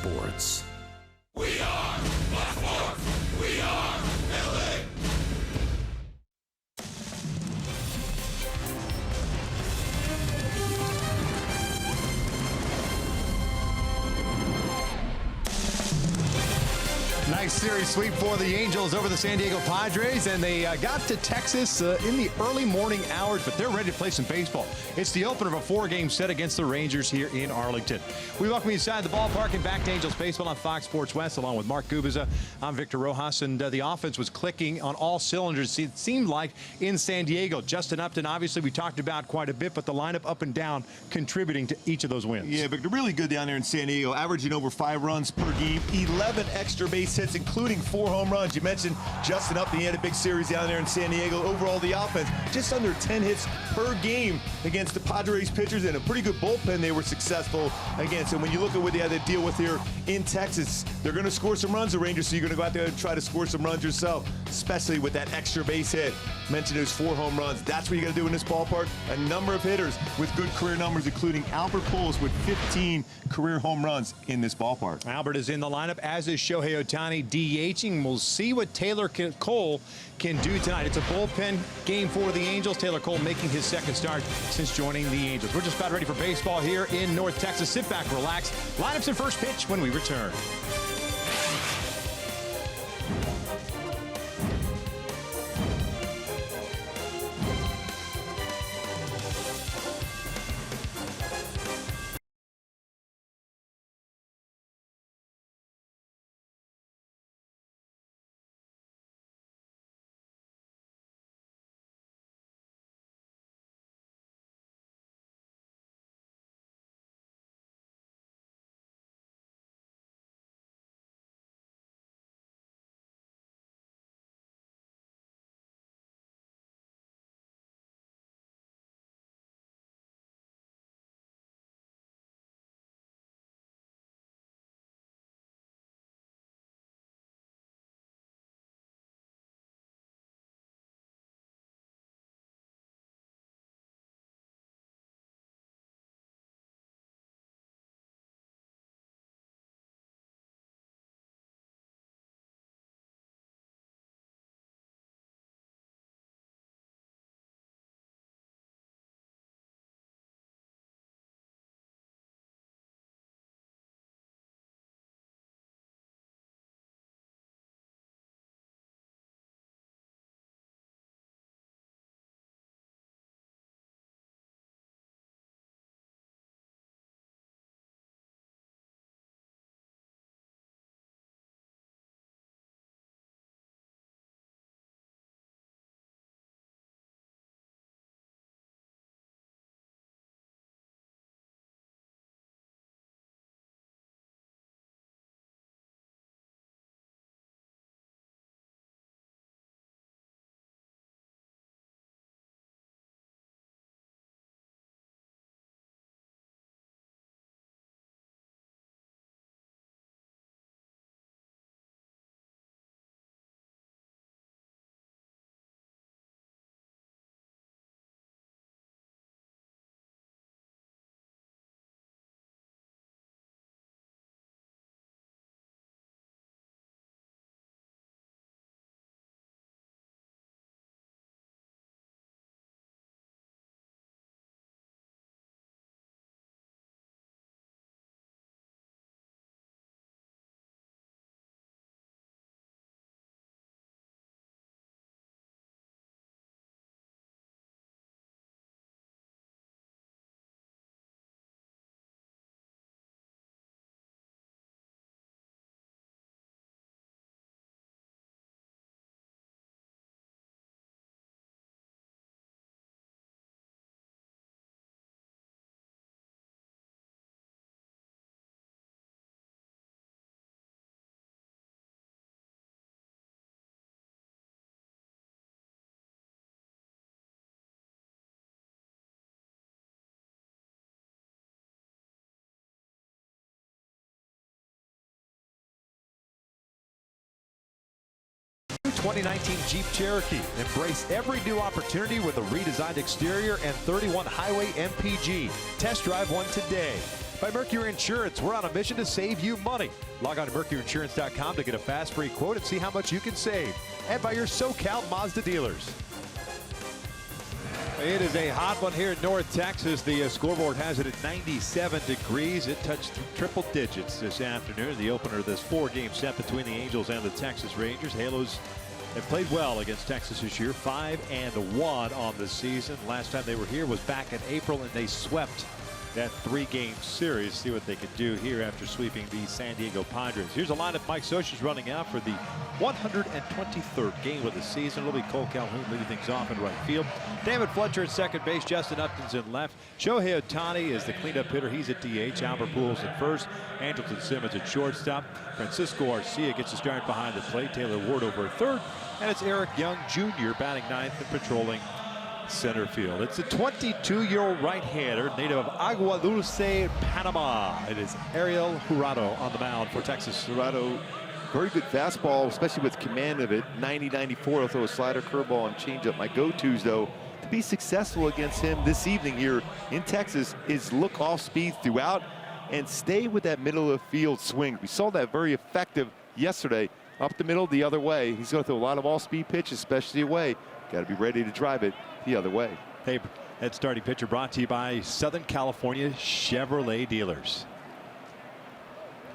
Sports. We are Blackmore. We are LA. Nice series sweep for the Angels over the San Diego Padres, and they got to Texas in the early morning hours, but they're ready to play some baseball. It's the opener of a 4-game set against the Rangers here in Arlington. We welcome you inside the ballpark and back to Angels Baseball on Fox Sports West, along with Mark Gubiza. I'm Victor Rojas, and the offense was clicking on all cylinders, it seemed like, in San Diego. Justin Upton, obviously, we talked about quite a bit, but the lineup up and down contributing to each of those wins. Yeah, Victor, really good down there in San Diego, averaging over 5 runs per game, 11 extra base hits, including 4 home runs. You mentioned Justin Upton. He had a big series down there in San Diego. Overall, the offense just under 10 hits per game against the Padres pitchers, and a pretty good bullpen they were successful against. And when you look at what they had to deal with here in Texas, they're going to score some runs, the Rangers, so you're going to go out there and try to score some runs yourself, especially with that extra base hit. Mentioned those 4 home runs. That's what you got to do in this ballpark. A number of hitters with good career numbers, including Albert Pujols with 15 career home runs in this ballpark. Albert is in the lineup, as is Shohei Ohtani DHing. We'll see what Taylor Cole can do tonight. It's a bullpen game for the Angels. Taylor Cole making his second start since joining the Angels. We're just about ready for baseball here in North Texas. Sit back, relax. Lineups and first pitch when we return. New 2019 Jeep Cherokee. Embrace every new opportunity with a redesigned exterior and 31 Highway MPG. Test drive one today. By Mercury Insurance, we're on a mission to save you money. Log on to mercuryinsurance.com to get a fast free quote and see how much you can save. And by your SoCal Mazda dealers. It is a hot one here in North Texas. The scoreboard has it at 97 degrees. It touched triple digits this afternoon. The opener of this 4-game set between the Angels and the Texas Rangers. Halos have played well against Texas this year, 5-1 on the season. Last time they were here was back in April, and they swept that 3-game series. See what they can do here after sweeping the San Diego Padres. Here's a lineup Mike Scioscia's running out for the 123rd game of the season. It'll be Cole Calhoun leading things off in right field. David Fletcher at second base. Justin Upton's in left. Shohei Ohtani is the cleanup hitter. He's at DH. Albert Pujols at first. Andrelton Simmons at shortstop. Francisco Arcia gets a start behind the plate. Taylor Ward over at third. And it's Eric Young Jr. batting ninth and patrolling center field. It's a 22-year-old right-hander, native of Agua Dulce, Panama. It is Ariel Jurado on the mound for Texas. Jurado, very good fastball, especially with command of it. 90-94, he'll throw a slider, curveball, and changeup. My go-tos, though, to be successful against him this evening here in Texas is look off speed throughout and stay with that middle of the field swing. We saw that very effective yesterday. Up the middle, the other way. He's going to throw a lot of all-speed pitches, especially away. Got to be ready to drive it the other way. Hey, that starting pitcher brought to you by Southern California Chevrolet dealers.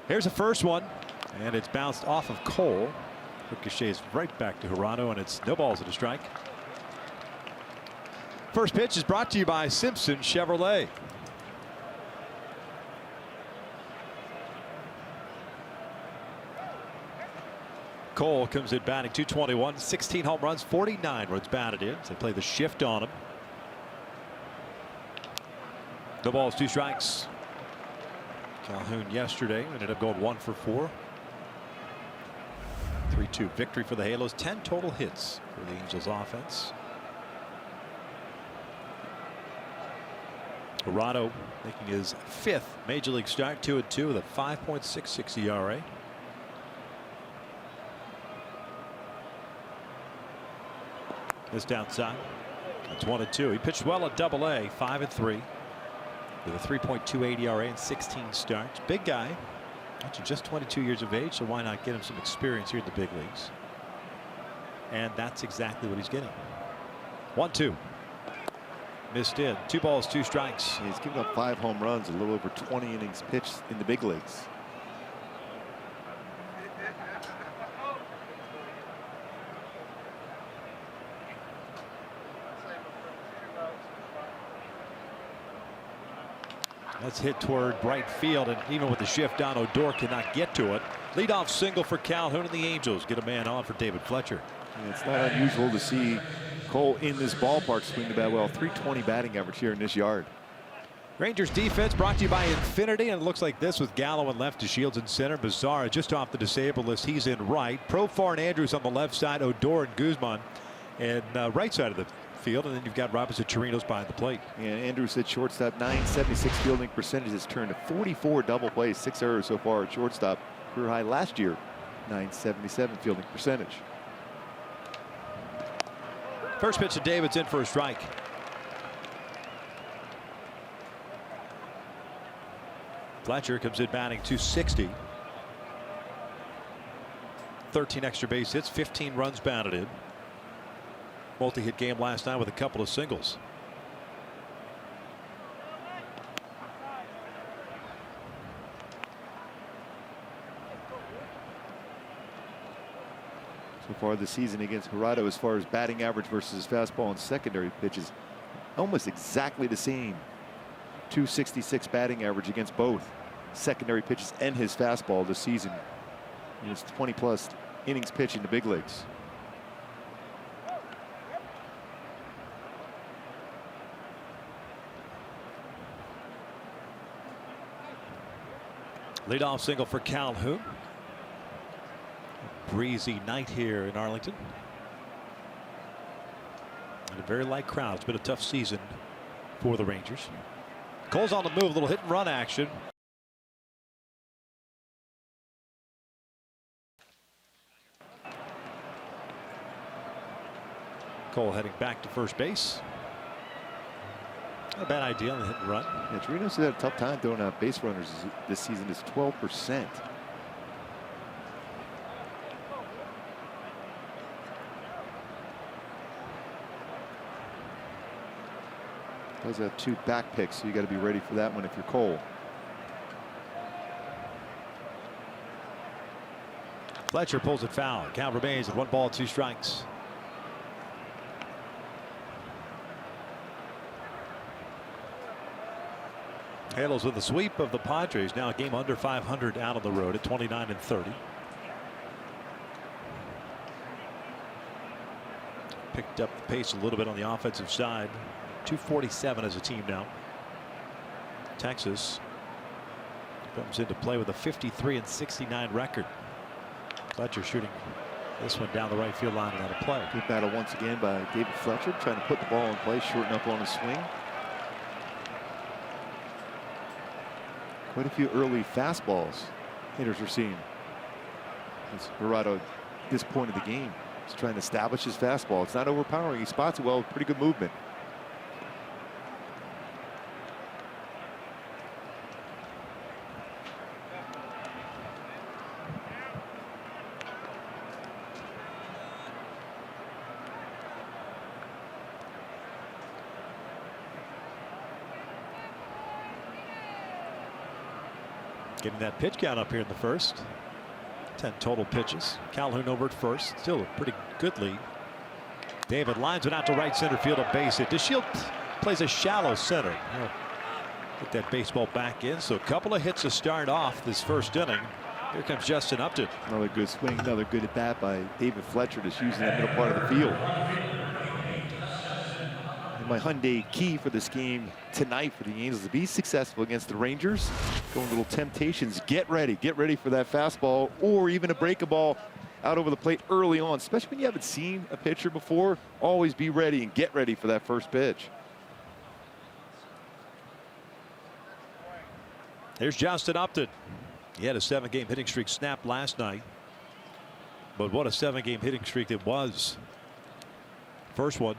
Here's the first one, and it's bounced off of Cole. Ricochets right back to Jurado, and it's no balls and a strike. First pitch is brought to you by Simpson Chevrolet. Cole comes in batting .221, 16 home runs, 49 runs batted in. They play the shift on him. No balls, 2 strikes. Calhoun yesterday ended up going 1 for 4. 3-2 victory for the Halos. 10 total hits for the Angels offense. Jurado making his 5th major league start, 2-2 with a 5.66 ERA. Missed outside. It's 1-2. He pitched well at Double-A, 5-3, with a 3.28 ERA and 16 starts. Big guy, actually just 22 years of age, so why not get him some experience here in the big leagues? And that's exactly what he's getting. 1-2. Missed in. 2 balls, 2 strikes. He's given up 5 home runs, a little over 20 innings pitched in the big leagues. That's hit toward right field, and even with the shift down, Odor cannot get to it. Leadoff single for Calhoun, and the Angels get a man on for David Fletcher. And it's not unusual to see Cole in this ballpark swing the bat well. .320 batting average here in this yard. Rangers defense brought to you by Infinity, and it looks like this with Gallo in left to Shields in center. Bizarra just off the disabled list. He's in right. Profar and Andrews on the left side. Odor and Guzman and right side of the field, and then you've got Robinson Chirinos behind the plate. And Andrews at shortstop, 976 fielding percentage, has turned to 44 double plays, 6 errors so far at shortstop. Career high last year, 977 fielding percentage. First pitch to David's in for a strike. Fletcher comes in batting .260. 13 extra base hits, 15 runs batted in. Multi-hit game last night with a couple of singles. So far this season against Jurado, as far as batting average versus his fastball and secondary pitches, almost exactly the same. .266 batting average against both secondary pitches and his fastball this season. And it's 20+ innings pitched in the big leagues. Leadoff single for Calhoun. Breezy night here in Arlington. And a very light crowd. It's been a tough season for the Rangers. Cole's on the move, a little hit and run action. Cole heading back to first base. Not a bad idea on the hit and run. Yeah, Torino's had a tough time throwing out base runners this season. It's 12%. Does have 2 back picks, so you got to be ready for that one if you're Cole. Fletcher pulls it foul. Count remains at 1 ball, 2 strikes. Halos with the sweep of the Padres. Now a game under 500 out on the road at 29-30. Picked up the pace a little bit on the offensive side. 247 as a team now. Texas comes into play with a 53-69 record. Fletcher shooting this one down the right field line and out of play. Good battle once again by David Fletcher, trying to put the ball in play, shorten up on his swing. Quite a few early fastballs hitters are seeing. As Gerardo, at this point of the game, is trying to establish his fastball. It's not overpowering. He spots it well with pretty good movement. Getting that pitch count up here in the first. 10 total pitches. Calhoun over at first. Still a pretty good lead. David lines it out to right center field, a base hit. DeShield plays a shallow center. He'll get that baseball back in. So a couple of hits to start off this first inning. Here comes Justin Upton. Another good swing, another good at bat by David Fletcher, just using that middle part of the field. My Hyundai key for this game tonight for the Angels to be successful against the Rangers. Going little temptations. Get ready for that fastball or even a break ball out over the plate early on, especially when you haven't seen a pitcher before. Always be ready and get ready for that first pitch. Here's Justin Upton. He had a 7-game hitting streak snapped last night, but what a 7-game hitting streak it was. First one.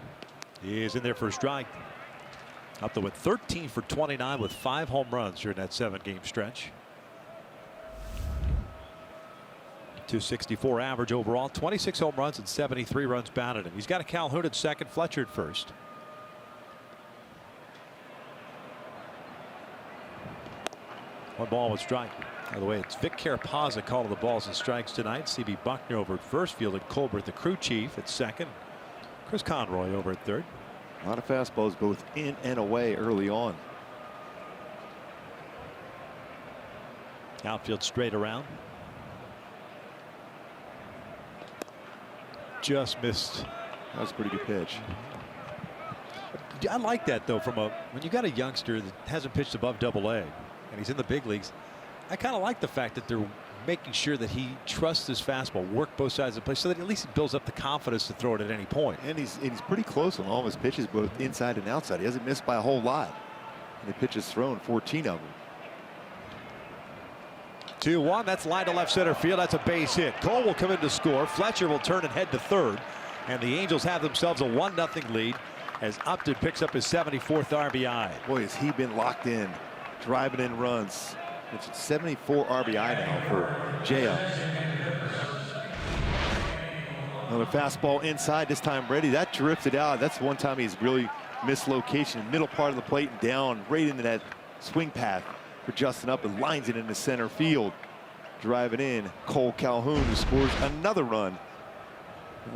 He is in there for a strike. Upton went 13 for 29 with 5 home runs during that 7-game stretch. 264 average overall, 26 home runs and 73 runs batted in. He's got a Calhoun at second, Fletcher at first. One ball, 1 strike. By the way, it's Vic Carapazza calling the balls and strikes tonight. CB Buckner over at first, fielded Colbert, the crew chief, at second. Chris Conroy over at third. A lot of fastballs both in and away early on. Outfield straight around. Just missed. That was a pretty good pitch. I like that though. When you got a youngster that hasn't pitched above Double-A and he's in the big leagues, I kind of like the fact that they're making sure that he trusts his fastball, work both sides of the plate, so that at least he builds up the confidence to throw it at any point. And he's pretty close on all of his pitches, both inside and outside. He hasn't missed by a whole lot. And the pitches thrown, 14 of them. 2-1. That's line to left center field. That's a base hit. Cole will come in to score. Fletcher will turn and head to third. And the Angels have themselves a 1-0 lead as Upton picks up his 74th RBI. Boy, has he been locked in, driving in runs. It's 74 RBI now for J.O. Another fastball inside, this time ready. That drifted out. That's one time he's really missed location. Middle part of the plate and down right into that swing path for Justin Upton. Lines it into center field. Driving in, Cole Calhoun, who scores another run.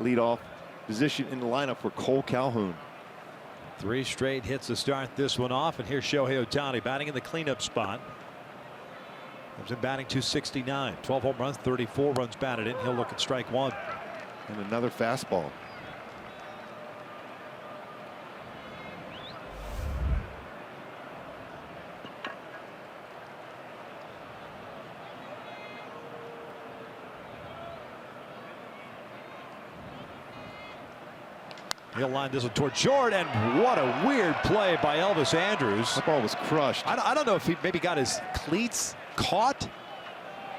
Leadoff position in the lineup for Cole Calhoun. 3 straight hits to start this one off. And here's Shohei Ohtani batting in the cleanup spot. Comes in batting 269. 12 home runs, 34 runs batted in. He'll look at strike 1. And another fastball. He'll line this one toward short, and what a weird play by Elvis Andrus. That ball was crushed. I don't know if he maybe got his cleats caught,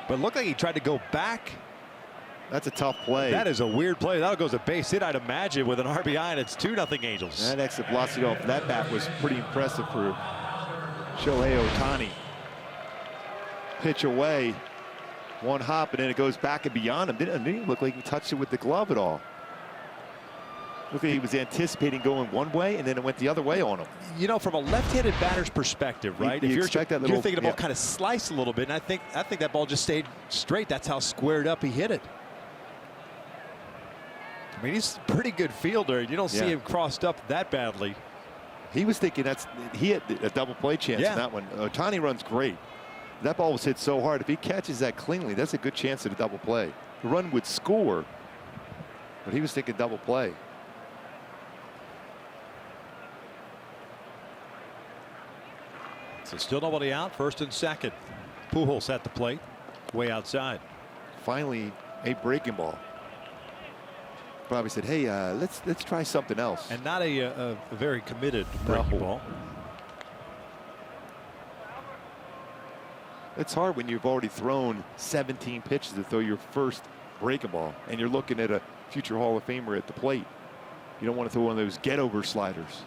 but it looked like he tried to go back That's a tough play. That is a weird play. That'll go as a base hit, I'd imagine, with an RBI, and it's 2-0 Angels. That exit velocity off that bat was pretty impressive for Shohei Ohtani. Pitch away, one hop, and then it goes back and beyond him. Didn't look like he touched it with the glove at all. Look like he was anticipating going one way, and then it went the other way on him. You know, from a left-handed batter's perspective, right? You expect that little, you're thinking the ball kind of sliced a little bit, and I think that ball just stayed straight. That's how squared up he hit it. I mean, he's a pretty good fielder. You don't see him crossed up that badly. He was thinking he had a double play chance in that one. Ohtani runs great. That ball was hit so hard. If he catches that cleanly, that's a good chance at a double play. The run would score, but he was thinking double play. So still nobody out. First and second. Pujols at the plate, way outside. Finally, a breaking ball. Probably said, "Hey, let's try something else." And not a very committed breaking ball. It's hard when you've already thrown 17 pitches to throw your first breaking ball, and you're looking at a future Hall of Famer at the plate. You don't want to throw one of those get-over sliders.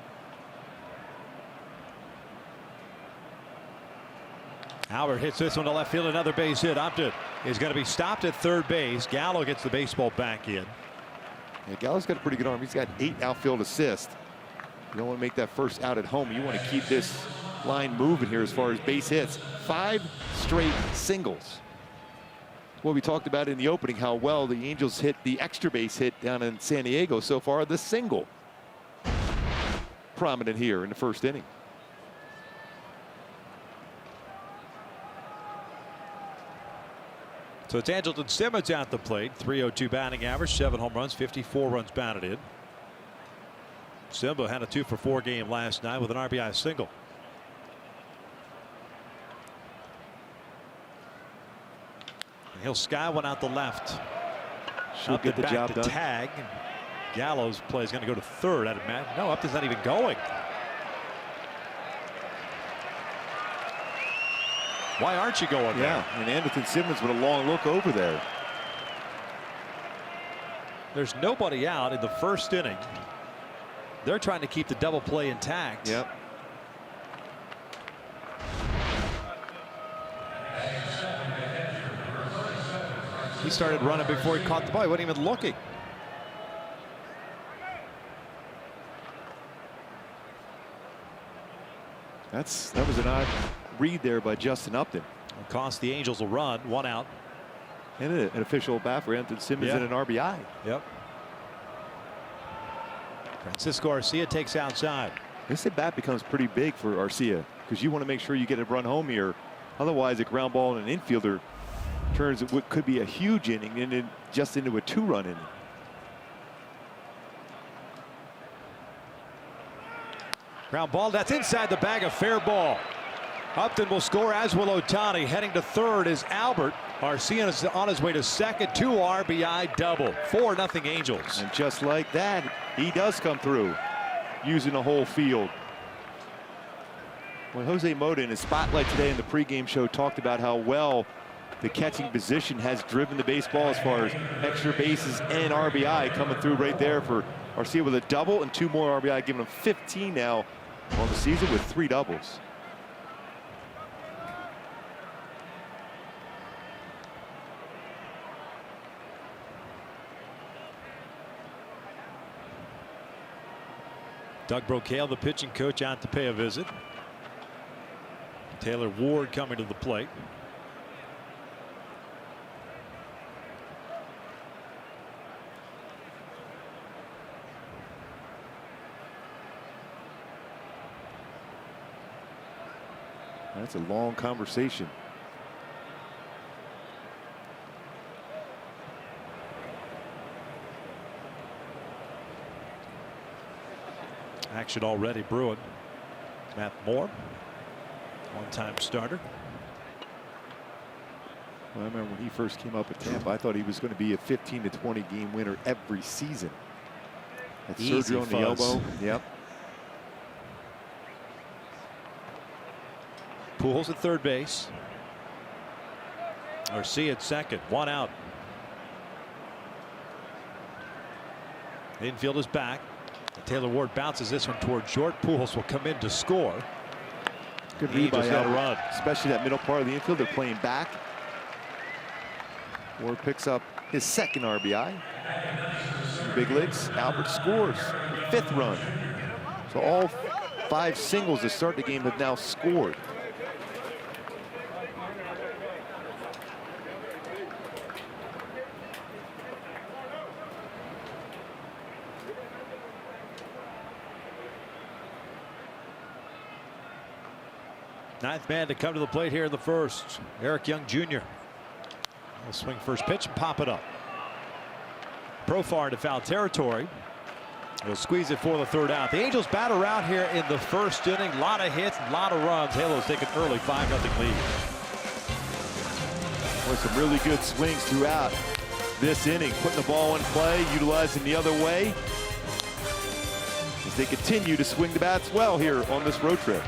Howard hits this one to left field. Another base hit. Upton is going to be stopped at third base. Gallo gets the baseball back in. Yeah, Gallo's got a pretty good arm. He's got 8 outfield assists. You don't want to make that first out at home. You want to keep this line moving here as far as base hits. 5 straight singles. What we talked about in the opening, how well the Angels hit the extra base hit down in San Diego so far. The single prominent here in the first inning. So it's Andrelton Simmons at the plate. 302 batting average, 7 home runs, 54 runs batted in. Simba had a 2-for-4 game last night with an RBI single. And he'll sky one out the left. Should get the job done. Tag. Gallo's play is going to go to third. I'd imagine. No, Upton's not even going. Why aren't you going there? Yeah, and Andrelton Simmons with a long look over there. There's nobody out in the first inning. They're trying to keep the double play intact. Yep. He started running before he caught the ball. He wasn't even looking. That was an odd read there by Justin Upton. It cost the Angels a run, 1 out. And an official bat for Andrelton Simmons and an RBI. Yep. Francisco Arcia takes outside. This at bat becomes pretty big for Arcia because you want to make sure you get a run home here. Otherwise, a ground ball and an infielder turns what could be a huge inning and then just into a 2-run inning. Ground ball, that's inside the bag, a fair ball. Upton will score, as will Ohtani. Heading to third is Albert. Arcia is on his way to second. 2 RBI double. 4-0 Angels. And just like that, he does come through using the whole field. When Jose Mota in his spotlight today in the pregame show talked about how well the catching position has driven the baseball as far as extra bases and RBI coming through right there for Arcia with a double and 2 more RBI, giving him 15 now on the season with 3 doubles. Doug Brocail, the pitching coach, out to pay a visit. Taylor Ward coming to the plate. That's a long conversation. Action already brewing. Matt Moore, one-time starter. Well, I remember when he first came up at Tampa, I thought he was going to be a 15 to 20 game winner every season. That surgery on the elbow. Yep. Pujols at third base. Arcia at second. 1 out. Infield is back. Taylor Ward bounces this one toward short. Pujols will come in to score. Good read by Angels got a run. especially that middle part of the infield. They're playing back. Ward picks up his second RBI. In the big leagues, Albert scores the 5th run. So all 5 singles to start the game have now scored. Ninth man to come to the plate here in the first. Eric Young Jr. He'll swing first pitch and pop it up. Profar into foul territory. He'll squeeze it for the 3rd out. The Angels bat around here in the first inning. A lot of hits, a lot of runs. Halos take an early 5-0 lead. With some really good swings throughout this inning, putting the ball in play, utilizing the other way as they continue to swing the bats well here on this road trip.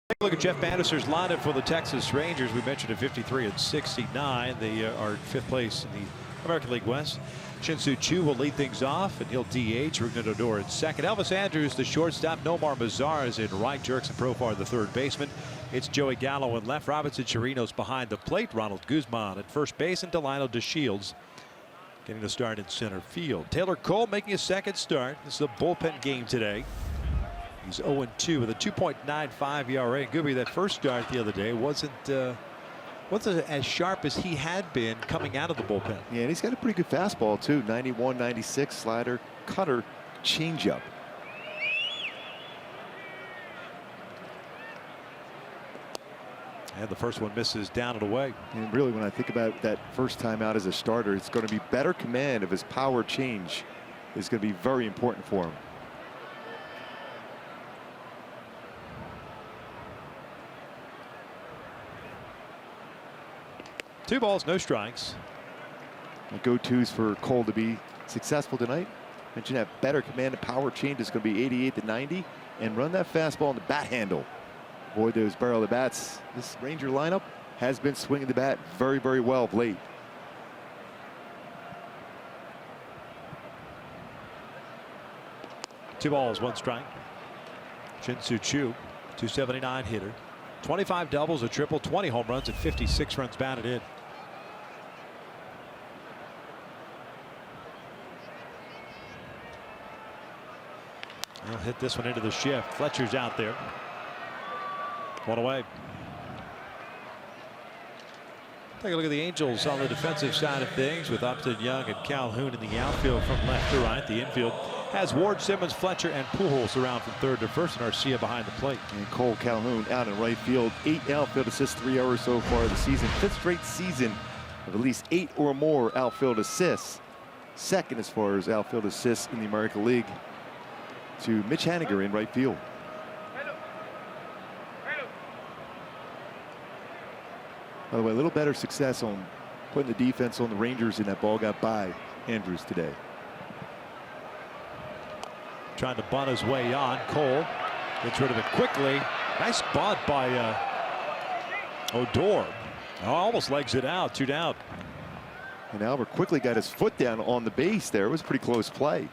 Take a look at Jeff Bannister's lineup for the Texas Rangers. We mentioned at 53 and 69. They are 5th place in the American League West. Shin-Soo Choo will lead things off, and he'll DH. Rignon Odor in second. Elvis Andrews, the shortstop. Nomar Mazar is in right. Jerks and Profar, the 3rd baseman. It's Joey Gallo in left. Robinson Chirinos behind the plate. Ronald Guzman at first base, and Delino DeShields getting the start in center field. Taylor Cole making a 2nd start. This is a bullpen game today. He's 0-2 with a 2.95 ERA. Gooby, that first start the other day wasn't as sharp as he had been coming out of the bullpen. Yeah, and he's got a pretty good fastball too. 91, 96 slider, cutter, changeup. And the first one misses down and away. And really, when I think about that first time out as a starter, it's going to be better command of his power change is going to be very important for him. 2 balls, no strikes. The go-tos for Cole to be successful tonight. Mentioned that better command and power change is going to be 88 to 90, and run that fastball in the bat handle. Avoid those barrel of bats. This Ranger lineup has been swinging the bat very, very well of late. Two balls, 1 strike. Shin-Soo Choo, 279 hitter. 25 doubles, a triple, 20 home runs, and 56 runs batted in. He'll hit this one into the shift. Fletcher's out there. 1 away. Take a look at the Angels on the defensive side of things with Upton, Young, and Calhoun in the outfield from left to right. The infield has Ward, Simmons, Fletcher, and Pujols around from 3rd to 1st, and Arcia behind the plate. And Cole Calhoun out in right field. 8 outfield assists, 3 errors so far this season. 5th straight season of at least 8 or more outfield assists. 2nd as far as outfield assists in the American League to Mitch Haniger in right field. By the way, a little better success on putting the defense on the Rangers, and that ball got by Andrews today. Trying to bunt his way on. Cole gets rid of it quickly. Nice bunt by Odor. Almost legs it out. 2 down. And Albert quickly got his foot down on the base there. It was a pretty close play.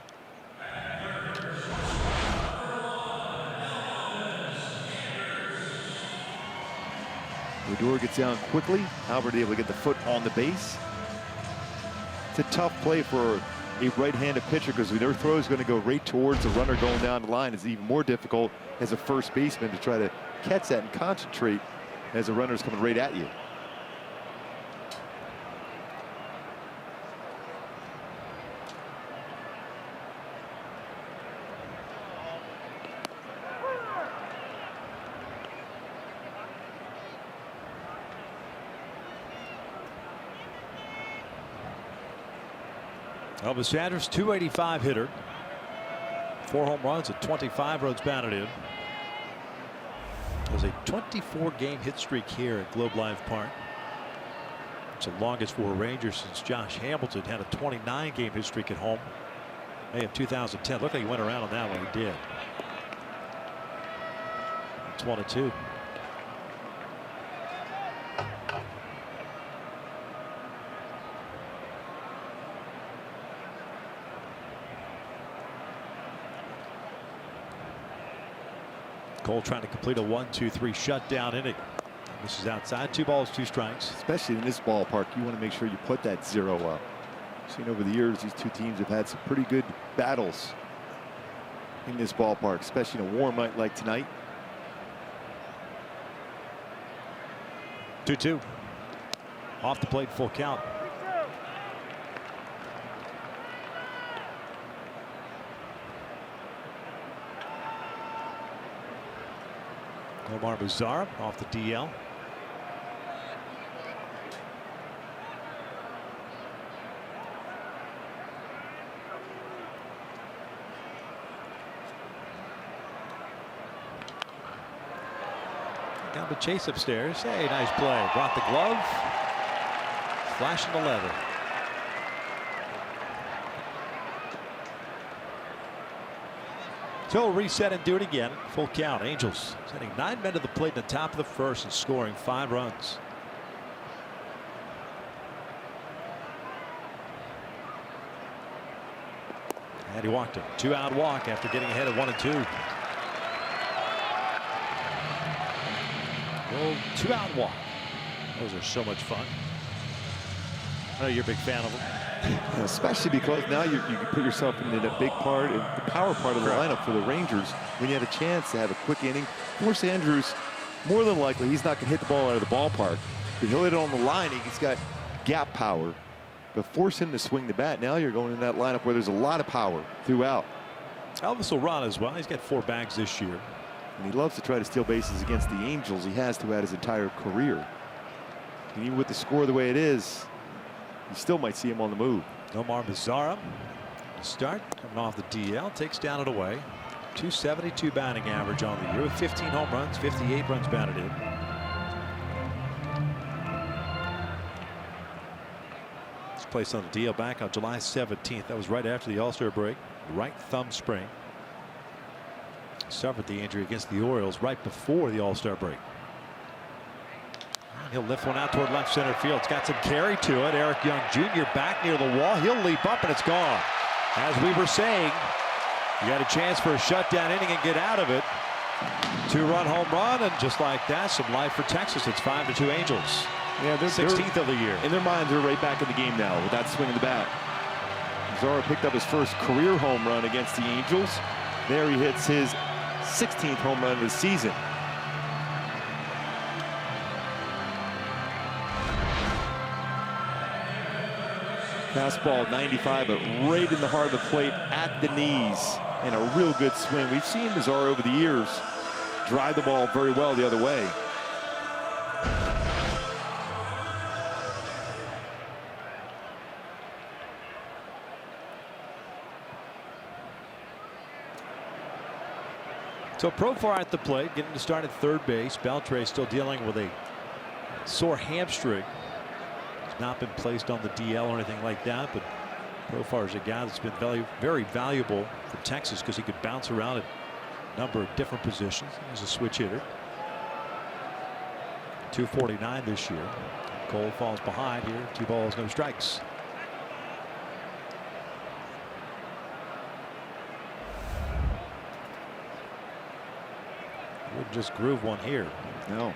Odor gets down quickly. Albert able to get the foot on the base. It's a tough play for a right-handed pitcher because their throw is going to go right towards the runner going down the line. It's even more difficult as a first baseman to try to catch that and concentrate as the runner is coming right at you. Elvis Andrus, 285 hitter. 4 home runs and 25 runs batted in. There's a 24-game hit streak here at Globe Life Park. It's the longest for a Ranger since Josh Hamilton had a 29-game hit streak at home. May of 2010. Look like he went around on that one. He did. It's 1-2. Cole trying to complete a 1-2-3 shutdown inning. This is outside. 2 balls, 2 strikes. Especially in this ballpark, you want to make sure you put that 0 up. Seen over the years, these two teams have had some pretty good battles in this ballpark, especially in a warm night like tonight. 2-2. Off the plate, full count. Omar Mazara off the DL. Got the chase upstairs. Hey, nice play. Brought the glove. Flashing the leather. So reset and do it again. Full count. Angels sending 9 men to the plate in the top of the first and scoring 5 runs. And he walked him. 2-out walk after getting ahead of 1-2. Well, 2-out walk. Those are so much fun. I know you're a big fan of them. Especially because now you can put yourself in a big part, in the power part of the lineup for the Rangers when you had a chance to have a quick inning. Force Andrews, more than likely, he's not going to hit the ball out of the ballpark. But he'll hit it on the line. He's got gap power. But force him to swing the bat. Now you're going in that lineup where there's a lot of power throughout. Elvis will run as well. He's got 4 bags this year. And he loves to try to steal bases against the Angels. He has throughout his entire career. And even with the score the way it is, you still might see him on the move. Omar Mazara to start, coming off the DL, takes down and away. 272 batting average on the year with 15 home runs, 58 runs batted in. He's placed on the DL back on July 17th. That was right after the All-Star break. Right thumb sprain. Suffered the injury against the Orioles right before the All-Star break. He'll lift one out toward left center field. It's got some carry to it. Eric Young Jr. back near the wall. He'll leap up and it's gone. As we were saying, you got a chance for a shutdown inning and get out of it. 2-run home run, and just like that, some life for Texas. It's 5-2 Angels. Yeah, they're 16th of the year. In their minds, they're right back in the game now with that swing of the bat. Mazara picked up his first career home run against the Angels. There he hits his 16th home run of the season. Fastball 95, but right in the heart of the plate at the knees, and a real good swing. We've seen Mazara over the years drive the ball very well the other way. So Profar at the plate, getting to start at third base. Buttrey still dealing with a sore hamstring. He's not been placed on the DL or anything like that, but Profar is a guy that's been very valuable for Texas because he could bounce around at a number of different positions. He's a switch hitter. 249 this year. Cole falls behind here. 2 balls, no strikes. Wouldn't just groove one here. No.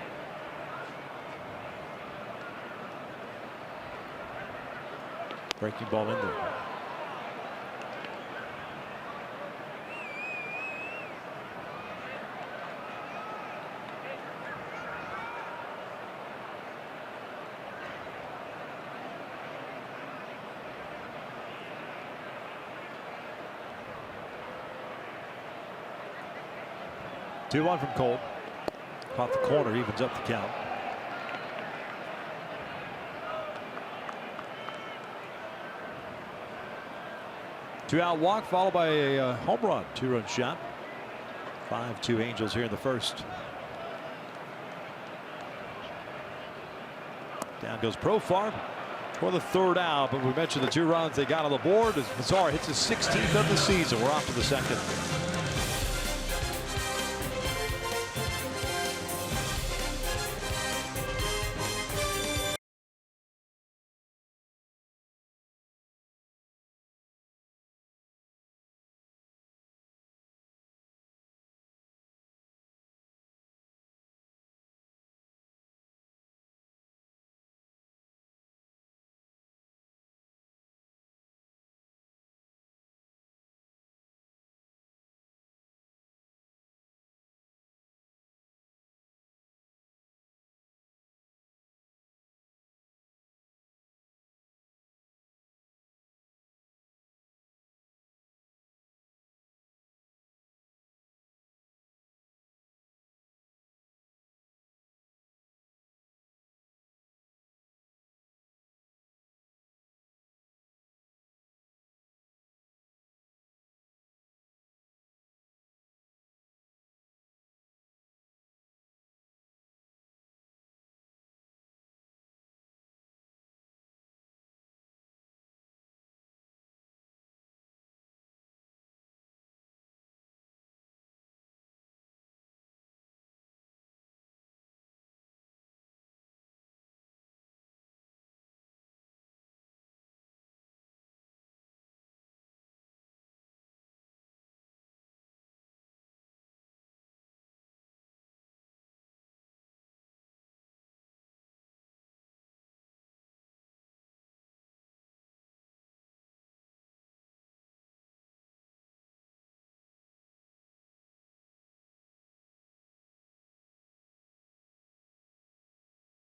Breaking ball in there. Two one from Cole. Caught the corner, evens up the count. Two-out walk followed by a home run. 2-run shot. 5-2 Angels here in the first. Down goes Profar for the 3rd out, but we mentioned the 2 runs they got on the board as Bizarre hits his 16th of the season. We're off to the second.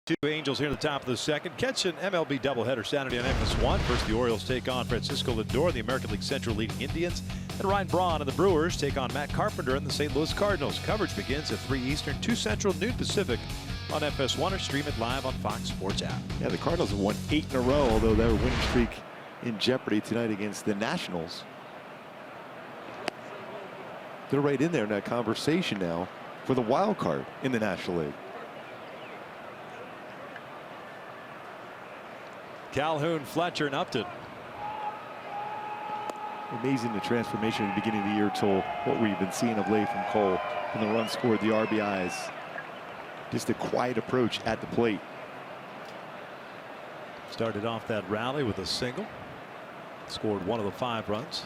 Two Angels here at the top of the second. Catch an MLB doubleheader Saturday on FS1. First, the Orioles take on Francisco Lindor, the American League Central leading Indians. And Ryan Braun and the Brewers take on Matt Carpenter and the St. Louis Cardinals. Coverage begins at 3 Eastern, 2 Central, noon Pacific on FS1 or stream it live on Fox Sports app. Yeah, the Cardinals have won 8 in a row, although their winning streak in jeopardy tonight against the Nationals. They're right in there in that conversation now for the wild card in the National League. Calhoun, Fletcher, and Upton. Amazing the transformation at the beginning of the year to what we've been seeing of late from Cole. From the run scored, the RBIs. Just a quiet approach at the plate. Started off that rally with a single. Scored 1 of the 5 runs.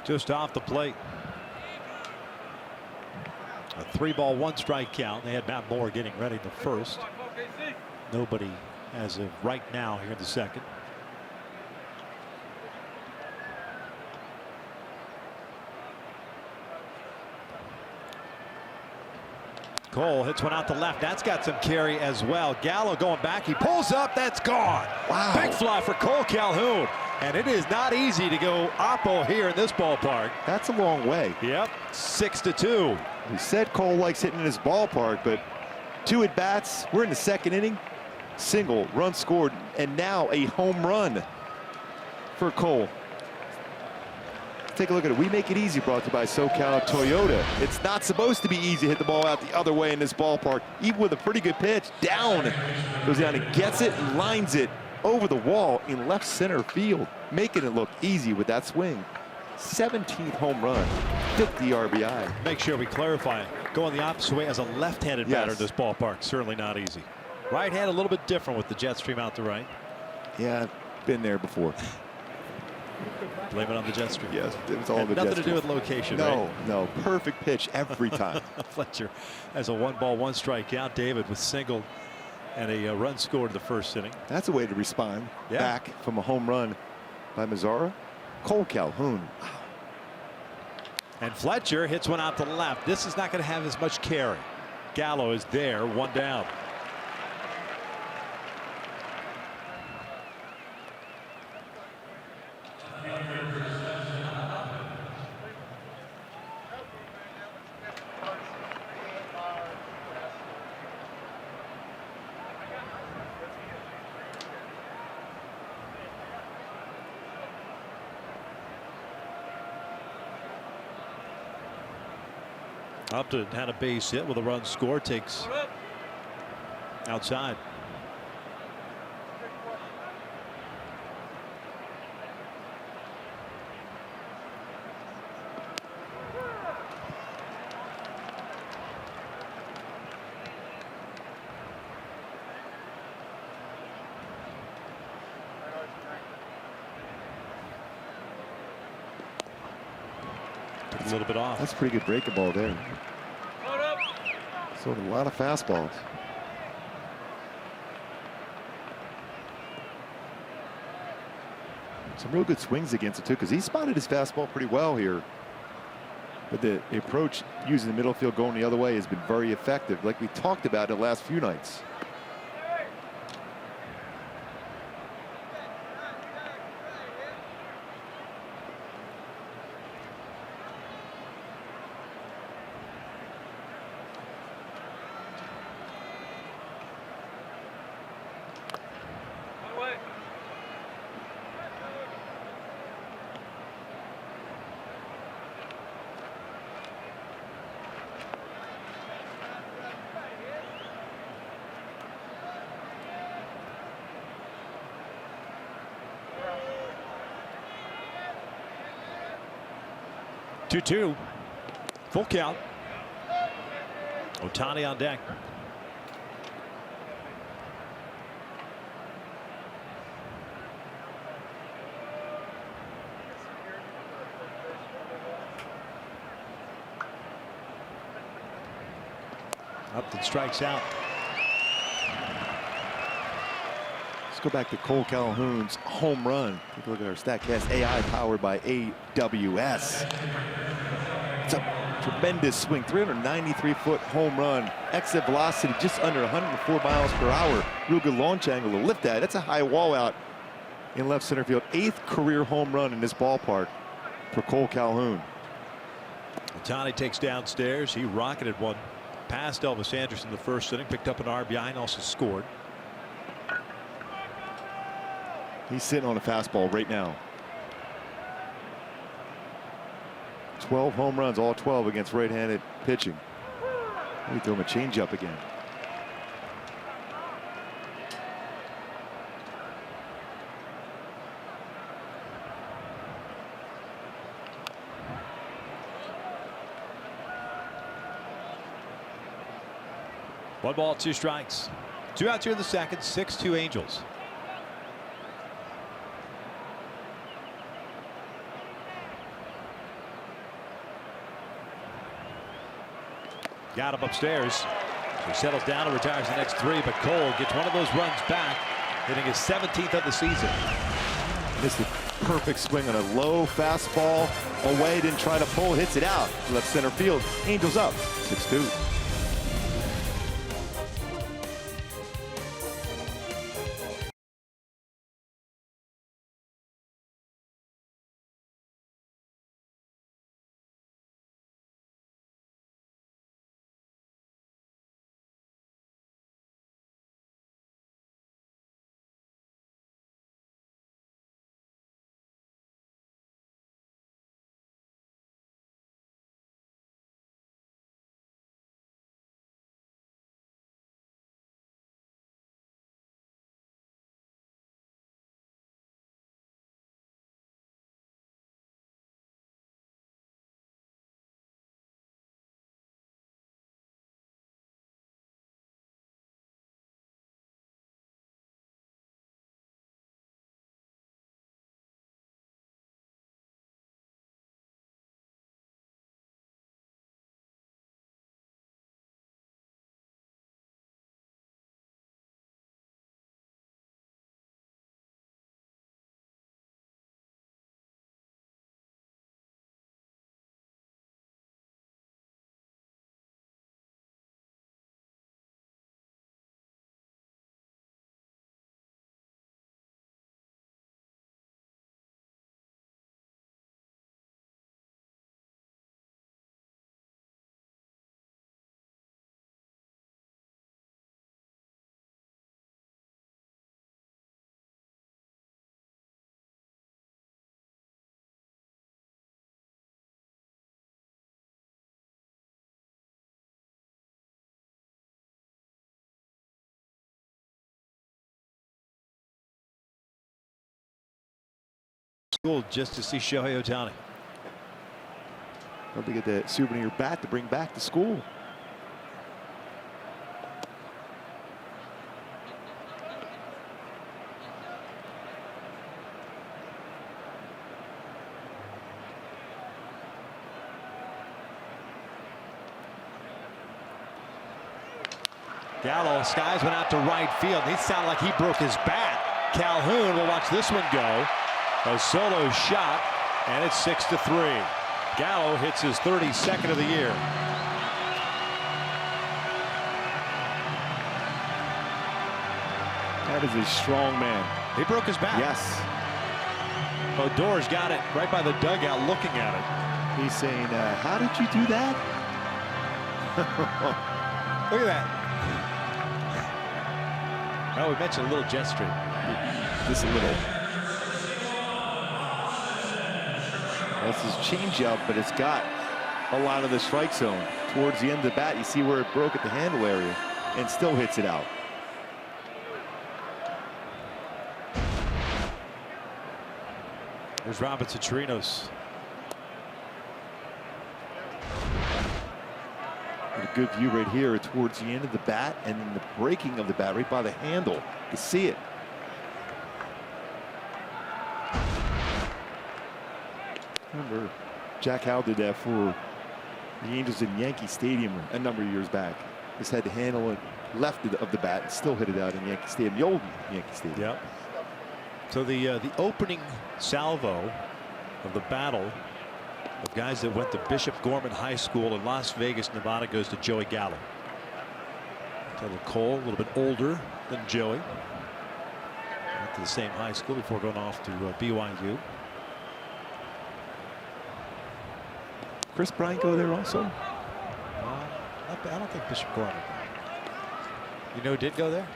Just off the plate. A 3-ball, 1-strike count. They had Matt Moore getting ready in the first. Nobody as of right now here in the second. Cole hits one out to left. That's got some carry as well. Gallo going back. He pulls up. That's gone. Wow. Big fly for Cole Calhoun. And it is not easy to go oppo here in this ballpark. That's a long way. Yep, 6-2. We said Cole likes hitting in his ballpark, but 2 at-bats. We're in the 2nd inning. Single, run scored, and now a home run for Cole. Take a look at it. We make it easy, brought to you by SoCal Toyota. It's not supposed to be easy to hit the ball out the other way in this ballpark. Even with a pretty good pitch, down. Goes down and gets it and lines it over the wall in left center field, making it look easy with that swing. 17th home run, 50 RBI. Make sure we clarify it. Going the opposite way as a left-handed batter in this ballpark, certainly not easy. Right hand a little bit different with the jet stream out to right. Yeah, I've been there before. Blame it on the jet stream. Yes, it was all the jet nothing to stream. do with location, No, right? no, perfect pitch every time. Fletcher has a 1-ball, 1 strikeout. David with single and a run scored in the 1st inning. That's a way to respond back from a home run by Mazzara. Cole Calhoun. Wow. And Fletcher hits one out to left. This is not going to have as much carry. Gallo is there, 1 down. Upton had a base hit with a run score, takes outside. Took a little bit off. That's a pretty good breaking ball there. So a lot of fastballs. Some real good swings against it too, because he spotted his fastball pretty well here. But the approach using the middle field going the other way has been very effective, like we talked about the last few nights. Two, full count. Ohtani on deck. Upton strikes out. Let's go back to Cole Calhoun's home run. Take a look at our StatCast AI powered by AWS. It's a tremendous swing, 393-foot home run. Exit velocity just under 104 miles per hour. Real good launch angle to lift that. That's a high wall out in left center field. 8th career home run in this ballpark for Cole Calhoun. Ohtani takes downstairs. He rocketed one past Elvis Anderson in the 1st inning, picked up an RBI and also scored. He's sitting on a fastball right now. 12 home runs, all 12 against right-handed pitching. We throw him a changeup again. One ball, 2 strikes. 2 outs here in the 2nd, 6-2 Angels. Got him upstairs. So he settles down and retires the next 3, but Cole gets one of those runs back, hitting his 17th of the season. Missed a perfect swing on a low fastball away, didn't try to pull, hits it out. Left center field. Angels up 6-2. school just to see Shohei Ohtani. Hope to get that souvenir bat to bring back to school. Gallo skies went out to right field. He sounded like he broke his bat. Calhoun will watch this one go. A solo shot, and it's 6-3. Gallo hits his 32nd of the year. That is a strong man. He broke his bat. Yes. Odor's got it right by the dugout looking at it. He's saying, how did you do that? Look at that. Well, we mentioned a little jet stream. Just a little. That's his changeup, but it's got a lot of the strike zone. Towards the end of the bat, you see where it broke at the handle area and still hits it out. There's Robinson Chirinos. A good view right here towards the end of the bat and then the breaking of the bat right by the handle. You can see it. Remember, Jack Howe did that for the Angels in Yankee Stadium a number of years back. Just had to handle it left of the bat and still hit it out in Yankee Stadium, the old Yankee Stadium. Yep. So the opening salvo of the battle of guys that went to Bishop Gorman High School in Las Vegas, Nevada, goes to Joey Gallo. Taylor Cole, a little bit older than Joey. Went to the same high school before going off to BYU. Chris Bryant go there also? I don't think Bishop Gorman. You know who did go there?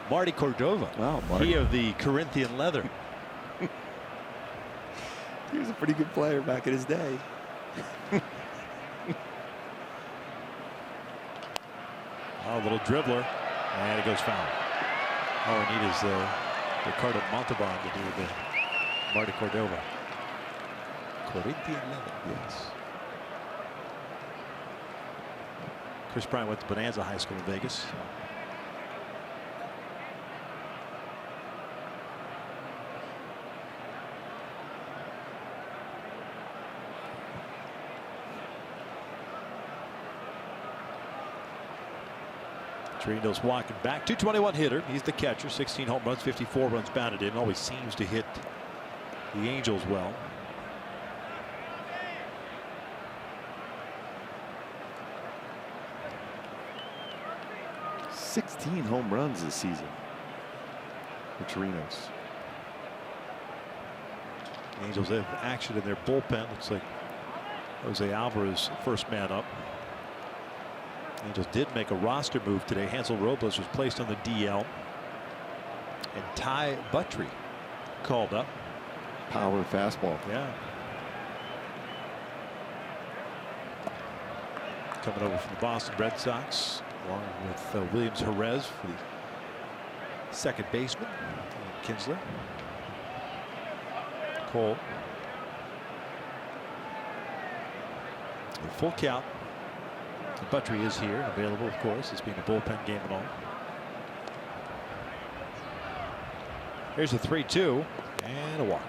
Marty Cordova. Wow, Marty. He of the Corinthian leather. He was a pretty good player back in his day. Oh, a little dribbler, and it goes foul. All we need is Ricardo Montalban to do the Marty Cordova. Corinthian leather, yes. Chris Bryant went to Bonanza High School in Vegas. Chirinos walking back. 221 hitter. He's the catcher. 16 home runs, 54 runs batted in. Always seems to hit the Angels well. $16 home runs this season for Chirinos. The Angels have action in their bullpen. Looks like Jose Alvarez first man up. Angels did make a roster move today. Hansel Robles was placed on the DL. And Ty Buttrey called up. Power fastball. Yeah. Coming over from the Boston Red Sox, along with Williams Jerez for the second baseman, and Kinsler. Cole. A full count. Buttrey is here, available, of course. It's being a bullpen game and all. Here's a 3-2 and a walk.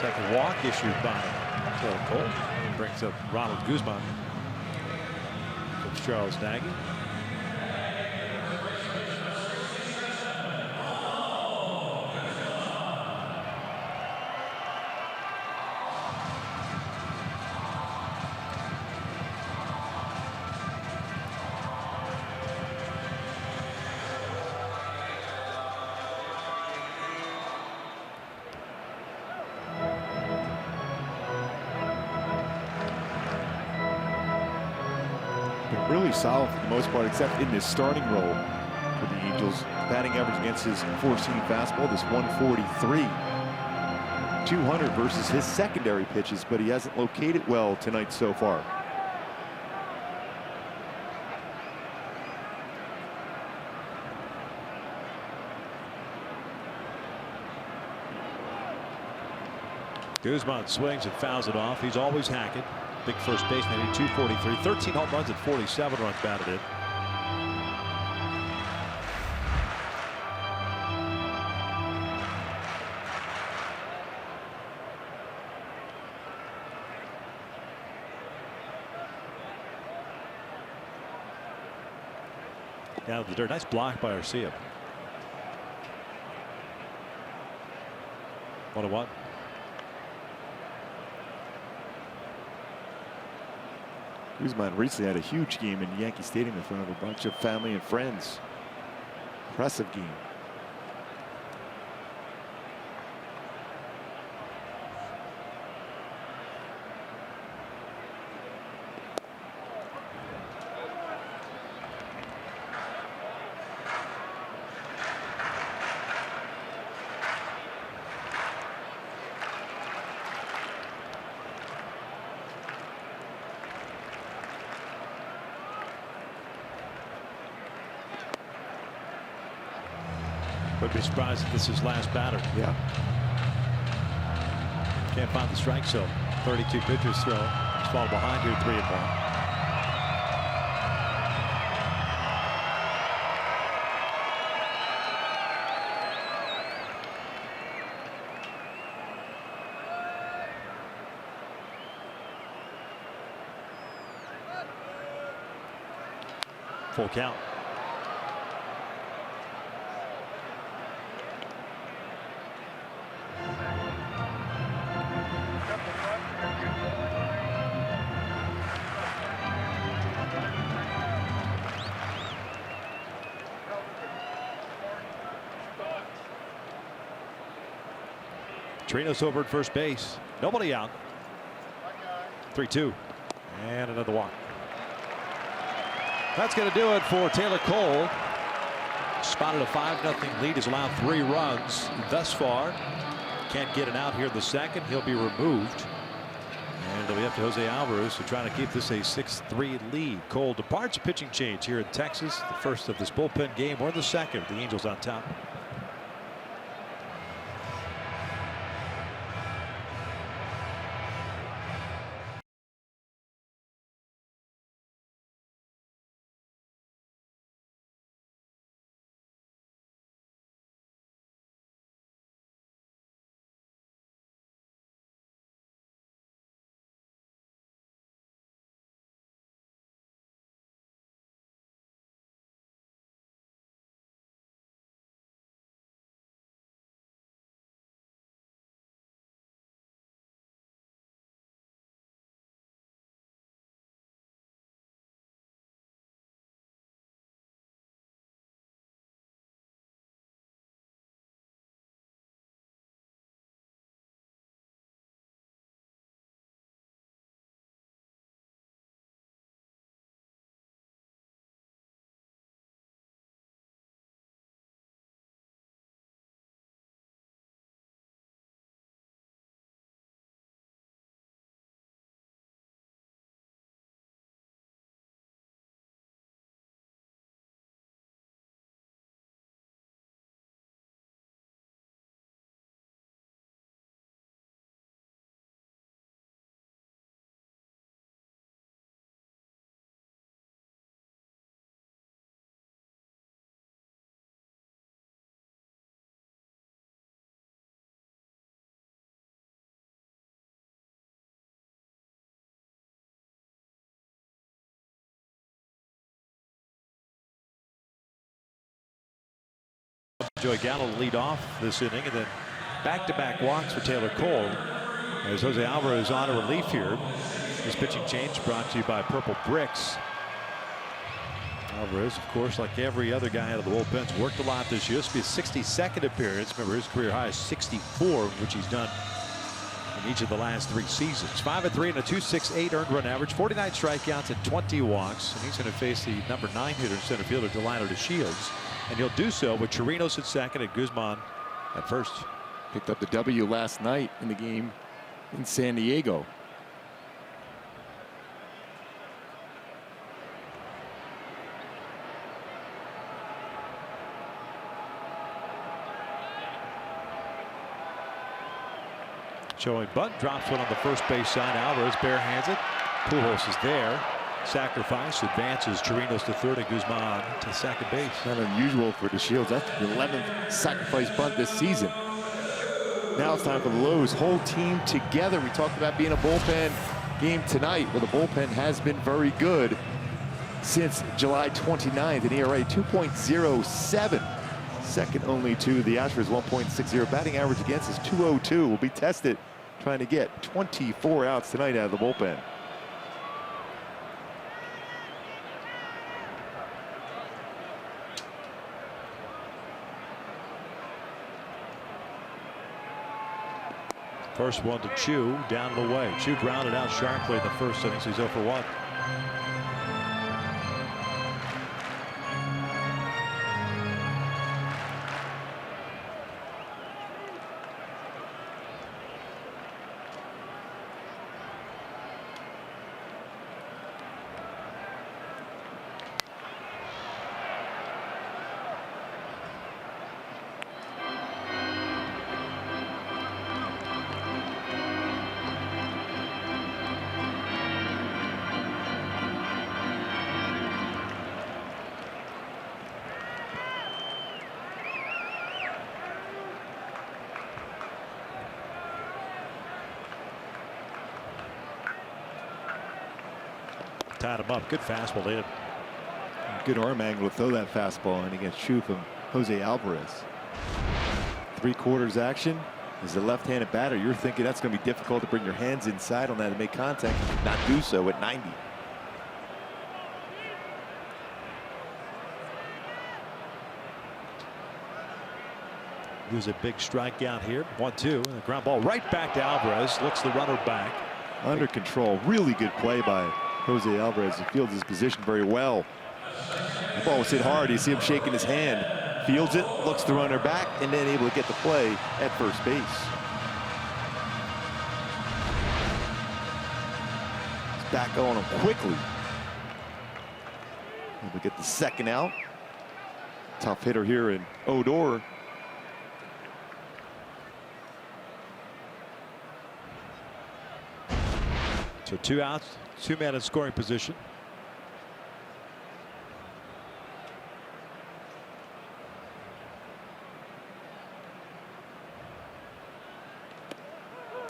Second walk issued by Taylor Cole. And brings up Ronald Guzman. Comes Charles Nagy. Really solid for the most part, except in this starting role for the Angels. Batting average against his four-seam fastball, this 143. 200 versus his secondary pitches, but he hasn't located well tonight so far. Guzman swings and fouls it off. He's always hacking. Big first baseman, 243, 13 home runs and 47 runs batted in. Down to the dirt. Nice block by Arcia. 1-1. Guzman recently had a huge game in Yankee Stadium in front of a bunch of family and friends. Impressive game. Would be surprised if this is his last batter. Yeah. Can't find the strike zone. 32 pitches thrown. He's falling behind here, 3-1. Full count. Trinos over at first base. Nobody out. 3-2. And another walk. That's going to do it for Taylor Cole. Spotted a 5-0 lead. Has allowed 3 runs thus far. Can't get it out here in the second. He'll be removed. And it'll be up to Jose Alvarez to try to keep this a 6-3 lead. Cole departs. Pitching change here in Texas. The first of this bullpen game, or the second. The Angels on top. Joey Gallo lead off this inning, and then back-to-back walks for Taylor Cole as Jose Alvarez on a relief here. This pitching change brought to you by Purple Bricks. Alvarez, of course, like every other guy out of the bullpen, worked a lot this year. This will be his 62nd appearance. Remember, his career high is 64, which he's done in each of the last 3 seasons. 5-3 and a 2.68 earned run average, 49 strikeouts and 20 walks. And he's going to face the number 9 hitter in center fielder, Delino DeShields. And he'll do so with Chirinos at second and Guzman at first. Picked up the W last night in the game in San Diego. Showing bunt, drops one on the first base side. Alvarez barehands it. Pujols is there. Sacrifice, advances Chirinos to third and Guzman to second base. Not unusual for DeShields. That's the 11th sacrifice bunt this season. Now it's time for the Lowe's whole team together. We talked about being a bullpen game tonight. Well, the bullpen has been very good since July 29th. An ERA 2.07. Second only to the Astros, 1.60. Batting average against is 202. Will be tested trying to get 24 outs tonight out of the bullpen. First one to Chu, down and away. Chu grounded out sharply in the first inning, so he's 0 for 1. Tied him up. Good fastball in. Good arm angle to throw that fastball in against Chu from Jose Alvarez. 3/4 action. As a left-handed batter, you're thinking that's going to be difficult to bring your hands inside on that and make contact. Not do so at 90. It was a big strikeout here. 1-2. And the ground ball right back to Alvarez. Looks the runner back. Under control. Really good play by Jose Alvarez. He fields his position very well. The ball was hit hard. You see him shaking his hand. Fields it, looks the runner back, and then able to get the play at first base. He's back on him quickly. Able to get the second out. Tough hitter here in Odor. So 2 outs, 2 men in scoring position.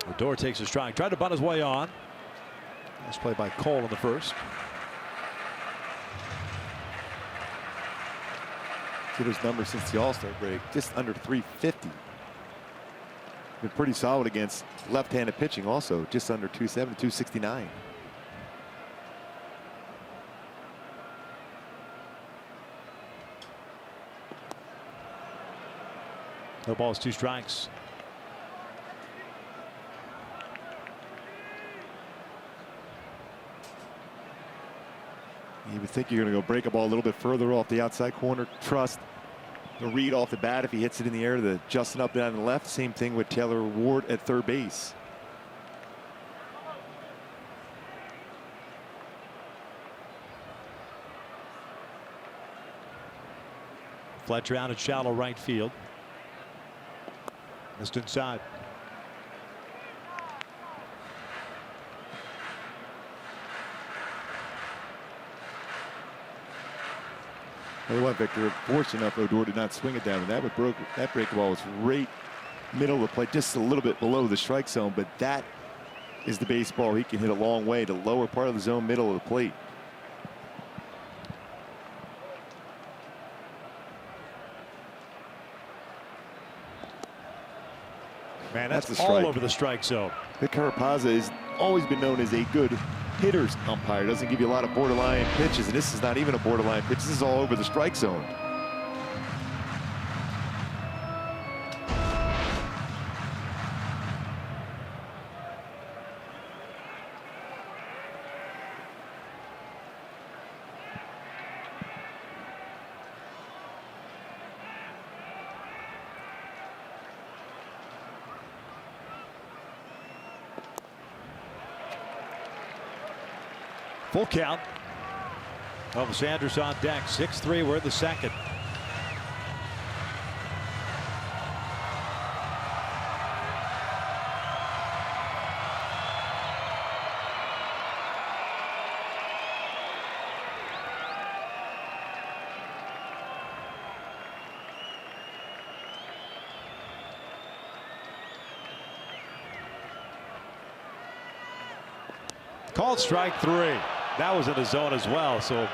Odor takes a strike. Tried to bunt his way on. Nice play by Cole in the first. Hitter's number since the All-Star break, just under 350. Been pretty solid against left-handed pitching also, just under 270, 269. No balls, 2 strikes. You would think you're going to go break a ball a little bit further off the outside corner. Trust the read off the bat if he hits it in the air to Justin up down the left. Same thing with Taylor Ward at third base. Fletcher out at shallow right field. Missed inside. Tell you what, Victor, fortunate enough Odor did not swing it down, and that breaking ball was right middle of the plate, just a little bit below the strike zone, but that is the baseball he can hit a long way, the lower part of the zone, middle of the plate. Man, that's a all strike. over the strike zone. Vic Carapazza has always been known as a good hitter's umpire. Doesn't give you a lot of borderline pitches, and this is not even a borderline pitch. This is all over the strike zone. Full count. Elvis Sanders on deck. 6-3. We're in the second. Called strike 3. That was in the zone as well, so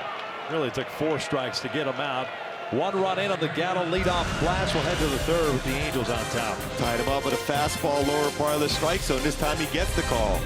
really took 4 strikes to get him out. 1 run in on the Gallo leadoff blast. We'll head to the 3rd with the Angels on top. Tied him up with a fastball lower part of the strike zone. This time he gets the call.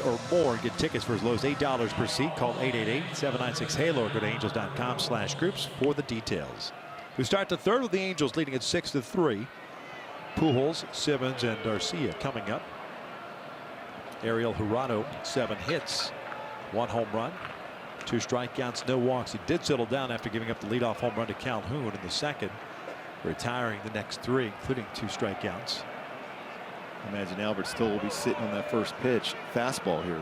Or more and get tickets for as low as $8 per seat. Call 888-796-HALO or go to angels.com/groups for the details. We start the 3rd with the Angels leading at 6-3. Pujols, Simmons, and Garcia coming up. Ariel Hirano, 7 hits, 1 home run, 2 strikeouts, no walks. He did settle down after giving up the leadoff home run to Calhoun in the 2nd, retiring the next 3, including 2 strikeouts. I imagine Albert still will be sitting on that first pitch. Fastball here.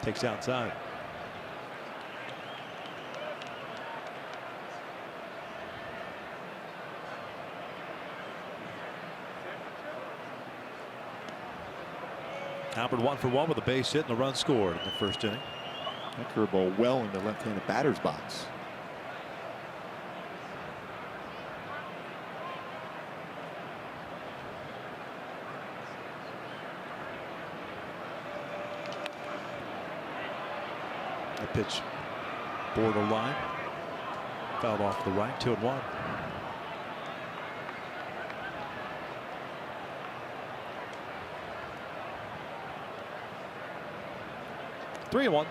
Takes outside. Albert 1 for 1 with a base hit and a run scored in the 1st inning. That curveball well in the left-handed batter's box. The pitch borderline, fouled off the right. 2-1. Three and 1.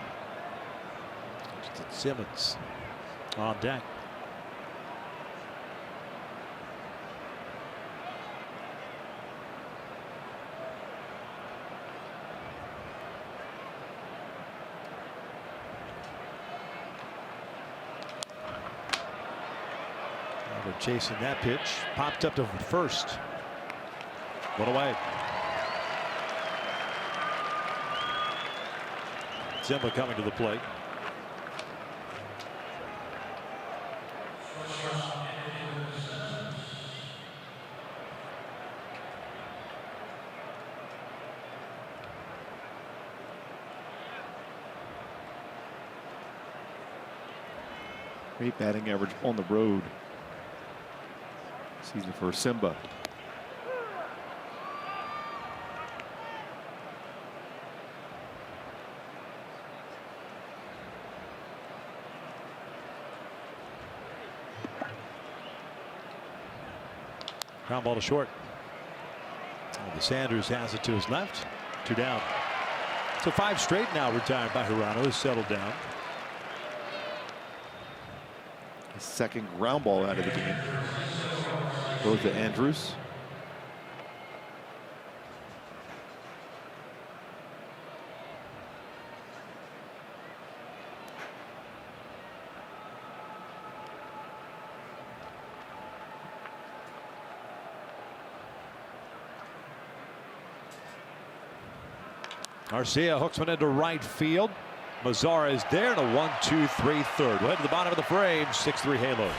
Simmons on deck. They're chasing that pitch. Popped up to first. One away. Zimba coming to the plate. Great batting average on the road. Season for Simba. Ground ball to short. The Sanders has it to his left. 2 down. So 5 straight now retired by Hirano, who's settled down. His 2nd ground ball out of the game. Goes to Andrews. Garcia hooks one into right field. Mazara is there in a 1-2-3 third. We'll head to the bottom of the frame. 6-3 Halos.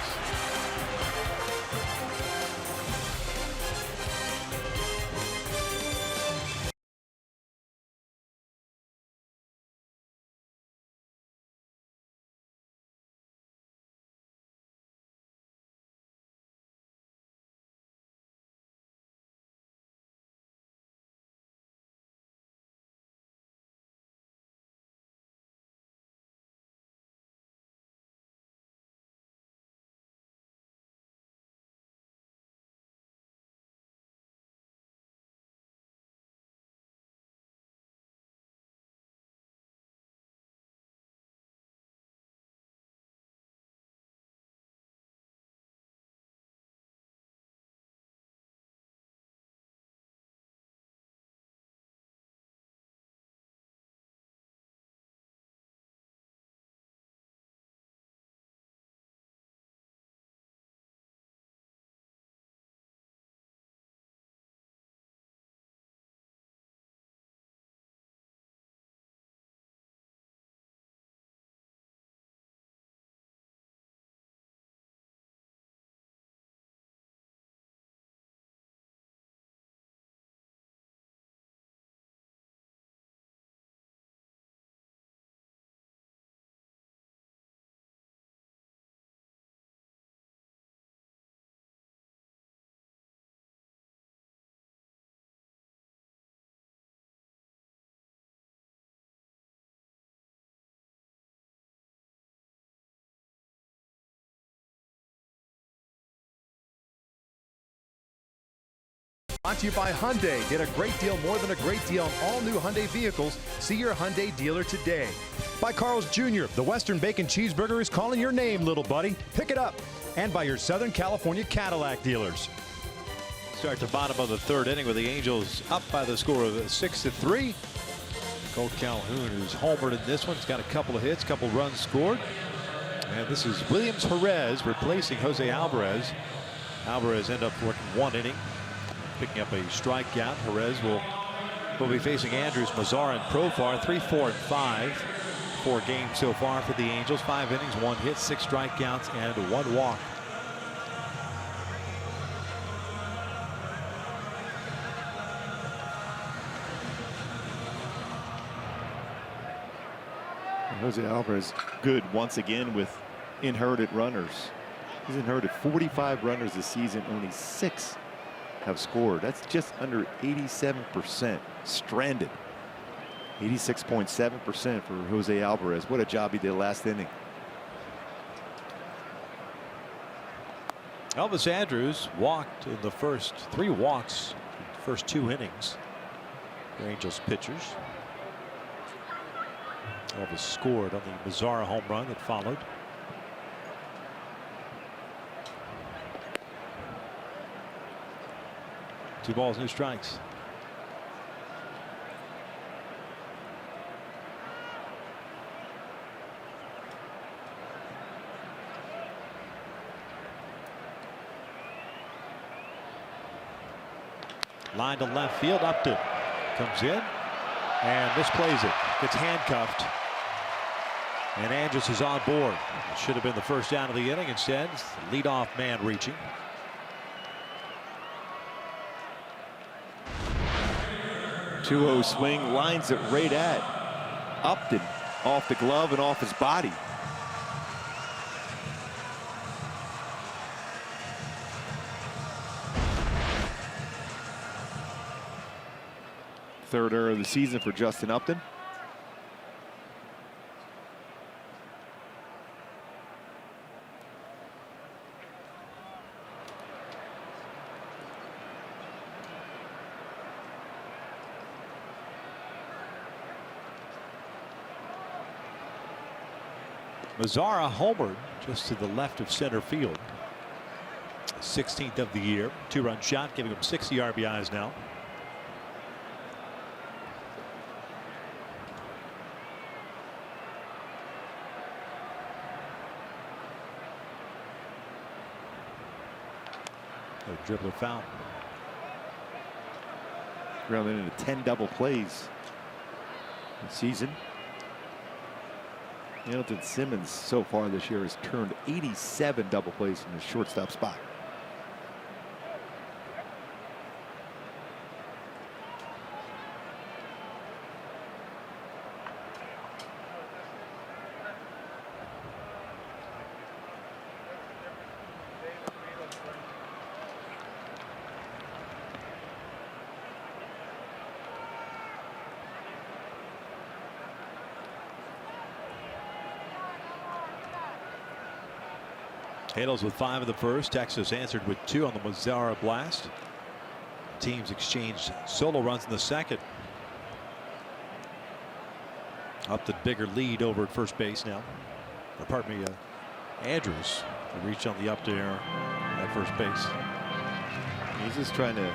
Brought to you by Hyundai. Get a great deal, more than a great deal on all new Hyundai vehicles. See your Hyundai dealer today. By Carl's Jr., the Western Bacon Cheeseburger is calling your name, little buddy. Pick it up. And by your Southern California Cadillac dealers. Start the bottom of the third inning with the Angels up by the score of 6-3. Colt Calhoun, who's homered in this one, has got a couple of hits, couple runs scored. And this is Williams Jerez replacing Jose Alvarez. Alvarez ended up working one inning, picking up a strikeout. Jerez will be facing Andrews, Mazara, and Profar. 3, 4, and 5. 4 games so far for the Angels. 5 innings, 1 hit, 6 strikeouts, and 1 walk. Jose Alvarez good once again with inherited runners. He's inherited 45 runners this season. Only 6 have scored. That's just under 87% stranded. 86.7% for Jose Alvarez. What a job he did last inning. Elvis Andrews walked in the first 3 walks, first 2 innings. The Angels pitchers. Elvis scored on the Mazara home run that followed. Two balls, no strikes. Line to left field. Upton comes in and misplays it. Gets handcuffed. And Andrus is on board. It should have been the first down of the inning. Instead, it's the leadoff man reaching. Two-0 swing, lines it right at Upton, off the glove and off his body. Third error of the season for Justin Upton. Mazara homered just to the left of center field. 16th of the year. 2-run shot, giving him 60 RBIs now. A dribbler foul. Grounded into 10 double plays season. Hamilton Simmons so far this year has turned 87 double plays from his shortstop spot. Halos with 5 in the first. Texas answered with 2 on the Mazzara blast. Teams exchanged solo runs in the second. Up the bigger lead over at first base now. Or pardon me, Andrews reached on the up there at first base. He's just trying to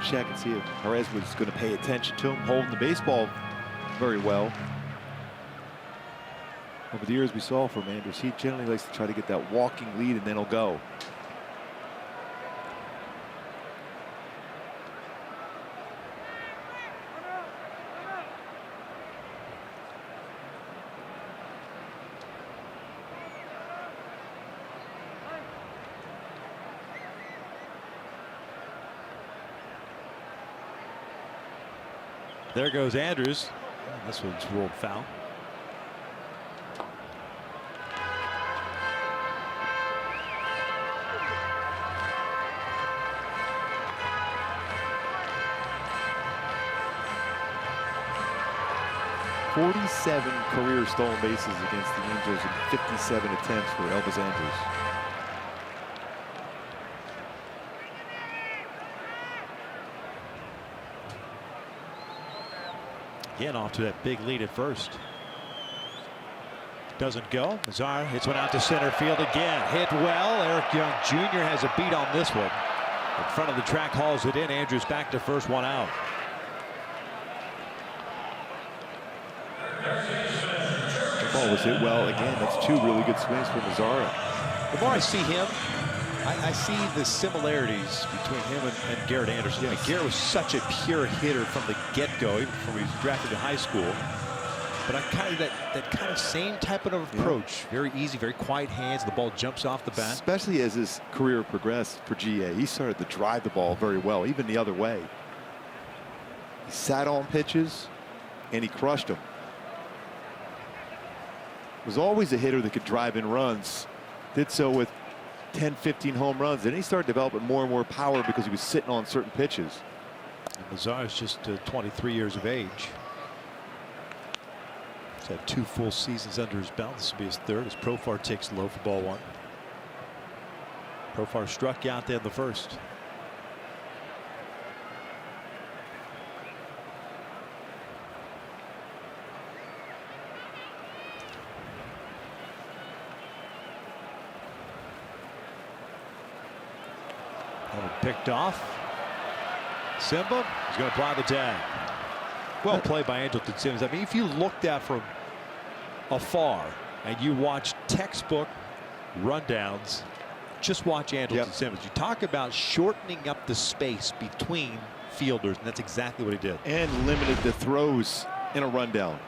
check and see if Jerez was going to pay attention to him, holding the baseball very well. Over the years we saw from Andrews, he generally likes to try to get that walking lead and then he'll go. There goes Andrews. This one's ruled foul. .47 career stolen bases against the Angels in 57 attempts for Elvis Andrews. Again off to that big lead at first. Doesn't go. Mazzara hits one out to center field again. Hit well. Eric Young Jr. has a beat on this one. In front of the track, hauls it in. Andrews back to first, 1 out. The ball was hit well. Again, that's 2 really good swings for Mazzara. The more I see him, I see the similarities between him and Garrett Anderson. Yes. I mean, Garrett was such a pure hitter from the get-go, even before he was drafted in high school. But I kind of that kind of same type of approach. Yeah. Very easy, very quiet hands. The ball jumps off the bat. Especially as his career progressed for GA, he started to drive the ball very well, even the other way. He sat on pitches and he crushed them. Was always a hitter that could drive in runs. Did so with 10, 15 home runs. Then he started developing more and more power because he was sitting on certain pitches. And Mazzara's just 23 years of age. He's had 2 full seasons under his belt. This will be his 3rd as Profar takes low for ball 1. Profar struck out there in the first. Picked off. Simba is going to apply the tag. Well played by Angelton Simmons. I mean, if you looked at from afar and you watch textbook rundowns, just watch Angelton Simmons. You talk about shortening up the space between fielders, and that's exactly what he did. And limited the throws in a rundown.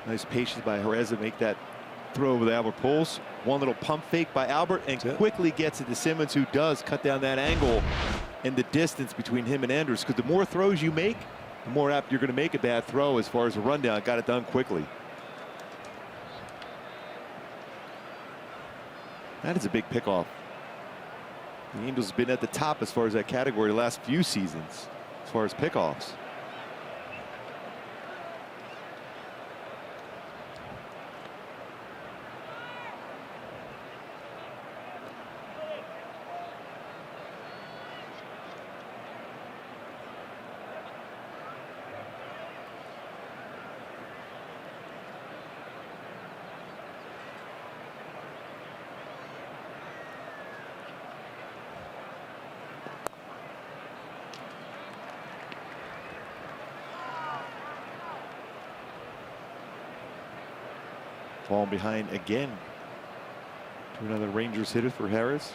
Nice patience by Jerez to make that throw over the Albert pulls. One little pump fake by Albert and quickly gets it to Simmons, who does cut down that angle and the distance between him and Andrews, because the more throws you make, the more apt you're going to make a bad throw as far as a rundown. Got it done quickly. That is a big pickoff. The Angels have been at the top as far as that category the last few seasons as far as pickoffs. Falling behind again to another Rangers hitter for Harris.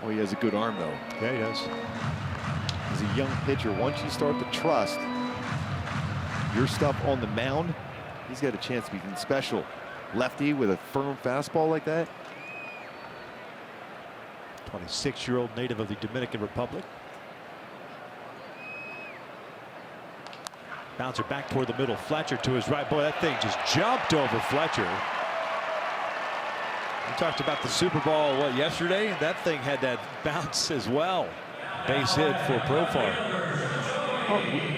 Oh, he has a good arm, though. Yeah, he does. As a young pitcher, once you start to trust your stuff on the mound, he's got a chance to be special. Lefty with a firm fastball like that. 26-year-old native of the Dominican Republic. Bouncer back toward the middle. Fletcher to his right. Boy, that thing just jumped over Fletcher. We talked about the Super Bowl, what, yesterday? That thing had that bounce as well. Base hit for Profar.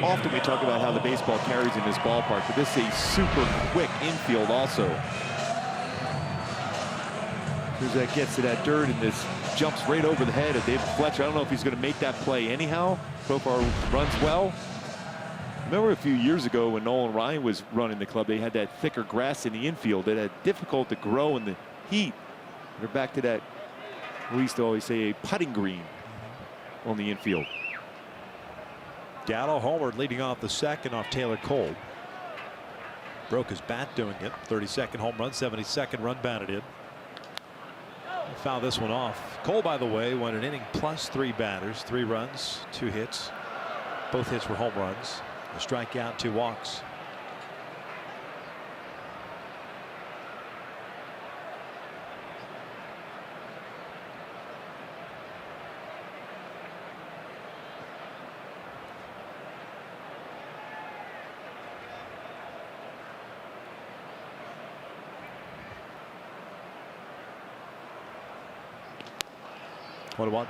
Often we talk about how the baseball carries in this ballpark, but this is a super quick infield also. As that gets to that dirt and this jumps right over the head of David Fletcher. I don't know if he's going to make that play anyhow. Profar runs well. Remember a few years ago when Nolan Ryan was running the club, they had that thicker grass in the infield that had difficult to grow in the heat. They're back to that, we used to always say, a putting green on the infield. Gallo homered leading off the second off Taylor Cole. Broke his bat doing it. 32nd home run, 72nd run batted in. Foul this one off. Cole, by the way, won an inning plus 3 batters, 3 runs, 2 hits. Both hits were home runs. A strikeout, 2 walks. One to one.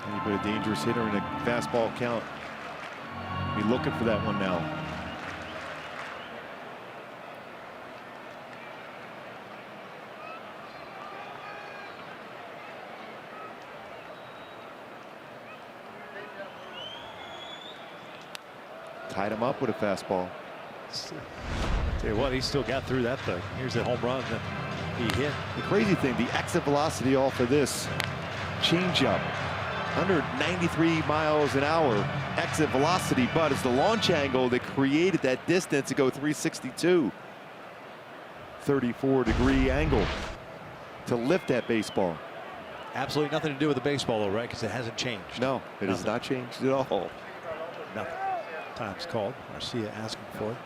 Any bit of dangerous hitter in a fastball count. Be looking for that one now. Tied him up with a fastball. Tell you what, he still got through that thing. Here's the home run that he hit. The crazy thing, the exit velocity off of this changeup, under 93 miles an hour exit velocity, but it's the launch angle that created that distance to go 362. 34-degree angle to lift that baseball. Absolutely nothing to do with the baseball, though, right? Because it hasn't changed. No, it has not changed at all. Nothing. Time's called. Garcia asking for it.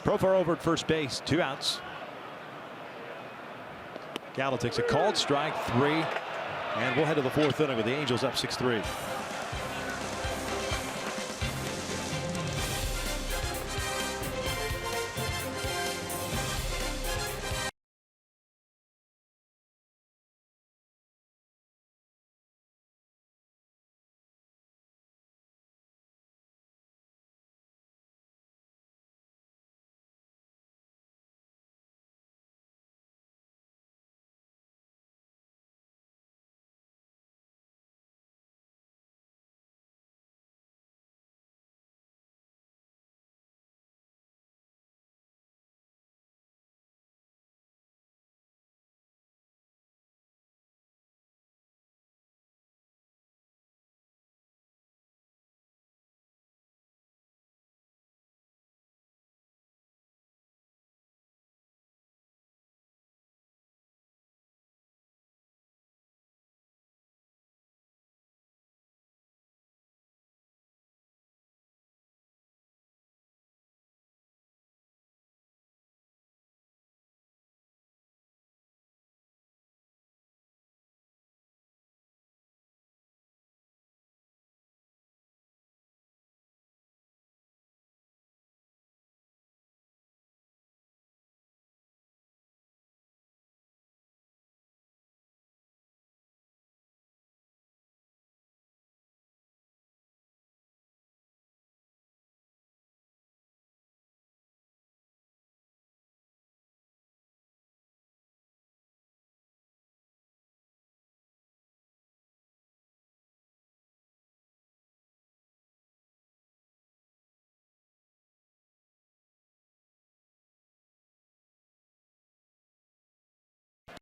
Profar over at first base, 2 outs. Gallo takes a called strike, 3, and we'll head to the 4th inning with the Angels up 6-3.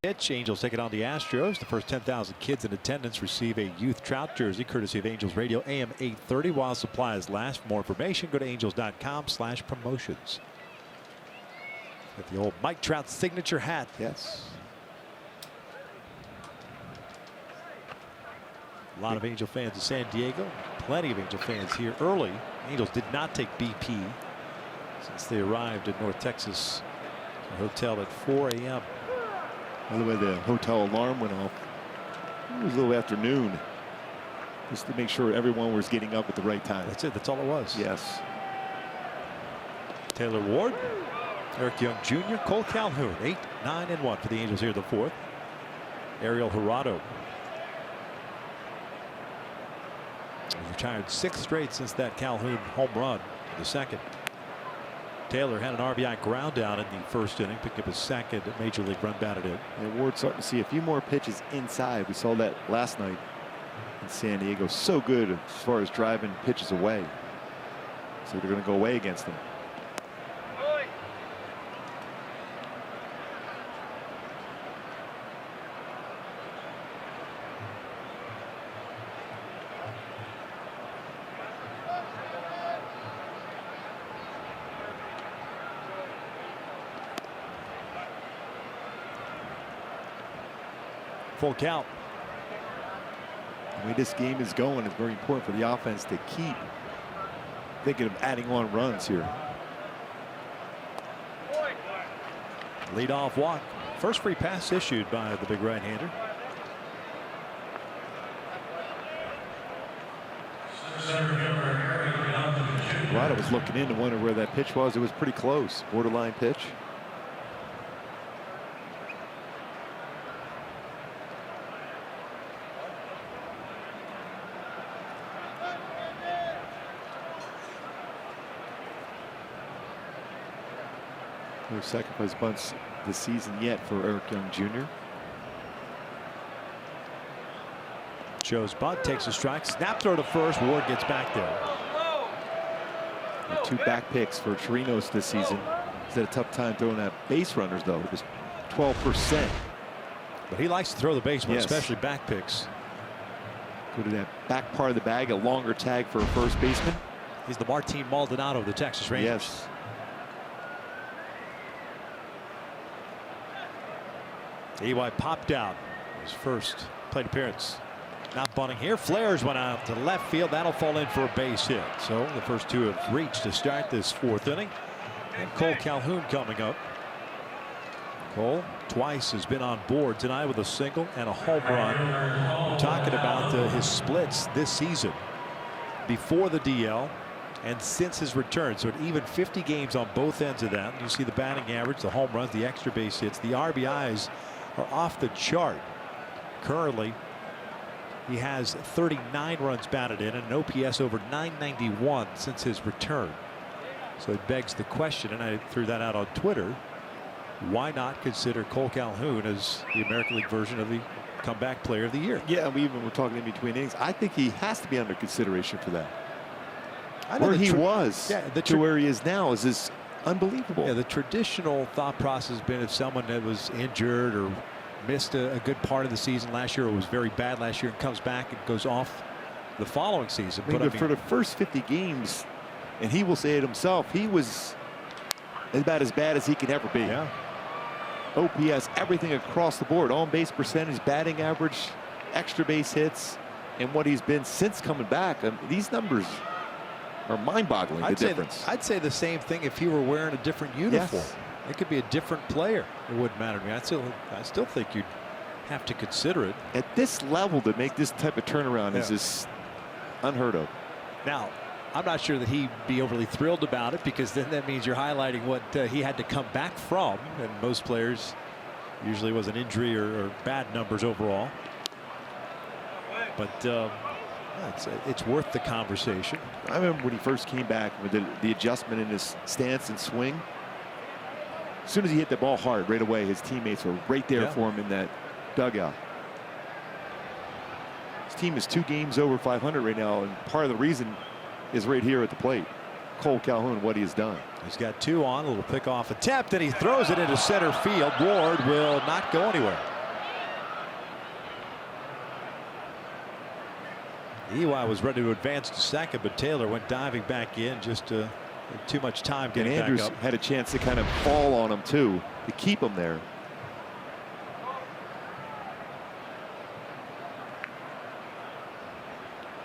pitch. Angels take it on the Astros. The first 10,000 kids in attendance receive a youth trout jersey courtesy of Angels Radio AM 830 while supplies last. For more information, go to angels.com/promotions. With the old Mike Trout signature hat. Yes. A lot of Angel fans in San Diego. Plenty of Angel fans here early. Angels did not take BP since they arrived in North Texas, a hotel at 4 a.m. By the way, the hotel alarm went off. It was a little afternoon, just to make sure everyone was getting up at the right time. That's it. That's all it was. Yes. Taylor Ward, Eric Young Jr., Cole Calhoun, 8, 9, and 1 for the Angels here in the fourth. Ariel Jurado. He's retired 6 straight since that Calhoun home run in the second. Taylor had an RBI ground down in the first inning, picked up his second major league run batted in. And Ward's starting to see a few more pitches inside. We saw that last night in San Diego. So good as far as driving pitches away. So they're going to go away against him. Full count. The way this game is going, it's very important for the offense to keep thinking of adding on runs here. Leadoff walk. First free pass issued by the big right-hander. Jurado was looking in to wonder where that pitch was. It was pretty close, borderline pitch. No second place bunts this season yet for Eric Young Jr. Shows bunt, takes a strike, snap throw to first. Ward gets back there. And 2 back picks for Chirinos this season. He's had a tough time throwing at base runners, though. It was 12%. But he likes to throw the baseball, Yes. especially back picks. Go to that back part of the bag, a longer tag for a first baseman. He's the Martin Maldonado of the Texas Rangers. Yes. EY popped out his first plate appearance. Not bunting here. Flares went out to left field. That'll fall in for a base hit. So the first 2 have reached to start this 4th inning. And Cole Calhoun coming up. Cole twice has been on board tonight with a single and a home run. We're talking about his splits this season before the DL and since his return. So even 50 games on both ends of that. You see the batting average, the home runs, the extra base hits, the RBIs are off the chart. Currently, he has 39 runs batted in and an OPS over 991 since his return. So it begs the question, and I threw that out on Twitter, why not consider Cole Calhoun as the American League version of the comeback player of the year? Yeah, we even were talking in between innings. I think he has to be under consideration for that. I know where he was to where he is now is just unbelievable. Yeah, the traditional thought process has been if someone that was injured or missed a good part of the season last year or was very bad last year and comes back and goes off the following season. I mean, for the first 50 games, and he will say it himself, he was about as bad as he can ever be. Yeah. OPS, everything across the board, on base percentage, batting average, extra base hits, and what he's been since coming back. I mean, these numbers are mind-boggling, the difference. I'd say the same thing if he were wearing a different uniform. Yes. It could be a different player. It wouldn't matter to me. I still think you'd have to consider it. At this level, to make this type of turnaround is just unheard of. Now, I'm not sure that he'd be overly thrilled about it because then that means you're highlighting what he had to come back from. And most players usually was an injury or bad numbers overall. But it's worth the conversation. I remember when he first came back with the adjustment in his stance and swing. As soon as he hit the ball hard right away, his teammates were right there for him in that dugout. His team is 2 games over 500 right now, and part of the reason is right here at the plate. Cole Calhoun, what he has done. He's got 2 on, a little pickoff attempt, and he throws it into center field. Ward will not go anywhere. EY was ready to advance to second, but Taylor went diving back in, just too much time getting and Andrews back up. had a chance to kind of fall on him too, to keep him there.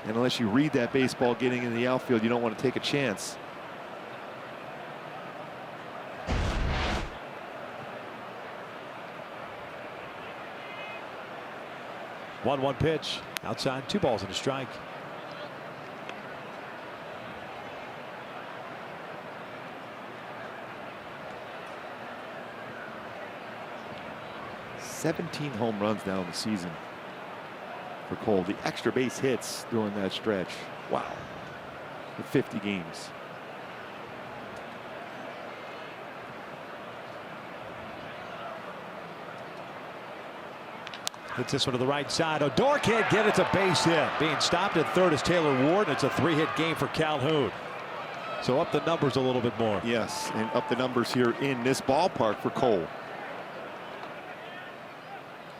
And unless you read that baseball getting in the outfield, you don't want to take a chance. One pitch outside, 2 balls and a strike. "17 home runs now in the season for Cole. The extra base hits during that stretch. Wow. For 50 games. Hits this one to the right side. Odor can't get it. It's a base hit. Being stopped at third is Taylor Ward. And it's a 3-hit game for Calhoun. So up the numbers a little bit more. Yes, and up the numbers here in this ballpark for Cole.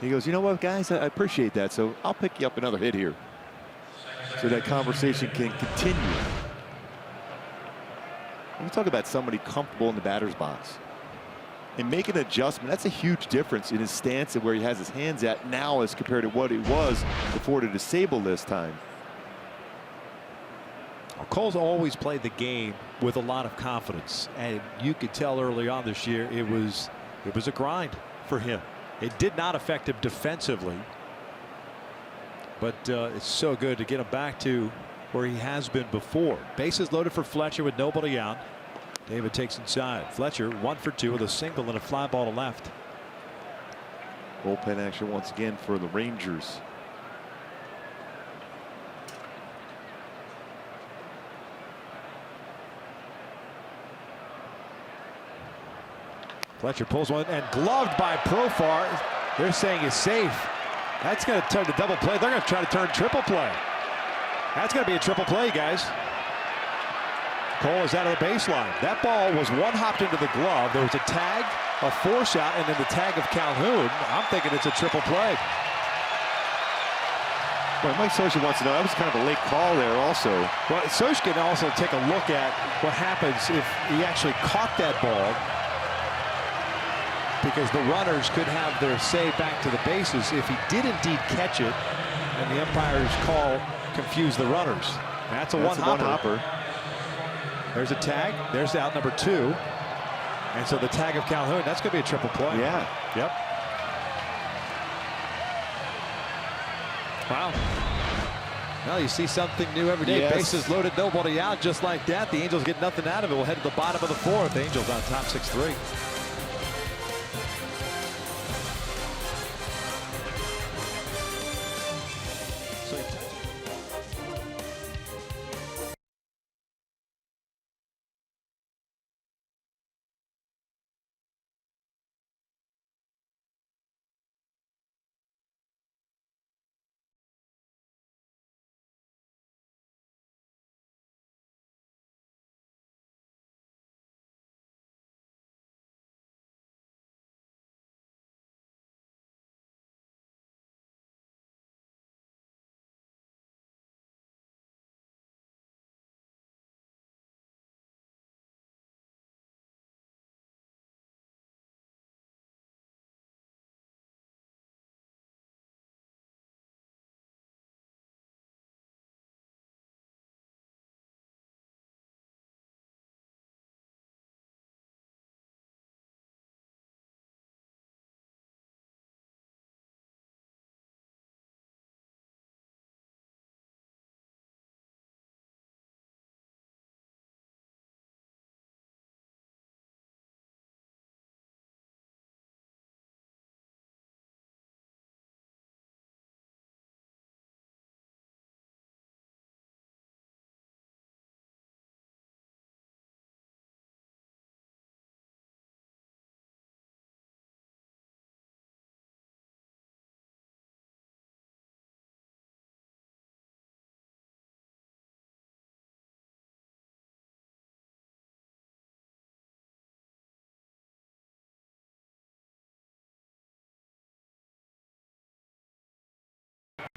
He goes, you know what, guys, I appreciate that. So I'll pick you up another hit here, so that conversation can continue. When we talk about somebody comfortable in the batter's box and make an adjustment, that's a huge difference in his stance and where he has his hands at now as compared to what it was before the disable this time. Well, Cole's always played the game with a lot of confidence, and you could tell early on this year it was a grind for him. It did not affect him defensively, but it's so good to get him back to where he has been before. Bases loaded for Fletcher with nobody out. David takes inside. Fletcher 1 for 2 with a single and a fly ball to left. Bullpen action once again for the Rangers. Fletcher pulls one and gloved by Profar. They're saying it's safe. That's going to turn to double play. They're going to try to turn triple play. That's going to be a triple play, guys. Cole is out of the baseline. That ball was one hopped into the glove. There was a tag, a force out, and then the tag of Calhoun. I'm thinking it's a triple play. Well, Mike Sosha wants to know, that was kind of a late call there also. Well, Sosha can also take a look at what happens if he actually caught that ball, because the runners could have their say back to the bases if he did indeed catch it, and the umpire's call confused the runners. That's a one-hopper. There's a tag. There's out number 2. And so the tag of Calhoun, that's going to be a triple play. Yeah. Yep. Wow. Well, you see something new every day. Yes. Bases loaded, nobody out, just like that. The Angels get nothing out of it. We'll head to the bottom of the 4th. Angels on top 6-3.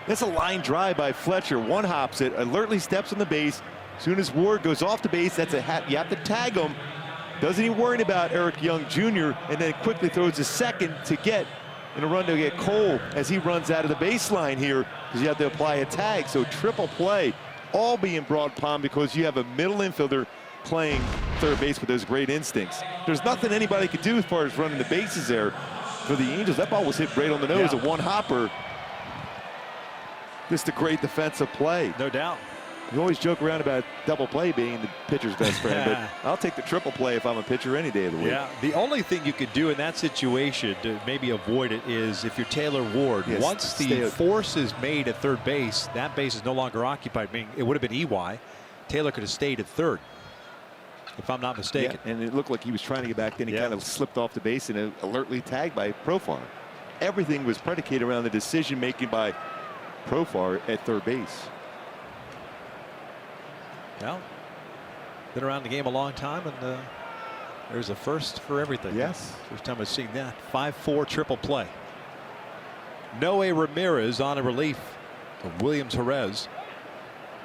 That's a line drive by Fletcher. One hops it, alertly steps on the base. As soon as Ward goes off the base, that's a hat. You have to tag him. Doesn't even worry about Eric Young Jr. and then quickly throws a second to get in a run to get Cole as he runs out of the baseline here because you have to apply a tag. So triple play, all being brought upon because you have a middle infielder playing third base with those great instincts. There's nothing anybody could do as far as running the bases there for the Angels. That ball was hit right on the nose, a one hopper. Just a great defensive play. No doubt. You always joke around about double play being the pitcher's best friend, but I'll take the triple play if I'm a pitcher any day of the week. Yeah, the only thing you could do in that situation to maybe avoid it is if you're Taylor Ward, yes, once the force is made at third base, that base is no longer occupied, meaning it would have been EY. Taylor could have stayed at third, if I'm not mistaken. Yeah, and it looked like he was trying to get back, then he kind of slipped off the base and alertly tagged by Profar. Everything was predicated around the decision making by Profar at third base. Well, been around the game a long time, and there's a first for everything. Yes. First time I've seen that. 5-4 triple play. Noe Ramirez on a relief of Williams Jerez.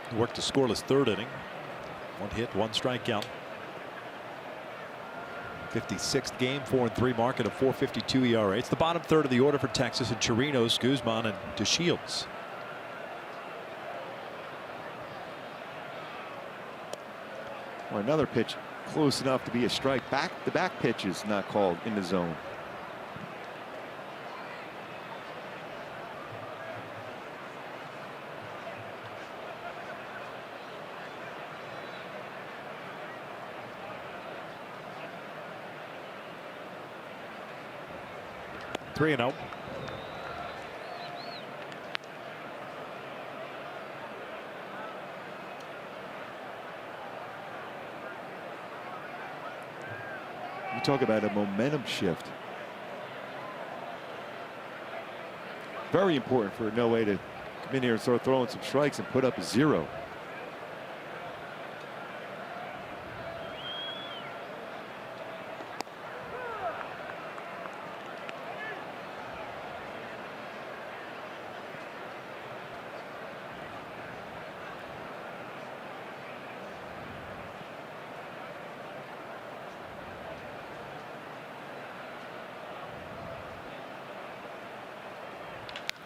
He worked a scoreless third inning. 1 hit, 1 strikeout. 56th game, 4-3 mark at a 4.52 ERA. It's the bottom third of the order for Texas, and Chirinos, Guzman, and DeShields. Or another pitch close enough to be a strike. The back pitch is not called in the zone. Three and 0. You talk about a momentum shift. Very important for Noe to come in here and start throwing some strikes and put up a 0.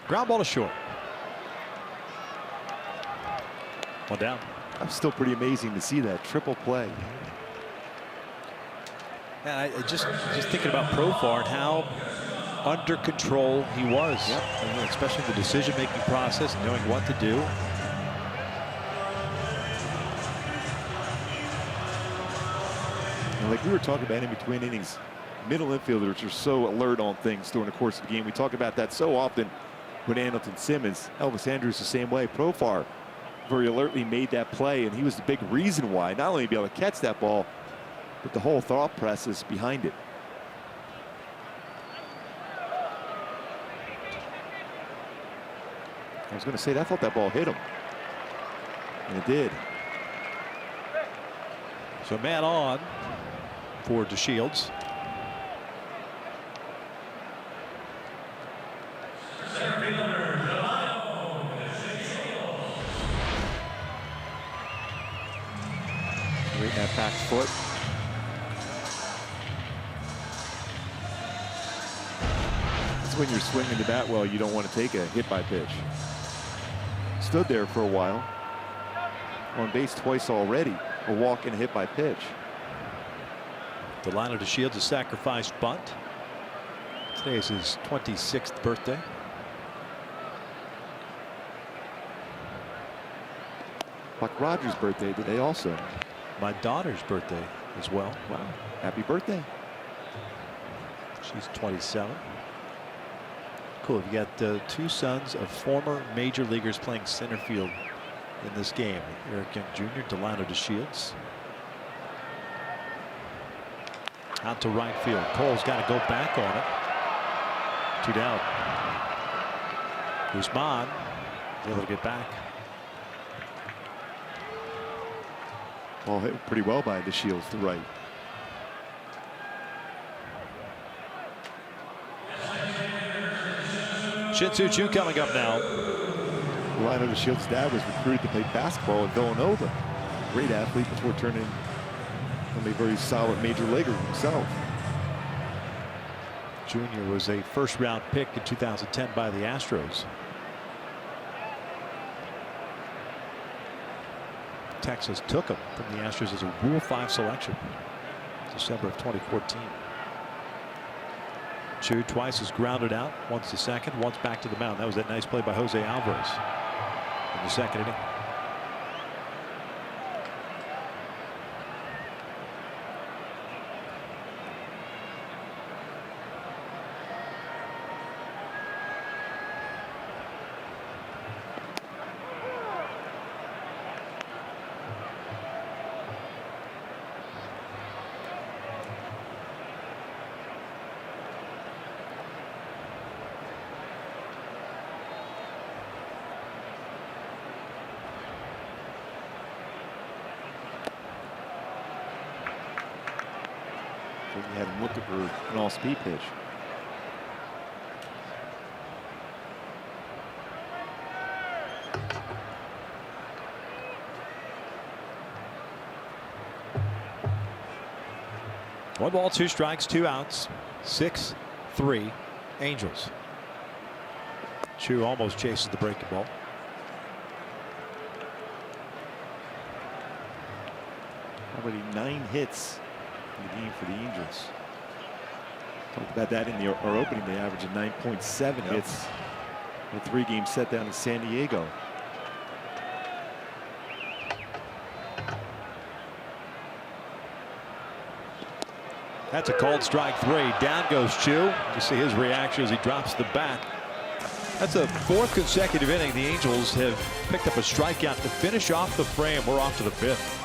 Ground ball to short. 1 down. I'm still pretty amazing to see that triple play. And I just thinking about Profar and how under control he was. Yep. And especially the decision-making process, knowing what to do. And like we were talking about in between innings, middle infielders are so alert on things during the course of the game. We talk about that so often with Andrelton Simmons. Elvis Andrus the same way. Profar very alertly made that play, and he was the big reason why, not only be able to catch that ball, but the whole thought process behind it. I was going to say, I thought that ball hit him, and it did. So man on for DeShields. Right in that back foot. That's when you're swinging the bat well, you don't want to take a hit by pitch. Stood there for a while. On base twice already. A walk and a hit by pitch. Delino DeShields, a sacrifice bunt. Today is his 26th birthday. Buck Rogers' birthday today also. My daughter's birthday as well. Wow. Happy birthday. She's 27. Cool. You got 2 sons of former major leaguers playing center field in this game. Eric Young Jr., Delino DeShields. Out to right field. Cole's got to go back on it. 2 down. Guzman able to get back. Ball hit pretty well by DeShields to right. Shin-Soo Choo coming up now. Lionel DeShield's dad was recruited to play basketball at Villanova. Great athlete before turning a very solid major leaguer himself. Junior was a first-round pick in 2010 by the Astros. Texas took him from the Astros as a Rule 5 selection. December of 2014. Chu twice is grounded out. Once to second, once back to the mound. That was that nice play by Jose Alvarez in the second inning. You had him looking for an all-speed pitch. One ball, two strikes, two outs. 6-3 Angels. Chu almost chases the breaking ball. Already 9 hits in the game for the Angels. Talked about that in our opening. They averaged 9.7 hits in a 3-game set down in San Diego. That's a called strike 3. Down goes Chu. You see his reaction as he drops the bat. That's a 4th consecutive inning. The Angels have picked up a strikeout to finish off the frame. We're off to the 5th.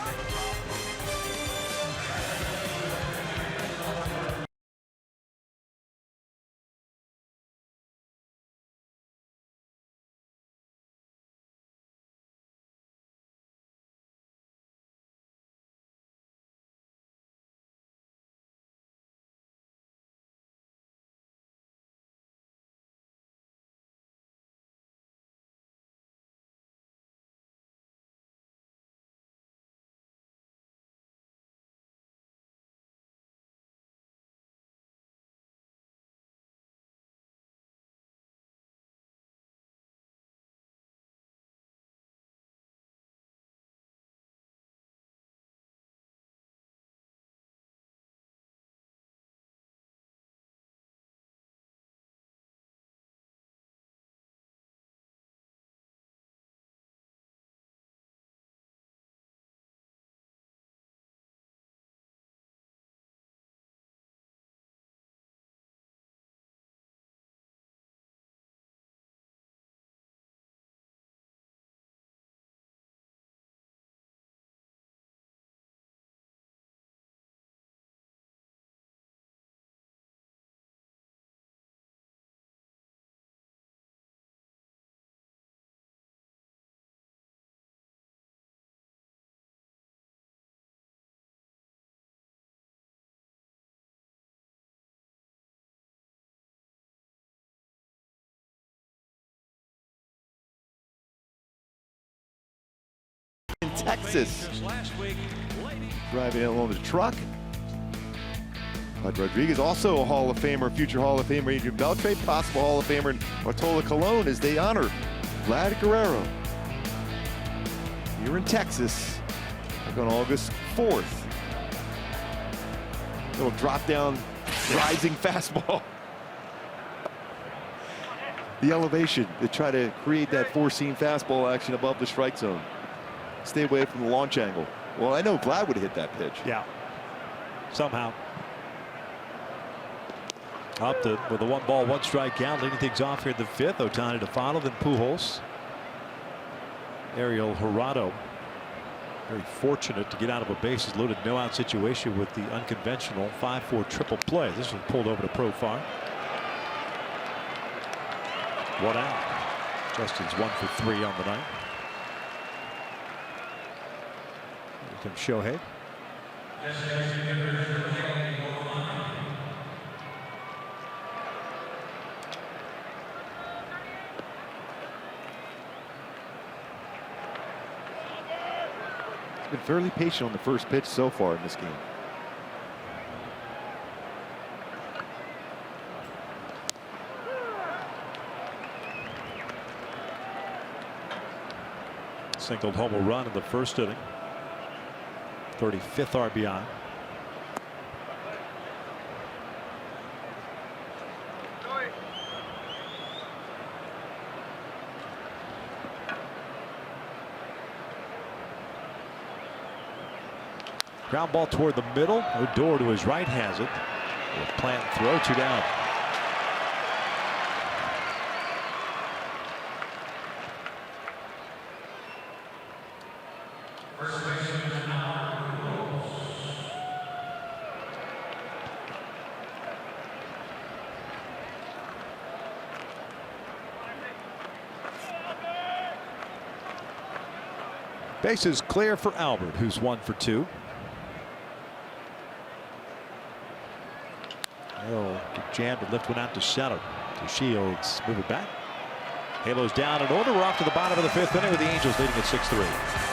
In Texas, driving along the truck. Bud Rodriguez, also a Hall of Famer, future Hall of Famer Adrian Beltre, possible Hall of Famer in Bartola Colon as they honor Vlad Guerrero here in Texas on August 4th. Little drop down, rising fastball. The elevation to try to create that four-seam fastball action above the strike zone. Stay away from the launch angle. Well, I know Vlad would have hit that pitch. Yeah. Somehow. Up with a 1-ball, 1-strike count, leading things off here in the 5th. Ohtani to follow, then Pujols. Ariel Jurado, very fortunate to get out of a bases loaded, no-out situation with the unconventional 5-4 triple play. This was pulled over to Profar. 1 out. Justin's 1 for 3 on the night. Here comes Shohei. He's been fairly patient on the first pitch so far in this game. Singled home a run in the first inning. 35th RBI. Ground ball toward the middle. Odor to his right has it. With plant throw, 2 down. Bases clear for Albert, who's 1 for 2. He'll get jammed and lift one out to center. To Shields, move it back. Halos down in order. We're off to the bottom of the 5th inning with the Angels leading at 6-3.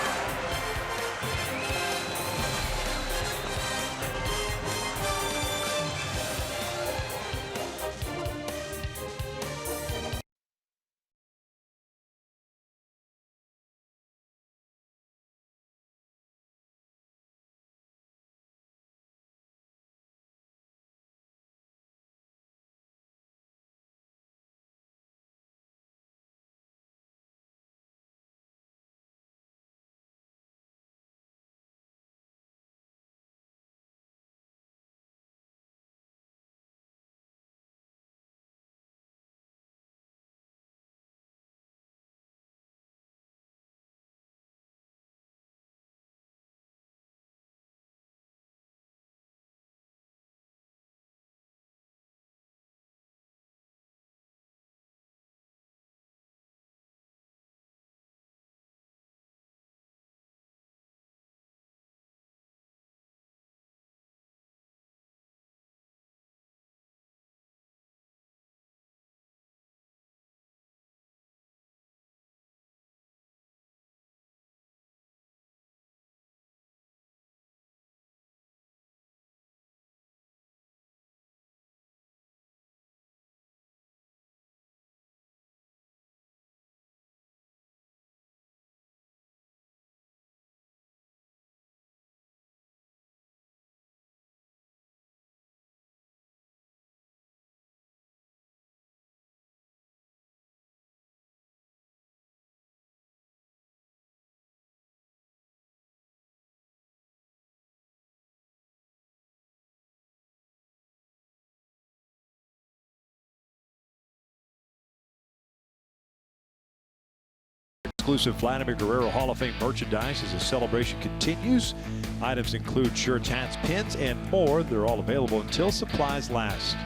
Exclusive Vladimir Guerrero Hall of Fame merchandise as the celebration continues. Items include shirts, hats, pins, and more. They're all available until supplies last.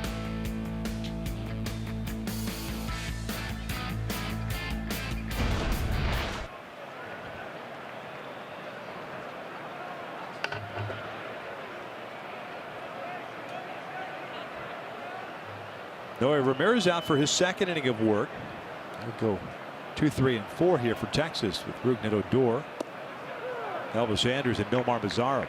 Noe Ramirez out for his 2nd inning of work. He'll go 2, 3, and 4 here for Texas with Rougned Odor, Elvis Andrus, and Nomar Mazara.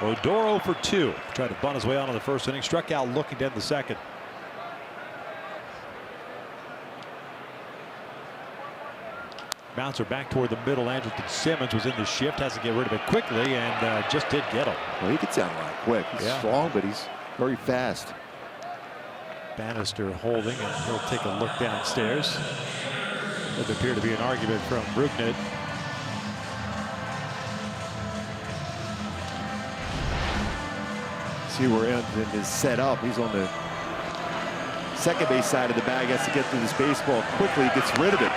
Odor 0 for 2. Tried to bunt his way out in the 1st inning. Struck out looking to end the 2nd. Bouncer back toward the middle. Andrelton Simmons was in the shift. Has to get rid of it quickly and just did get him. Well, he gets down a lot quick. He's strong, but he's very fast. Bannister holding, and he'll take a look downstairs. Does appear to be an argument from Rougned. See where Andrelton is set up. He's on the second base side of the bag, has to get through this baseball quickly, gets rid of it.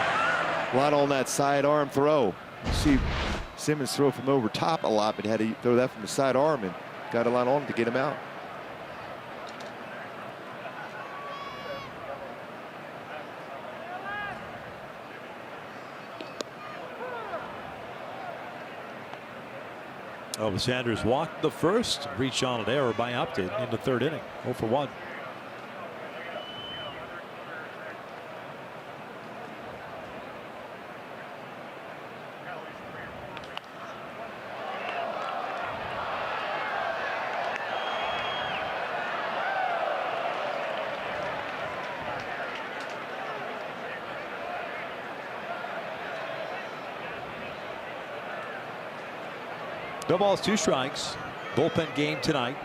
A lot on that side arm throw. You see Simmons throw from over top a lot, but had to throw that from the side arm and got a lot on him to get him out. Elvis Sanders walked the first, reached on an error by Upton in the third inning. 0 for 1. No balls, 2 strikes. Bullpen game tonight.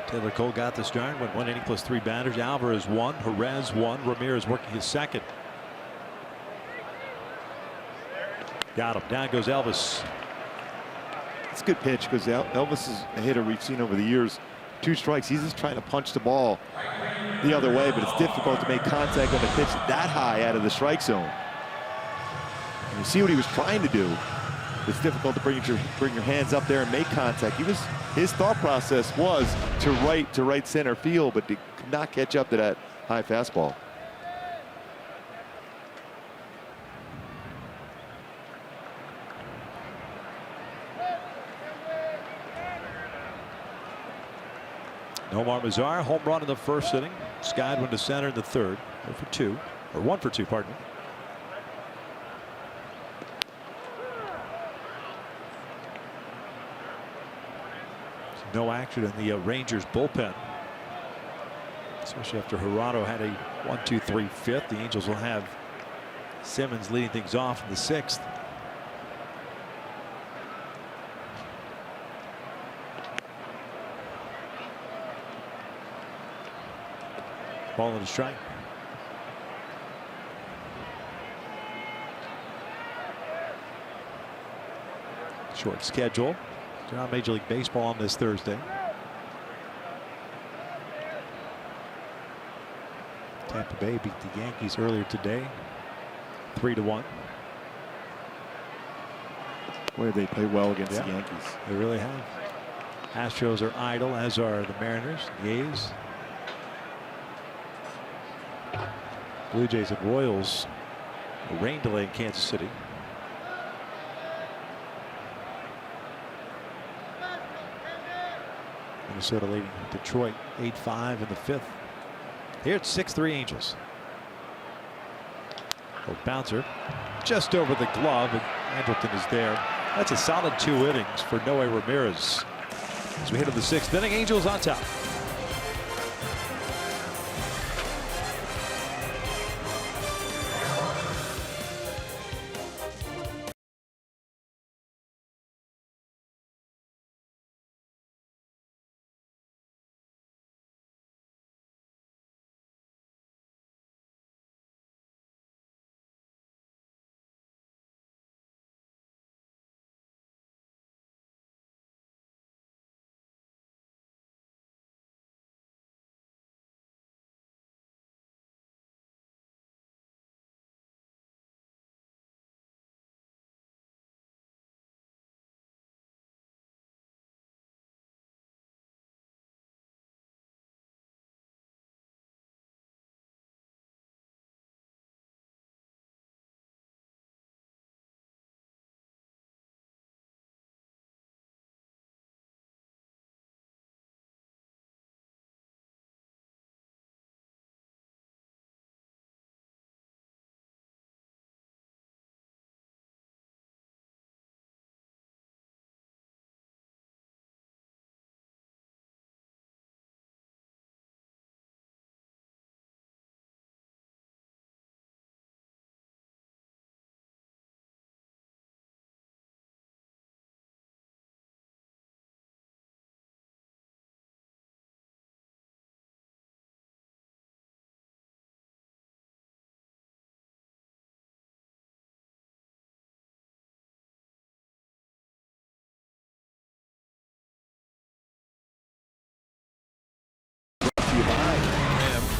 Taylor Cole got the start. Went 1 inning plus 3 batters. Alvarez 1. Jerez 1. Ramirez working his second. Got him. Down goes Elvis. It's a good pitch because Elvis is a hitter we've seen over the years. 2 strikes. He's just trying to punch the ball the other way, but it's difficult to make contact on a pitch that high out of the strike zone. And you see what he was trying to do. It's difficult to bring your hands up there and make contact. His thought process was to right center field, but he could not catch up to that high fastball. Nomar Mazar, home run in the first inning. Skied one to center in the third. 0 for 2, or 1 for 2, pardon me. No action in the Rangers bullpen, especially after Gerardo had a 1-2-3 fifth. The Angels will have Simmons leading things off in the 6th. Ball and a strike. Short schedule. Around Major League Baseball on this Thursday. Tampa Bay beat the Yankees earlier today, 3-1. Boy, they play well against Yeah, the Yankees. They really have. Astros are idle, as are the Mariners, the A's. Blue Jays and Royals. A rain delay in Kansas City. Minnesota leading Detroit 8-5 in the 5th. Here it's 6-3 Angels. Oh, bouncer just over the glove, and Andrelton is there. That's a solid 2 innings for Noe Ramirez. As we head to the 6th inning, Angels on top.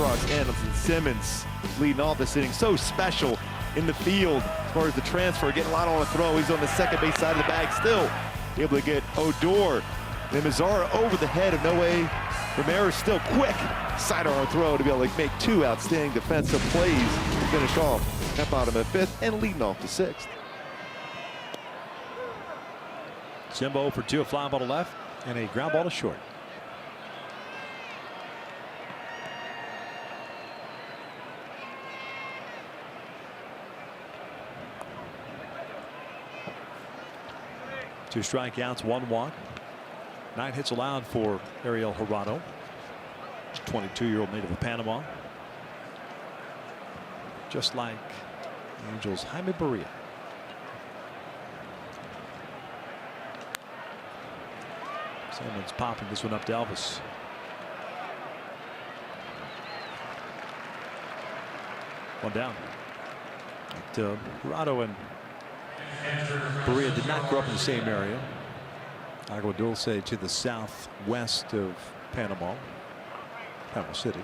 trucks. Anderson Simmons leading off this inning. So special in the field as far as the transfer. Getting a lot on the throw. He's on the second base side of the bag still. Able to get Odor. Then Mazzara over the head of Noe Ramirez. Still quick sidearm throw to be able to make two outstanding defensive plays to finish off that bottom of the fifth and leading off the sixth. Simbo for 2, a fly ball to left and a ground ball to short. Two strikeouts, 1 walk. 9 hits allowed for Ariel Jurado, 22-year-old native of Panama. Just like the Angels' Jaime Barria. Simmons popping this one up to Elvis. One down. But, Jurado and Barria did not grow up in the same area. Agua Dulce to the southwest of Panama City.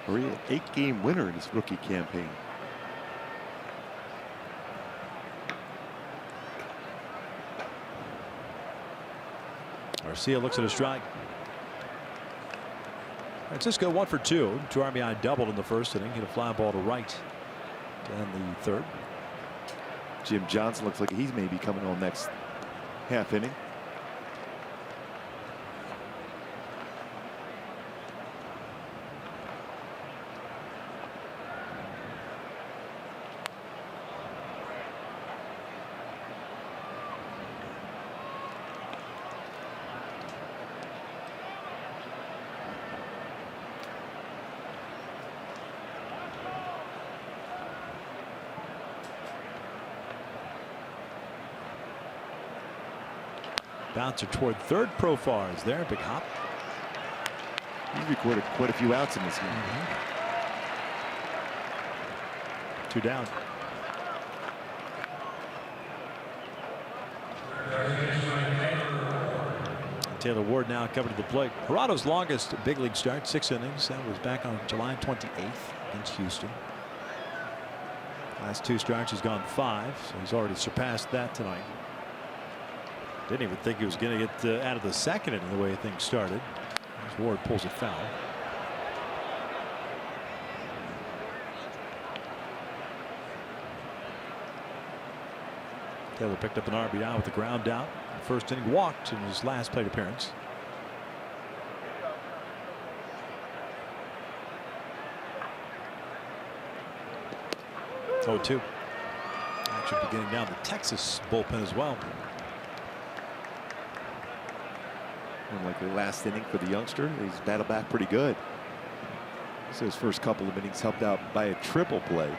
Barria, 8-game winner in his rookie campaign. Garcia looks at a strike. Francisco 1 for 2. 2 RBI doubled in the first inning. Hit a fly ball to right to end the third. Jim Johnson looks like he's maybe coming on next half inning. Bouncer toward third. Profar is there. Big hop. He's recorded quite a few outs in this game. 2 down. Taylor Ward now coming to the plate. Jurado's longest big league start, 6 innings. That was back on July 28th against Houston. Last 2 starts he's gone 5, so he's already surpassed that tonight. Didn't even think he was going to get out of the second inning the way things started. As Ward pulls it foul. Taylor picked up an RBI with the ground out. First inning, walked in his last plate appearance. Oh, 2. Action beginning down the Texas bullpen as well. And like the last inning for the youngster, he's battled back pretty good. So his first couple of innings helped out by a triple play.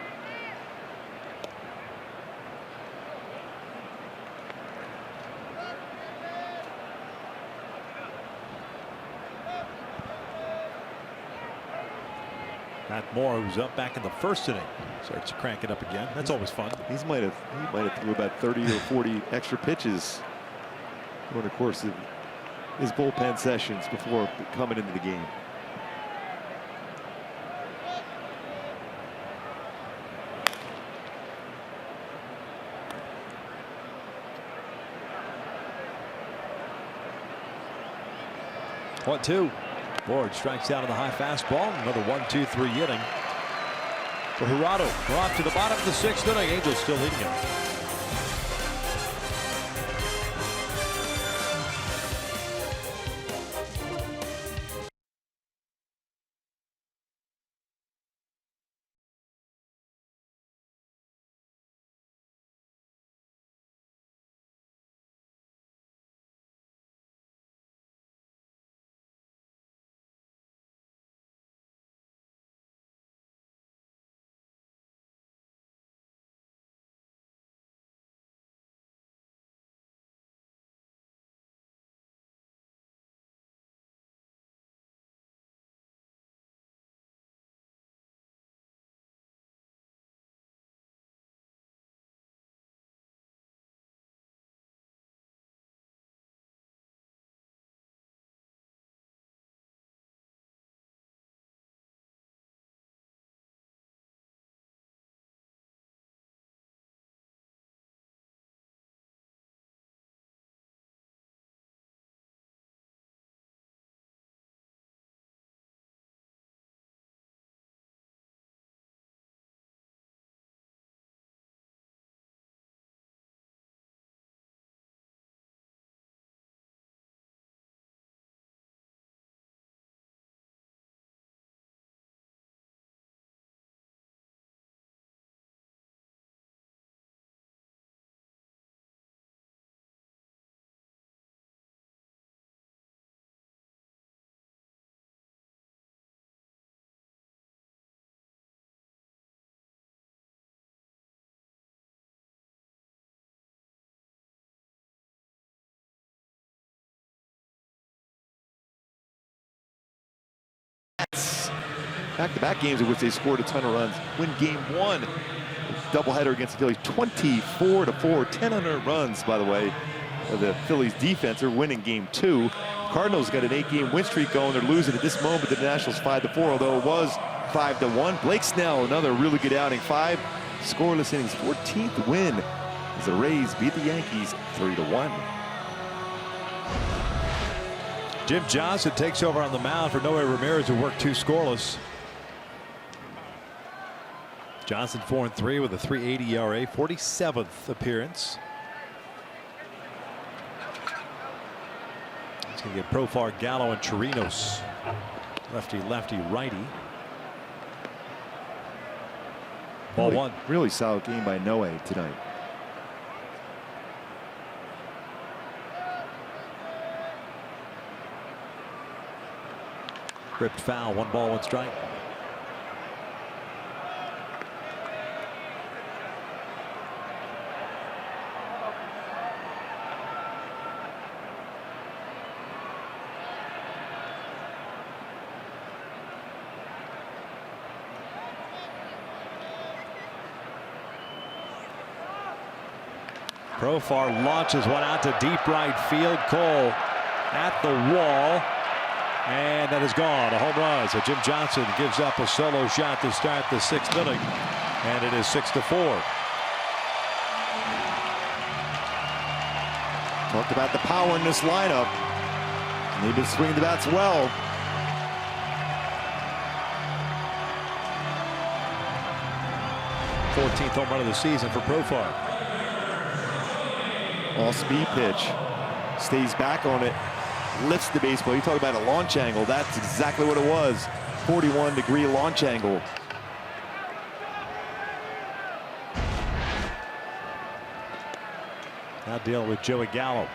Matt Moore, who's up back in the first inning, starts to crank it up again. That's always fun. He might have threw about 30 or 40 extra pitches during the course of his bullpen sessions before coming into the game. One, 2. Ward strikes out on the high fastball. Another 1-2-3 inning for Jurado. We're off to the bottom of the 6th inning. Angels still leading it. back-to-back games in which they scored a ton of runs. Win game 1, doubleheader against the Phillies, 24-4, 10 unearned runs, by the way. The Phillies defense are winning game 2. Cardinals got an 8-game win streak going. They're losing at this moment to the Nationals 5-4, although it was 5-1. Blake Snell, another really good outing. 5 scoreless innings, 14th win as the Rays beat the Yankees 3-1. Jim Johnson takes over on the mound for Noe Ramirez, who worked 2 scoreless. Johnson 4-3 with a 3.80 ERA, 47th appearance. He's going to get Profar, Gallo, and Chirinos. Lefty, lefty, righty. Ball 1. Really solid game by Noe tonight. Ripped foul, 1 ball, 1 strike. Profar launches one out to deep right field. Cole at the wall. And that is gone. A home run. So Jim Johnson gives up a solo shot to start the 6th inning. And it is 6-4. Talked about the power in this lineup. And they've been swinging the bats well. th home run of the season for Profar. All speed pitch. Stays back on it. Lifts the baseball. You talk about a launch angle. That's exactly what it was. 41-degree launch angle. Now dealing with Joey Gallo.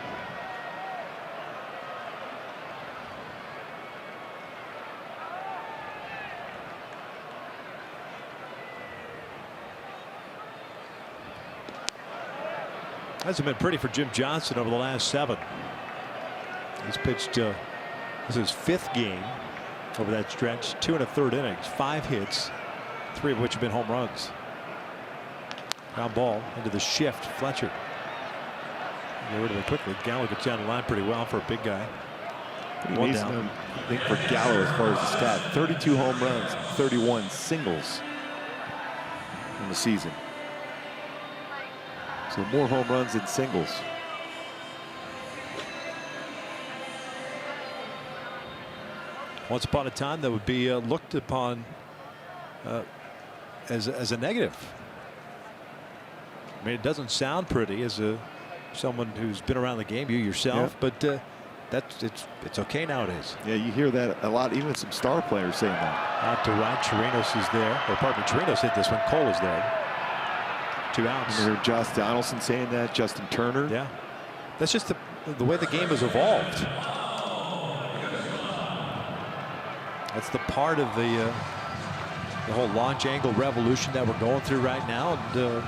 Hasn't been pretty for Jim Johnson over the last 7. He's pitched, this is his 5th game over that stretch, 2 1/3 innings, 5 hits, 3 of which have been home runs. Ground ball into the shift. Fletcher. Get rid of it quickly. Gallo gets down the line pretty well for a big guy. Pretty amazing thing for Gallo as far as the stat. 32 home runs, 31 singles in the season. So more home runs than singles. Once upon a time, that would be looked upon as a negative. I mean, it doesn't sound pretty as someone who's been around the game, you yourself, but it's okay nowadays. Yeah, you hear that a lot, even some star players saying that. Out to right, Chirinos is there. Or pardon me, Chirinos hit this one. Cole is there. 2 outs. You heard Josh Donaldson saying that, Justin Turner. Yeah, that's just the way the game has evolved. That's the part of the whole launch angle revolution that we're going through right now, and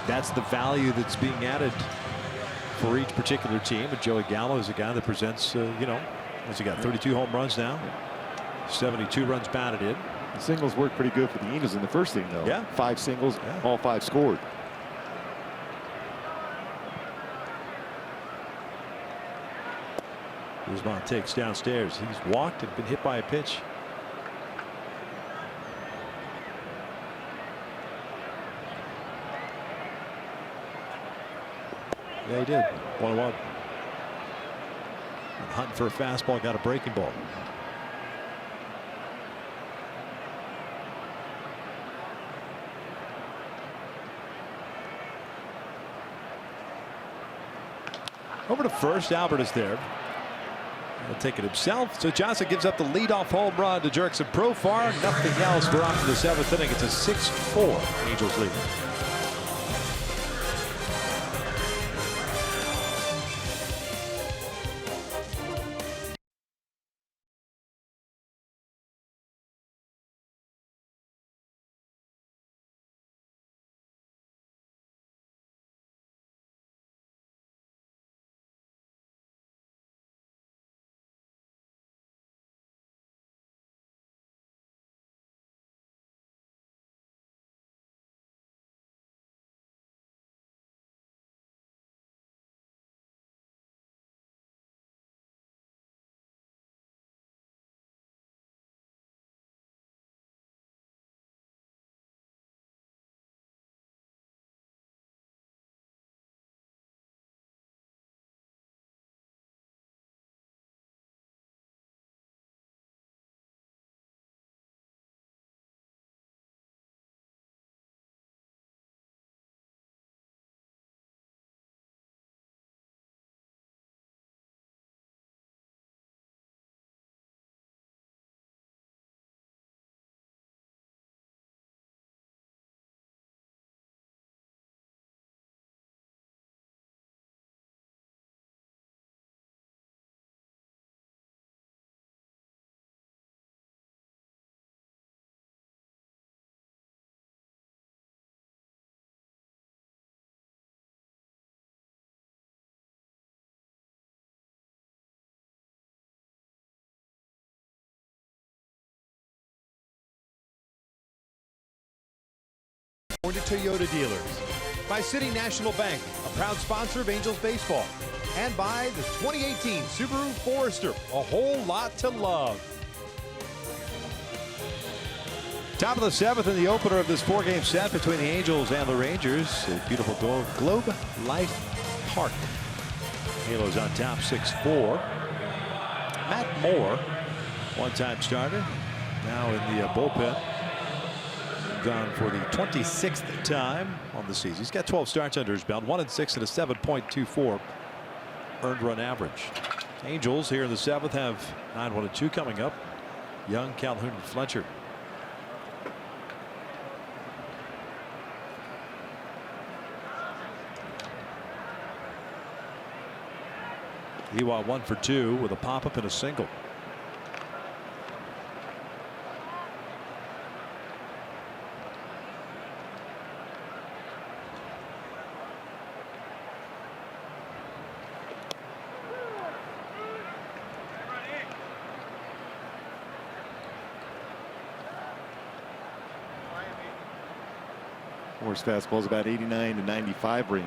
that's the value that's being added for each particular team. And Joey Gallo is a guy that presents, you know, what's he got? 32 home runs now, 72 runs batted in. The singles worked pretty good for the Angels in the first inning, though. Yeah, 5 singles, all 5 scored. Guzman takes downstairs. He's walked and been hit by a pitch. Yeah, he did. 1-1. Hunting for a fastball, got a breaking ball. Over to first. Albert is there. He'll take it himself. So Johnson gives up the leadoff home run to Jurickson Profar. Nothing else for off to the 7th inning. It's a 6-4 Angels lead. California Toyota dealers. By City National Bank, a proud sponsor of Angels baseball. And by the 2018 Subaru Forester, a whole lot to love. Top of the 7th in the opener of this 4-game set between the Angels and the Rangers. A beautiful Globe Life Park. Halos on top 6-4. Matt Moore, one-time starter, now in the bullpen. Gone for the 26th time on the season. He's got 12 starts under his belt, 1-6 and a 7.24 earned run average. Angels here in the 7th have 9-1-2 coming up. Young, Calhoun, and Fletcher. Ewald 1 for 2 with a pop-up and a single. Moore's fastball is about 89 to 95 range.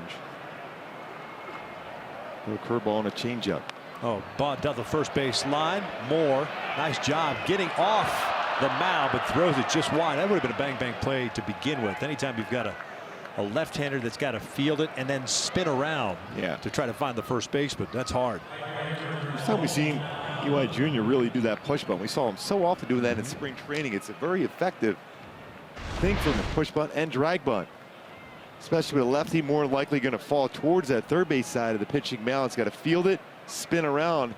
No curveball and a changeup. Oh, bunt down the first base line. Moore, nice job getting off the mound, but throws it just wide. That would have been a bang-bang play to begin with. Anytime you've got a left-hander that's got to field it and then spin around to try to find the first baseman, that's hard. First time we've seen Eli Jr. really do that push bunt. We saw him so often doing that in spring training. It's a very effective thing from the push bunt and drag bunt. Especially with a lefty, more likely going to fall towards that third base side of the pitching mound. It's got to field it, spin around,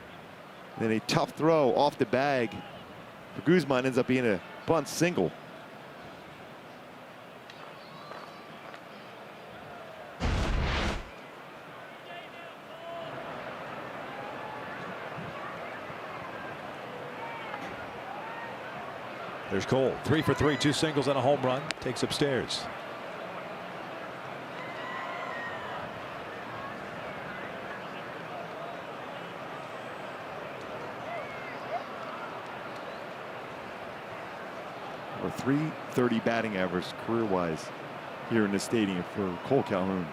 and then a tough throw off the bag for Guzman ends up being a bunt single. There's Cole, 3 for 3, 2 singles and a home run. Takes upstairs. Or .330 batting average career-wise here in the stadium for Cole Calhoun.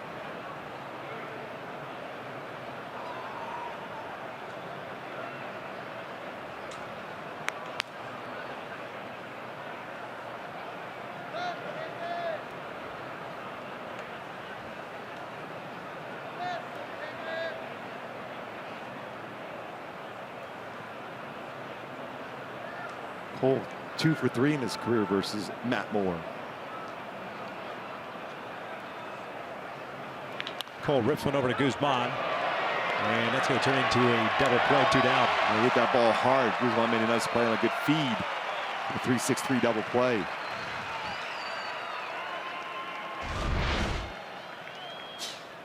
Cole 2 for 3 in his career versus Matt Moore. Cole rips one over to Guzman, and that's going to turn into a double play, 2 down. He hit that ball hard. Guzman made a nice play on a good feed. A 3-6-3 double play.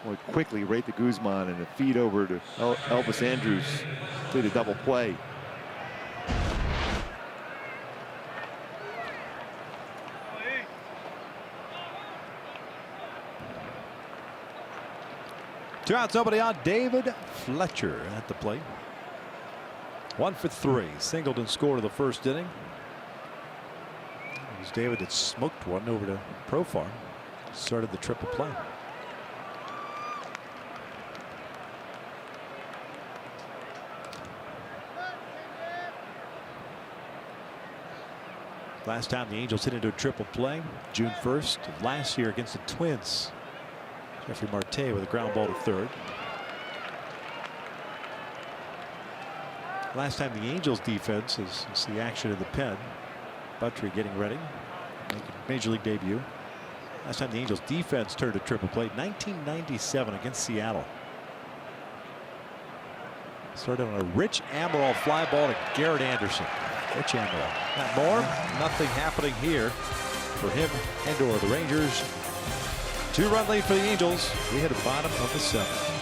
Boy, quickly right to Guzman and a feed over to Elvis Andrus. Did a double play. Two outs, nobody on. David Fletcher at the plate. 1 for 3. Singled and scored in the first inning. It was David that smoked one over to Profar. Started the triple play. Last time the Angels hit into a triple play, June 1st of last year against the Twins. Jeffrey Marte with a ground ball to third. Last time the Angels defense is the action in the pen. Buttrey getting ready, making major league debut. Last time the Angels defense turned a triple play, 1997 against Seattle. Started on a Rich Amaral fly ball to Garrett Anderson. Rich Amaral. Matt Moore, nothing happening here for him and or the Rangers. 2-run lead for the Angels. We hit a bottom of the 7th.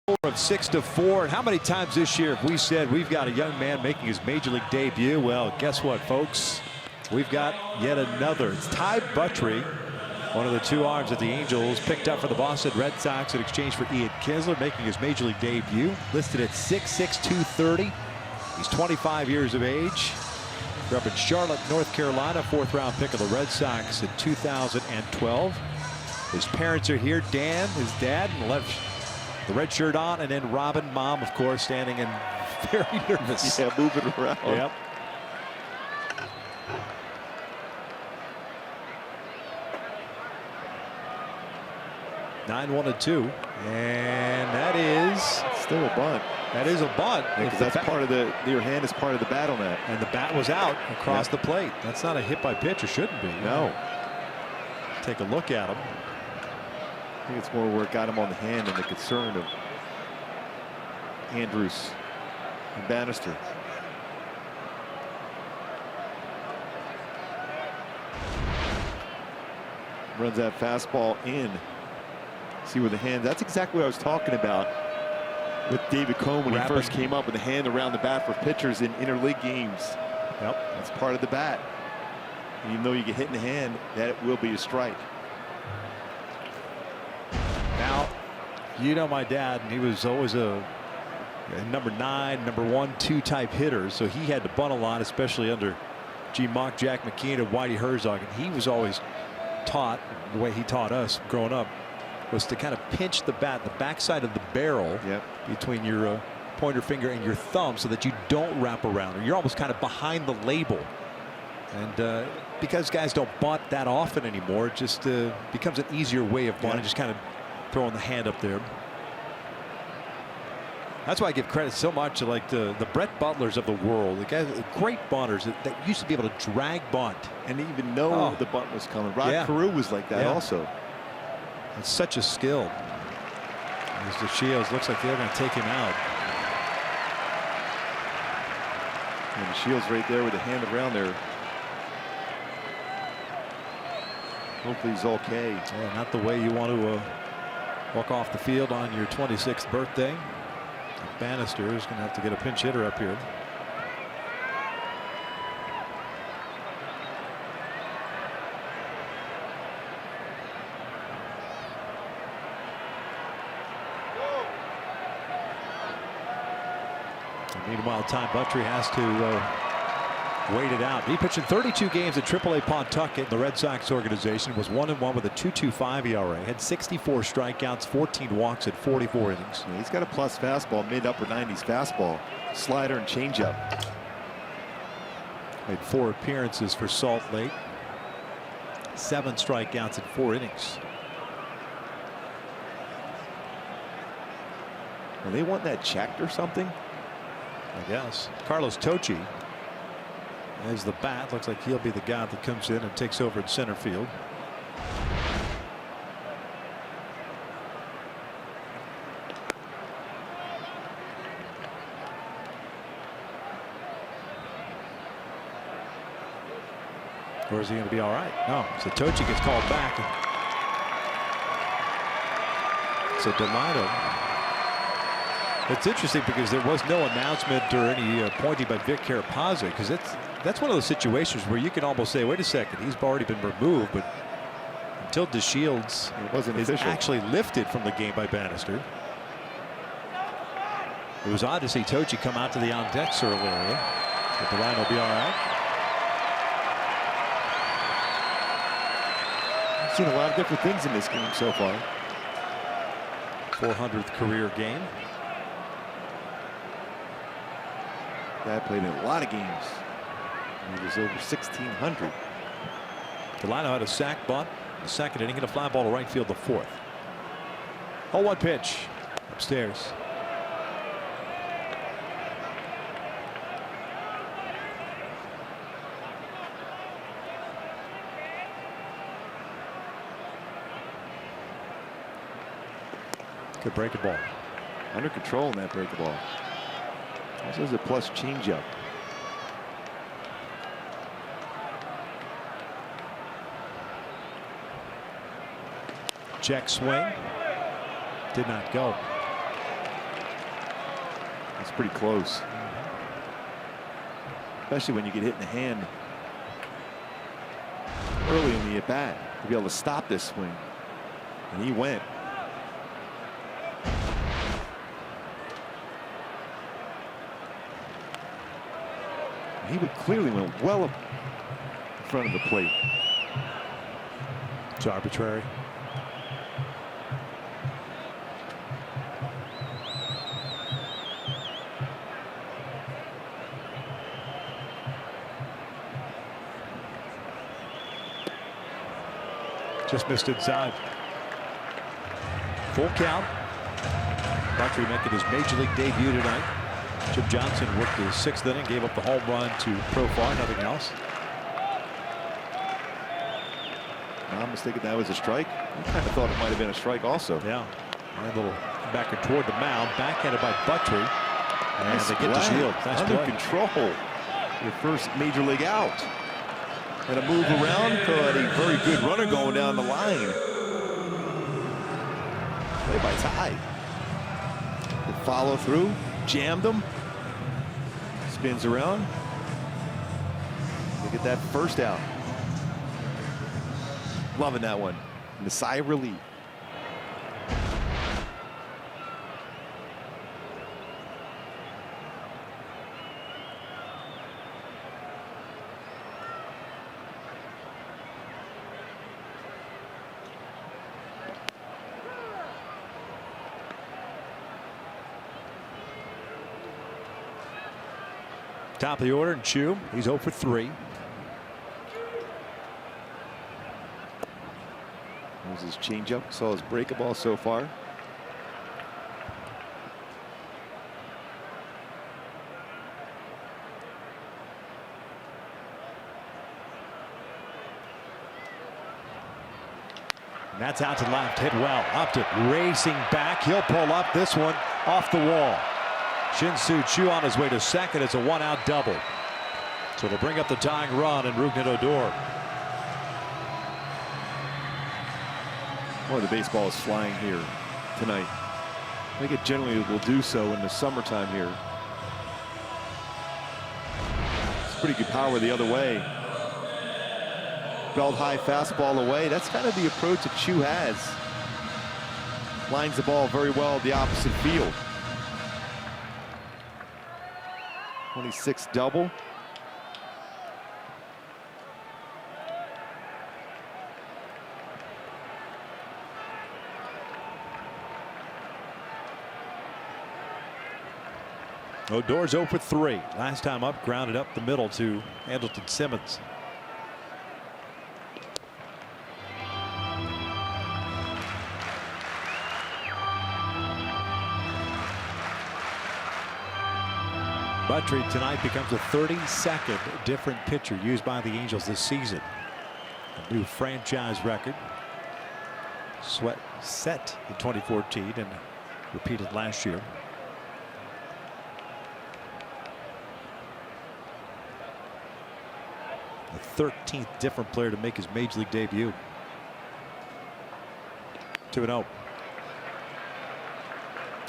Of 6-4. And how many times this year have we said we've got a young man making his major league debut? Well, guess what, folks? We've got yet another. It's Buttrey, one of the two arms that the Angels picked up for the Boston Red Sox in exchange for Ian Kinsler, making his major league debut. Listed at 6'6", 230. He's 25 years of age. Grew up in Charlotte, North Carolina, 4th-round pick of the Red Sox in 2012. His parents are here. Dan, his dad, and the red shirt on, and then Robin, mom, of course, standing and very nervous. Yeah, moving around. Yep. Nine, 1-2, and that is still a bunt. That is a bunt. Because that's part of your hand is part of the bat on that. And the bat was out across the plate. That's not a hit by pitch, or shouldn't be. No. Take a look at him. I think it's more where it got him on the hand and the concern of Andrews and Bannister. Runs that fastball in. See where the hand, that's exactly what I was talking about with David Cohn when he first came up with the hand around the bat for pitchers in interleague games. Yep. That's part of the bat. And even though you get hit in the hand, that will be a strike. Now, you know my dad, and he was always a number 9, number 1-2 type hitter, so he had to bunt a lot, especially under G. Mock, Jack McKeon, and Whitey Herzog. And he was always taught, the way he taught us growing up, was to kind of pinch the bat, the backside of the barrel, between your pointer finger and your thumb, so that you don't wrap around, or you're almost kind of behind the label. And because guys don't bunt that often anymore, it just becomes an easier way of bunting, just kind of throwing the hand up there. That's why I give credit so much to like the Brett Butlers of the world, the guys, great bunters that used to be able to drag bunt and even know the bunt was coming. Rod Carew was like that also. It's such a skill. As the Shields looks like they're going to take him out. And the Shields right there with the hand around there. Hopefully he's okay. Yeah, not the way you want to walk off the field on your 26th birthday. Bannister is going to have to get a pinch hitter up here. And meanwhile, Buttrey has to wait it out. He pitched in 32 games at AAA Pawtucket in the Red Sox organization. Was 1-1 with a 2.25 ERA. Had 64 strikeouts, 14 walks at 44 innings. Yeah, he's got a plus fastball, mid-upper 90s fastball, slider and changeup. Made 4 appearances for Salt Lake. 7 strikeouts in 4 innings. Well, they want that checked or something, I guess. Carlos Tocci as the bat. Looks like he'll be the guy that comes in and takes over in center field. Or is he going to be all right? No. So Tocci gets called back. So Delino. It's interesting because there was no announcement or any pointing by Vic Carapazzi, because that's one of those situations where you can almost say, wait a second, he's already been removed, but until DeShields is actually lifted from the game by Bannister. It was odd to see Tocci come out to the on deck circle area, but the line will be all right. I've seen a lot of different things in this game so far. 400th career game. Dad played in a lot of games. He was over 1,600. Delino had a sac bunt in the second inning, hit a fly ball to right field the 4th. 0-1 pitch upstairs. Good breaking ball. Under control in that breaking ball. Also has a plus changeup. Check swing. Did not go. pretty close. Especially when you get hit in the hand early in the at-bat to be able to stop this swing. And he went. He would clearly went well up in front of the plate. It's arbitrary. Just missed inside. Full count. Buttrey making his major league debut tonight. Jim Johnson worked his 6th inning, gave up the home run to Profar, nothing else. I'm mistaken, that was a strike. I kind of thought it might have been a strike also. Yeah. A little back and toward the mound, backhanded by Buttrey. And Nice they get the play. shield. Nice Under play. control. Your first major league out. And a move around, but a very good runner going down the line. Play by Ty. The follow through, jammed him. Spins around. Look at that first out. Loving that one. And the sigh of relief. Top of the order, and Chu. He's 0 for 3. There's his changeup. Saw his breaker ball so far. And that's out to left, hit well, up to racing back. He'll pull up this one off the wall. Shin-Soo Choo on his way to second. It's a 1-out double. So it'll bring up the tying run and Rougned Odor. Boy, the baseball is flying here tonight. I think it generally will do so in the summertime here. It's pretty good power the other way. Belt high fastball away. That's kind of the approach that Chu has. Lines the ball very well the opposite field. 26 double. Odor's 0 for 3. Last time up, grounded up the middle to Andrelton Simmons. Buttrey tonight becomes the 32nd different pitcher used by the Angels this season. A new franchise record. Set in 2014 and repeated last year. The 13th different player to make his major league debut. 2-0.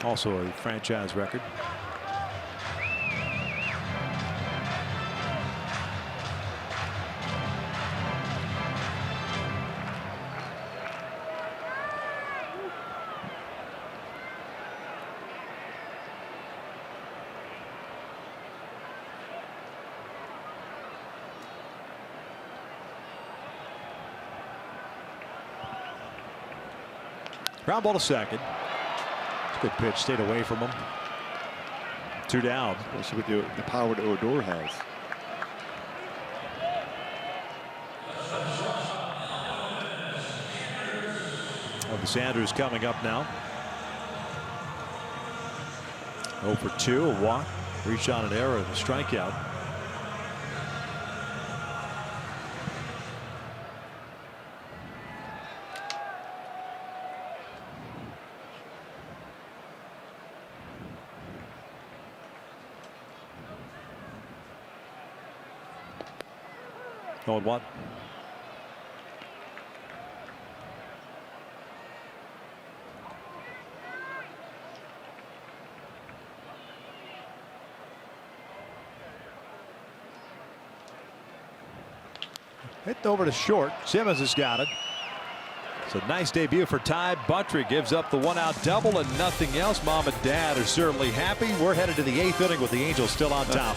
Also a franchise record. Ground ball to second. It's a good pitch. Stayed away from him. 2 down. Especially with the power that Odor has. Well, the Sanders coming up now. 0 for 2. A walk. Reach on an error and a strikeout. Going what? Hit over to short. Simmons has got it. It's a nice debut for Ty. Buttrey gives up the one-out double and nothing else. Mom and Dad are certainly happy. We're headed to the 8th inning with the Angels still on top.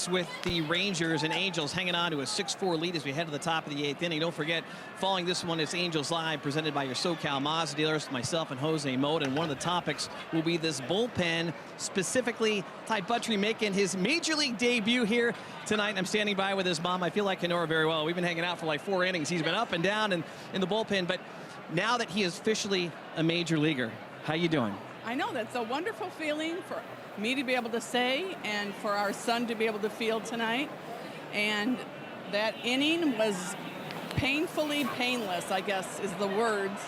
With the Rangers and Angels hanging on to a 6-4 lead as we head to the top of the 8th inning. Don't forget, following this one is Angels Live, presented by your SoCal Mazda dealers, myself and Jose Mode. And one of the topics will be this bullpen, specifically Ty Buttrey making his major league debut here tonight. I'm standing by with his mom. I feel like I know her very well. We've been hanging out for like 4 innings. He's been up and down in the bullpen. But now that he is officially a major leaguer, how you doing? I know, that's a wonderful feeling for me to be able to say and for our son to be able to feel tonight. And that inning was painfully painless, I guess is the words.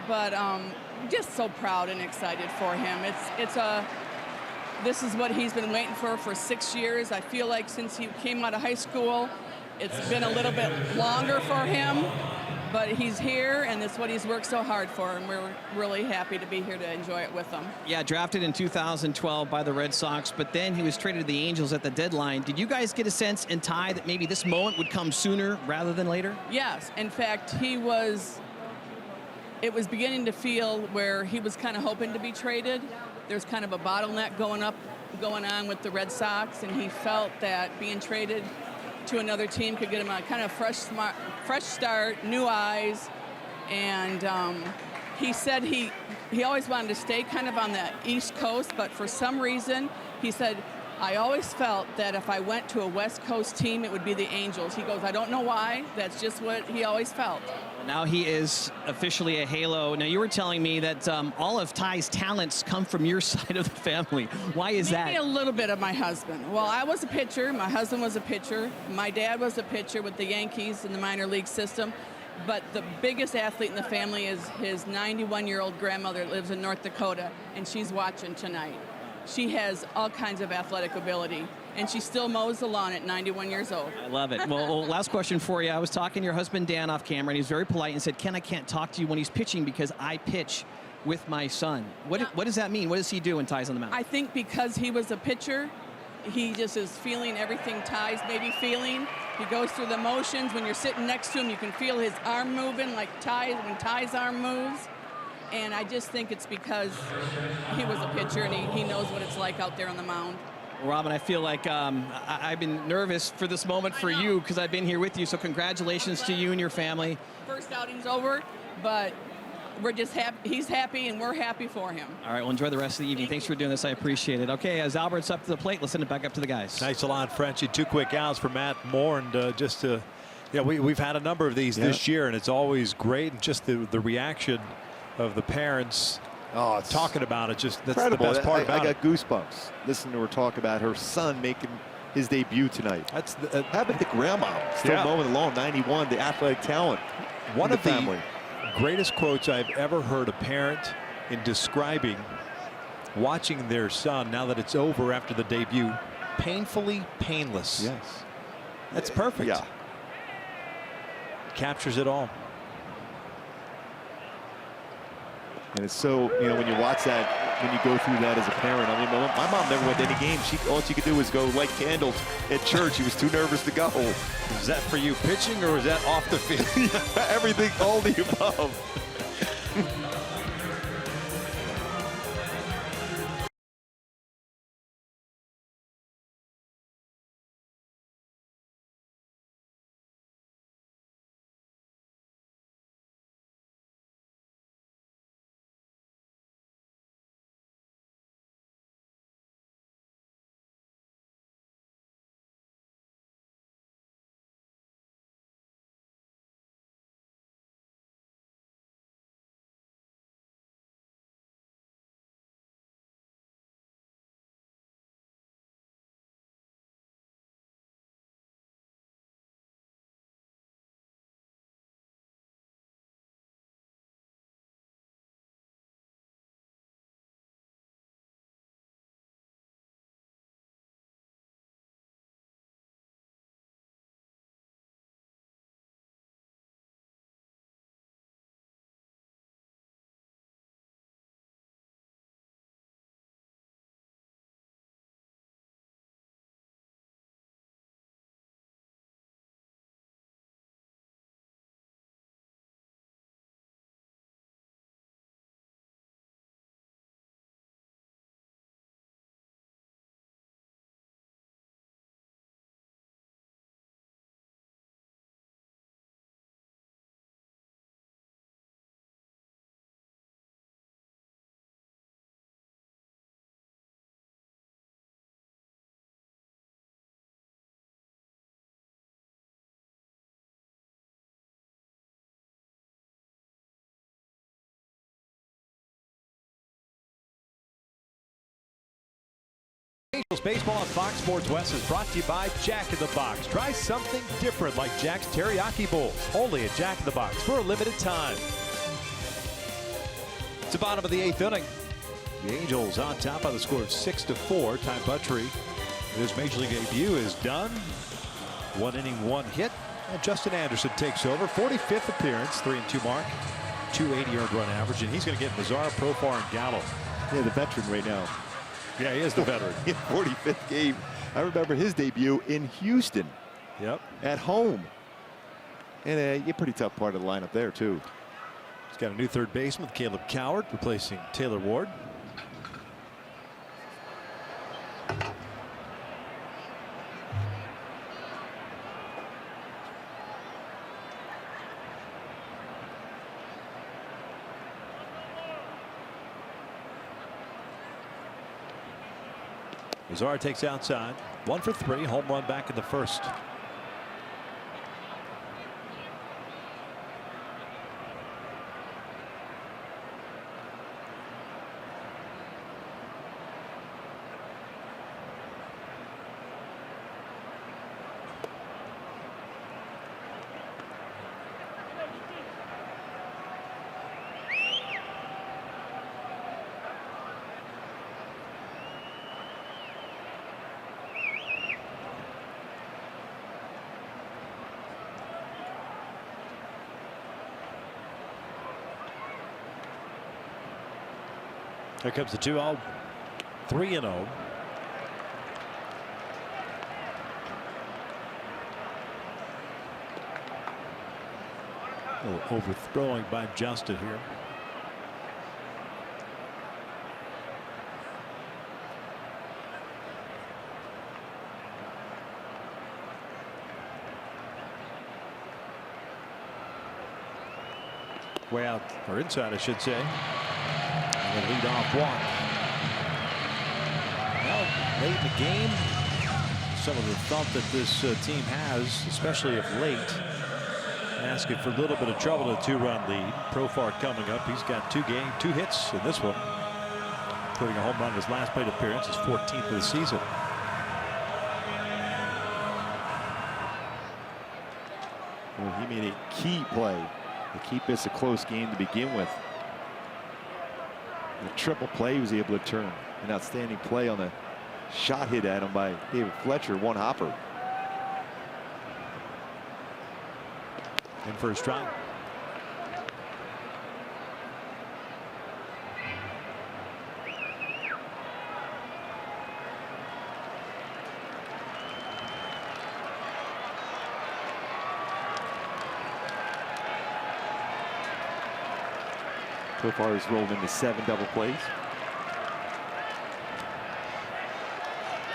But just so proud and excited for him. This is what he's been waiting for 6 years. I feel like since he came out of high school, it's been a little bit longer for him. But he's here, and that's what he's worked so hard for, and we're really happy to be here to enjoy it with him. Yeah, drafted in 2012 by the Red Sox, but then he was traded to the Angels at the deadline. Did you guys get a sense in Ty that maybe this moment would come sooner rather than later? Yes. In fact, it was beginning to feel where he was kind of hoping to be traded. There's kind of a bottleneck going on with the Red Sox, and he felt that being traded to another team could get him a kind of fresh start, new eyes, and he said he always wanted to stay kind of on the East Coast, but for some reason, he said, I always felt that if I went to a West Coast team, it would be the Angels. He goes, I don't know why, that's just what he always felt. Now he is officially a Halo. Now you were telling me that all of Ty's talents come from your side of the family. Why is that? Maybe a little bit of my husband. Well, I was a pitcher. My husband was a pitcher. My dad was a pitcher with the Yankees in the minor league system. But the biggest athlete in the family is his 91-year-old grandmother that lives in North Dakota, and she's watching tonight. She has all kinds of athletic ability, and she still mows the lawn at 91 years old. I love it. Well, last question for you. I was talking to your husband, Dan, off camera, and he's very polite and said, Ken, I can't talk to you when he's pitching because I pitch with my son. What does that mean? What does he do when Ty's on the mound? I think because he was a pitcher, he just is feeling everything Ty's maybe feeling. He goes through the motions. When you're sitting next to him, you can feel his arm moving like when Ty's arm moves. And I just think it's because he was a pitcher and he knows what it's like out there on the mound. Well, Robin, I feel like I've been nervous for this moment for you because I've been here with you. So congratulations to you and your family. First outing's over, but we're just happy. He's happy and we're happy for him. All right, well, enjoy the rest of the evening. Thanks for doing this. I appreciate it. Okay, as Albert's up to the plate, let's send it back up to the guys. Nice salon, Frenchie. 2 quick outs for Matt Moore. And we've had a number of these this year, and it's always great. And just the reaction of the parents talking about it, just that's incredible. The best part about I got goosebumps listening to her talk about her son making his debut tonight. That's happened to grandma, still mowing the lawn, 91, the athletic talent. One of the greatest quotes I've ever heard a parent in describing watching their son now that it's over after the debut. Painfully painless. Yes. That's perfect. Yeah. Captures it all. And it's so, you know, when you watch that, when you go through that as a parent. I mean, my mom never went to any game. All she could do was go light candles at church. She was too nervous to go. Is that for you pitching or is that off the field? Everything, all the above. Angels baseball on Fox Sports West is brought to you by Jack in the Box. Try something different like Jack's Teriyaki Bowls. Only at Jack in the Box for a limited time. It's the bottom of the 8th inning. The Angels on top by the score of 6-4. Ty Buttrey, his major league debut is done. 1 inning, 1 hit. And Justin Anderson takes over. 45th appearance, 3-2 mark. 280 earned run average. And he's going to get Mazar, Profar, and Gallo. Yeah, the veteran right now. Yeah, he is the veteran. 45th game. I remember his debut in Houston. Yep. At home. And a pretty tough part of the lineup there, too. He's got a new third baseman with Caleb Coward replacing Taylor Ward. Mazar takes outside. 1 for 3. Home run back in the first. Here comes the 2-0. 3-0. A little overthrowing by Justin here. Way out, or inside, I should say. And the lead-off walk. Well, late in the game, some of the thump that this team has, especially of late, asking for a little bit of trouble to a 2-run lead. Profar coming up. He's got 2 hits in this one, including a home run in his last plate appearance, his 14th of the season. Well, he made a key play to keep this a close game to begin with. The triple play he was able to turn. An outstanding play on a shot hit at him by David Fletcher, one hopper. In for a strike. Profar has rolled into 7 double plays.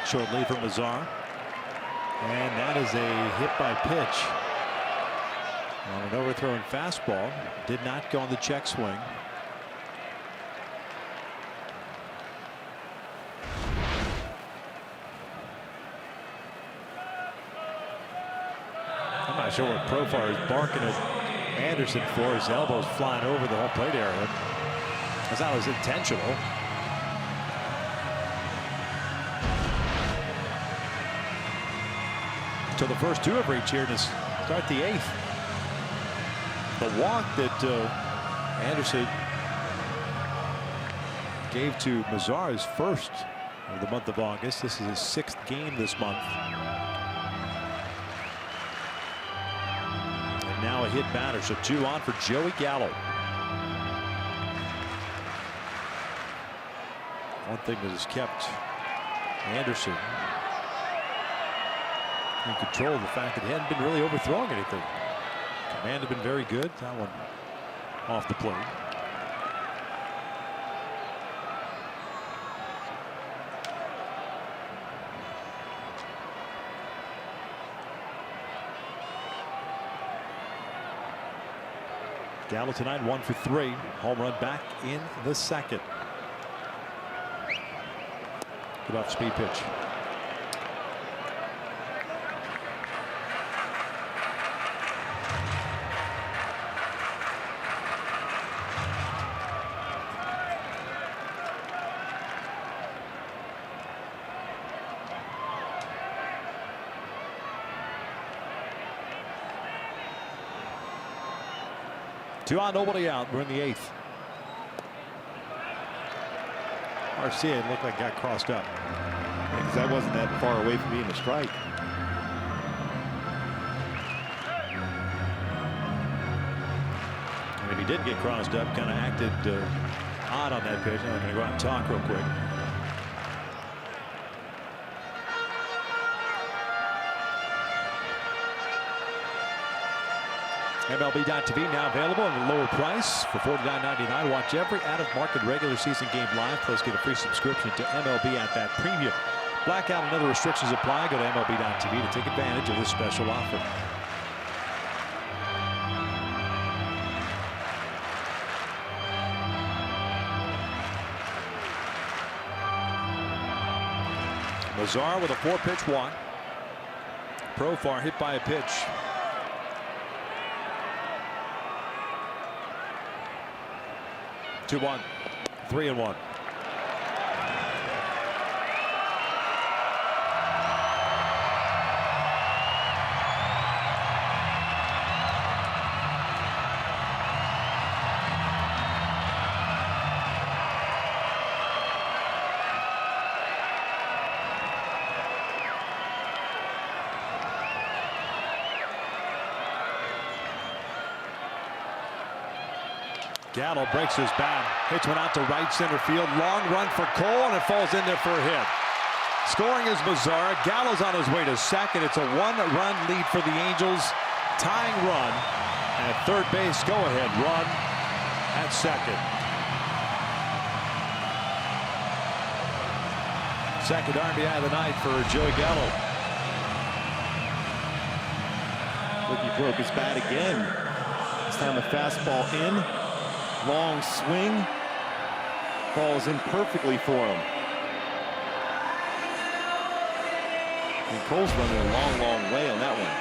Short lead from Mazar. And that is a hit by pitch. On an overthrown fastball. Did not go on the check swing. I'm not sure what Profar is barking at Anderson for. His elbows flying over the whole plate area. That's not as intentional. So the first 2 have reached here to start the 8th. The walk that Anderson gave to Mazar is first of the month of August. This is his 6th game this month. And now a hit batter, so 2 on for Joey Gallo. One thing that has kept Anderson in control of the fact that he hadn't been really overthrowing anything. Command had been very good. That one off the plate. Gallo tonight 1 for 3. Home run back in the 2nd. Good off speed pitch. Two on, nobody out. We're in the 8th. Garcia looked like got crossed up. Because that wasn't that far away from being a strike. And if he did get crossed up, kind of acted odd on that pitch. I'm going to go out and talk real quick. MLB.TV now available at a lower price for $49.99. Watch every out-of-market regular season game live, plus get a free subscription to MLB at Bat Premium. Blackout and other restrictions apply. Go to MLB.TV to take advantage of this special offer. Mazar with a 4-pitch walk. Profar hit by a pitch. Two, 1, 3 and 1. Gallo breaks his bat, hits one out to right center field. Long run for Cole, and it falls in there for a hit. Scoring is Mazar. Gallo's on his way to 2nd. It's a 1-run lead for the Angels. Tying run at third base. Go ahead run at 2nd. Second RBI of the night for Joey Gallo. Look, he broke his bat again. This time a fastball in. Long swing. Falls in perfectly for him. And Cole's running a long, long way on that one.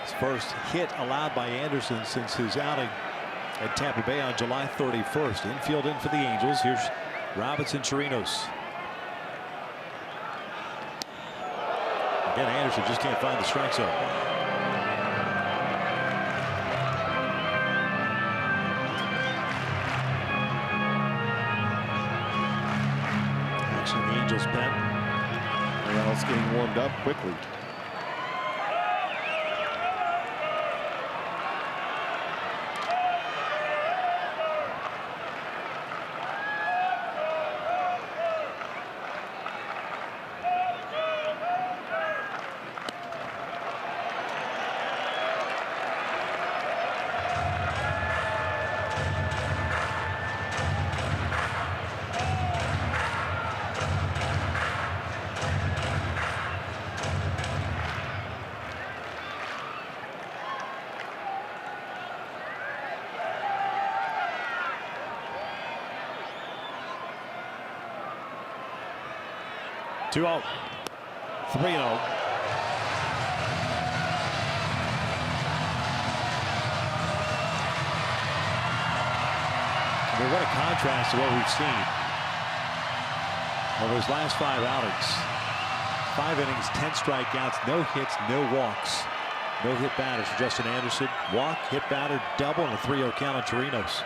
His first hit allowed by Anderson since his outing at Tampa Bay on July 31st. Infield in for the Angels. Here's Robinson Chirinos. Again, Anderson just can't find the strike zone. Action in the Angels pen. Morales getting warmed up quickly. Two out, 3-0. What a contrast to what we've seen over his last 5 outings. 5 innings, 10 strikeouts, no hits, no walks, no hit batters for Justin Anderson. Walk, hit batter, double, and a 3-0 count on Chirinos.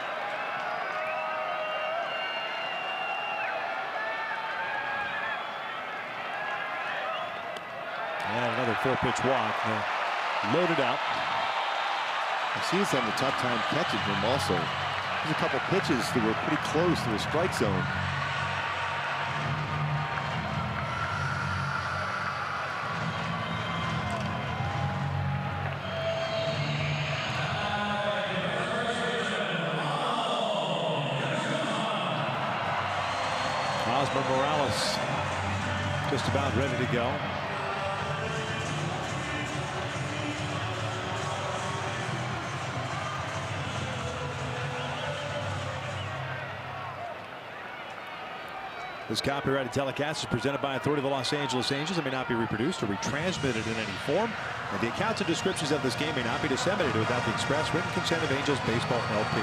And another 4-pitch walk. Loaded out. He's having a tough time catching him also. There's a couple pitches that were pretty close to the strike zone. Osmer Morales just about ready to go. This copyrighted telecast is presented by authority of the Los Angeles Angels and may not be reproduced or retransmitted in any form. And the accounts and descriptions of this game may not be disseminated without the express written consent of Angels Baseball LP.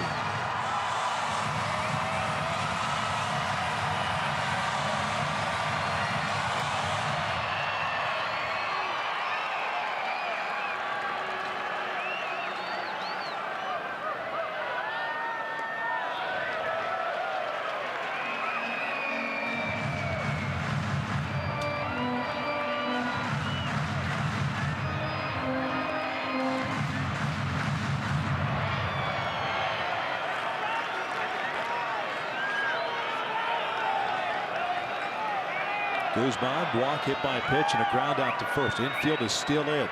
Guzman, walk, hit by a pitch, and a ground out to first. Infield is still in.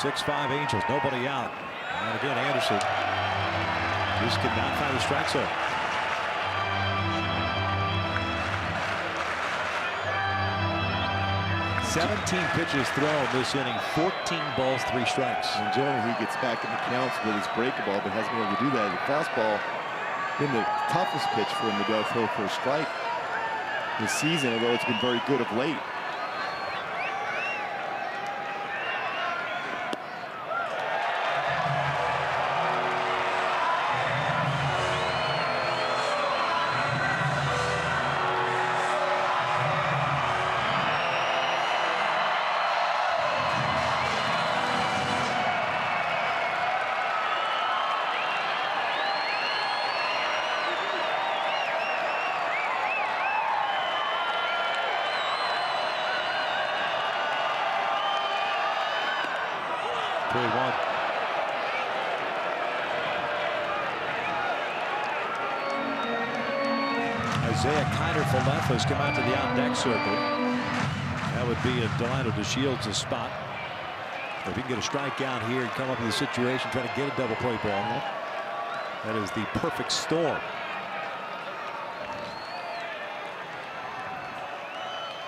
6-5 Angels, nobody out. And again, Anderson just could not find the strike zone. "17 pitches thrown this inning, 14 balls, 3 strikes. And generally he gets back in the counts with his breakable, but hasn't been able to do that. The fastball been the toughest pitch for him to go throw for a strike this season, although it's been very good of late. Has come out to the on-deck circle. That would be a Delano DeShields' spot. If he can get a strikeout here and come up with a situation, try to get a double play ball, that is the perfect storm.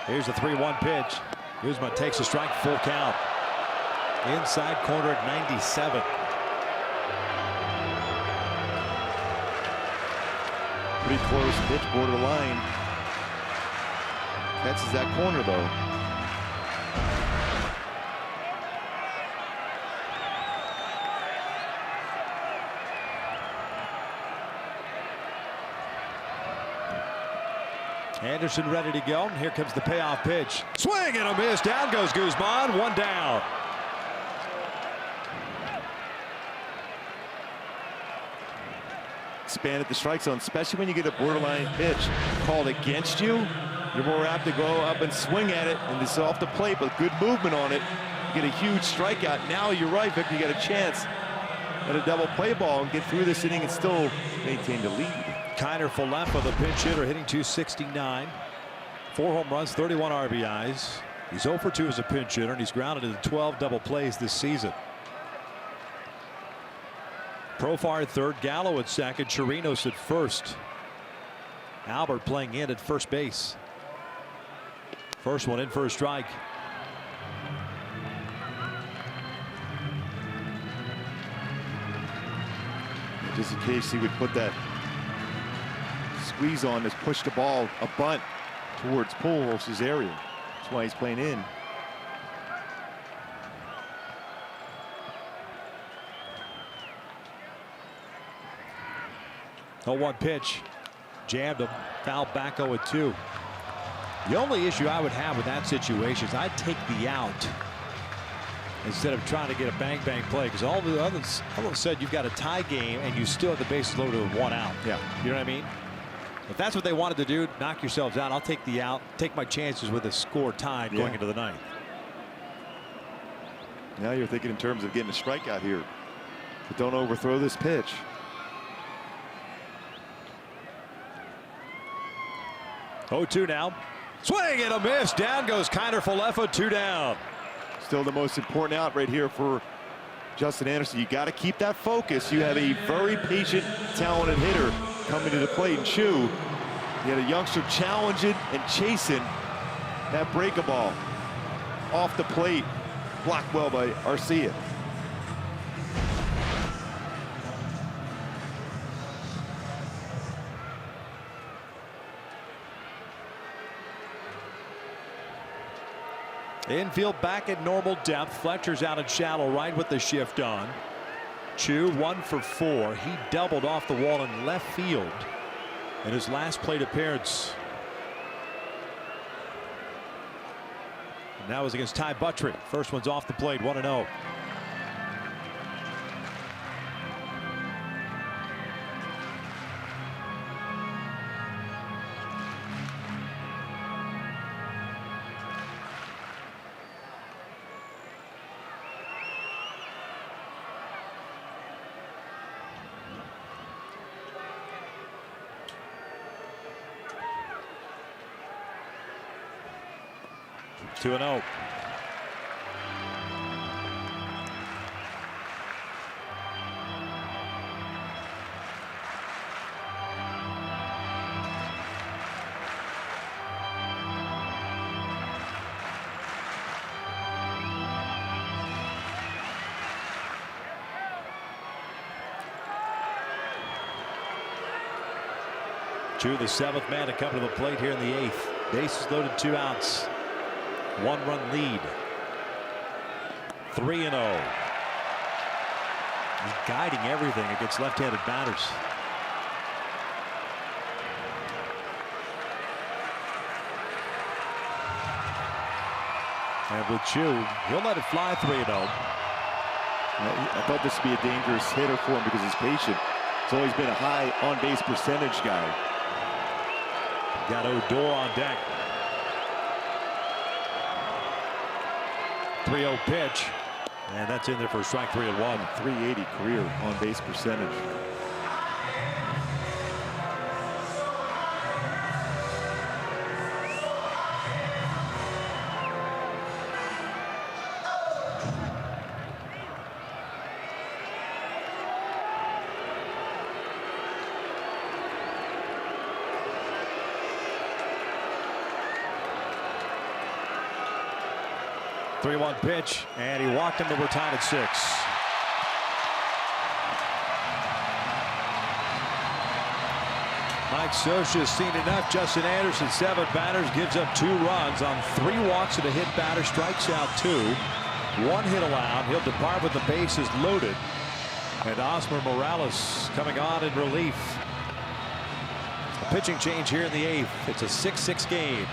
Here's the 3-1 pitch. Guzman takes a strike, full count. Inside corner at 97. Pretty close pitch, borderline. Catches that corner though. Anderson ready to go. And here comes the payoff pitch. Swing and a miss. Down goes Guzman. One down. Expanded the strike zone, especially when you get a borderline pitch called against you. You're more apt to go up and swing at it, and it's off the plate, but good movement on it. You get a huge strikeout. Now you're right, Victor, you got a chance at a double play ball and get through this inning and still maintain the lead. Kiner Falefa, the pinch hitter, hitting .269. 4 home runs, 31 RBIs. He's 0 for 2 as a pinch hitter, and he's grounded into 12 double plays this season. Profar at third, Gallo at second, Chirinos at first. Albert playing in at first base. First one in for a strike. Just in case he would put that squeeze on, just push the ball, a bunt towards Pujols' area. That's why he's playing in. Oh, 1 pitch. Jammed him. Foul back 0-2. The only issue I would have with that situation is I'd take the out instead of trying to get a bang-bang play, because all of a sudden you've got a tie game and you still have the bases loaded with 1 out. Yeah. You know what I mean? If that's what they wanted to do, knock yourselves out. I'll take the out, take my chances with a score tied going into the ninth. Now you're thinking in terms of getting a strikeout here, but don't overthrow this pitch. Oh-2 now. Swing and a miss. Down goes Kiner Falefa. 2 down. Still the most important out right here for Justin Anderson. You got to keep that focus. You have a very patient, talented hitter coming to the plate. And Chu, you had a youngster challenging and chasing that break a ball off the plate. Blocked well by Arcia. Infield back at normal depth. Fletcher's out at shallow right with the shift on. Chu 1 for 4. He doubled off the wall in left field in his last plate appearance. And that was against Ty Buttrey. First one's off the plate, 1-0. Two and 0. Chu, the 7th man to come to the plate here in the 8th. Bases loaded, 2 outs. 1-run lead. 3-0. He's guiding everything against left-handed batters. And with Chu, he'll let it fly. 3-0. I thought this would be a dangerous hitter for him because he's patient. He's always been a high on-base percentage guy. Got Odor on deck. 3-0 pitch, and that's in there for a strike. 3-1. 380 career on base percentage. Three-1 pitch, and he walked him, but we're tied at 6. Mike Scioscia's seen enough. Justin Anderson, 7 batters, gives up 2 runs on 3 walks and a hit batter, strikes out 2. 1 hit allowed. He'll depart with the bases loaded. And Osmer Morales coming on in relief. Pitching change here in the 8th. It's a 6-6 game.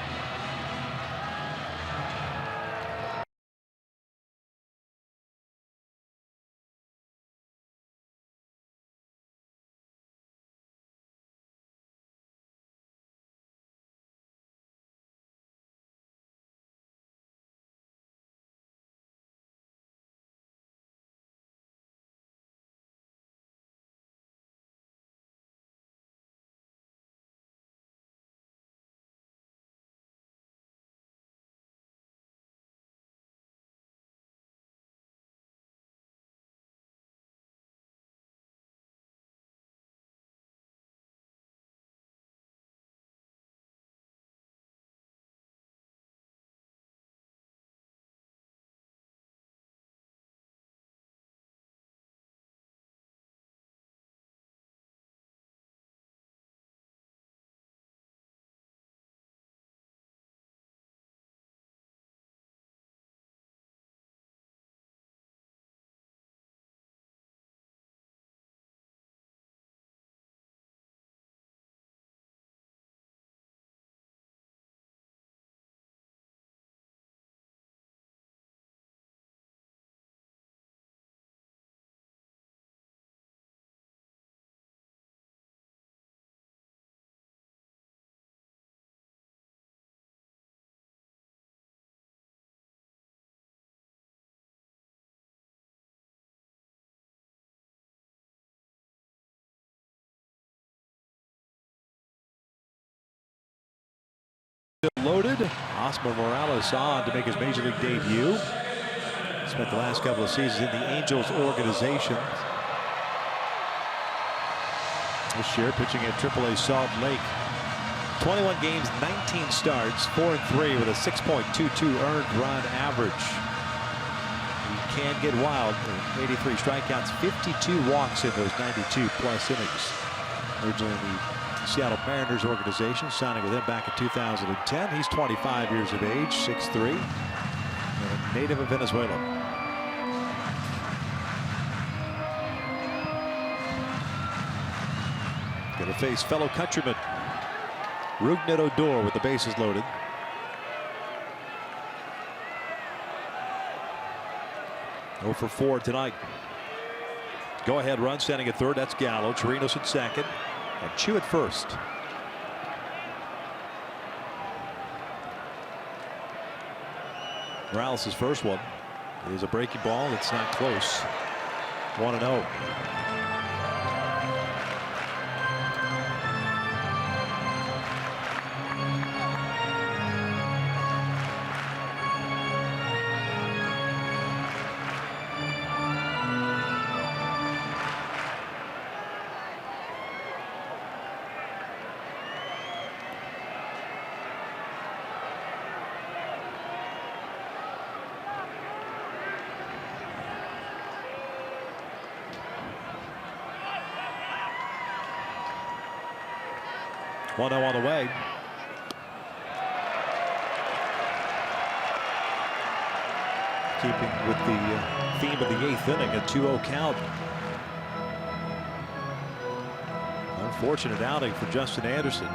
Loaded. Osmer Morales on to make his major league debut. Spent the last couple of seasons in the Angels organization. This year pitching at AAA Salt Lake. 21 games, 19 starts, 4-3 with a 6.22 earned run average. He can get wild. 83 strikeouts, 52 walks in those 92 plus innings. Originally in the Seattle Mariners organization, signing with him back in 2010. He's 25 years of age, 6'3", and a native of Venezuela. Going to face fellow countryman Rougned Odor with the bases loaded. Oh for 4 tonight. Go ahead run standing at third. That's Gallo. Chirinos at second. And Chu at first. Morales' first one is a breaking ball. It's not close. 1-0. On the way. Keeping with the theme of the 8th inning, a 2-0 count. Unfortunate outing for Justin Anderson.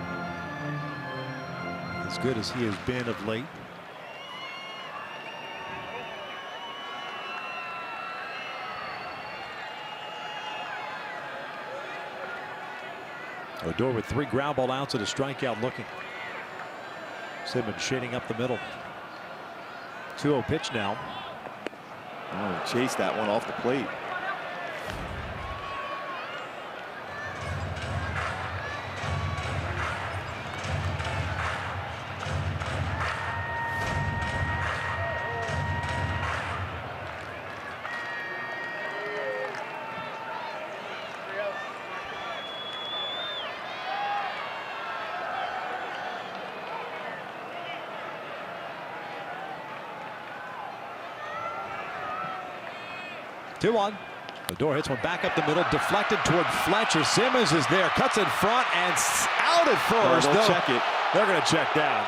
As good as he has been of late. Odor with 3 ground ball outs and a strikeout looking. Simmons shading up the middle. 2-0 pitch now. Oh, chase that one off the plate. Two-one. Odor hits one back up the middle, deflected toward Fletcher. Simmons is there, cuts in front and out at first. They'll check it. They're going to check down.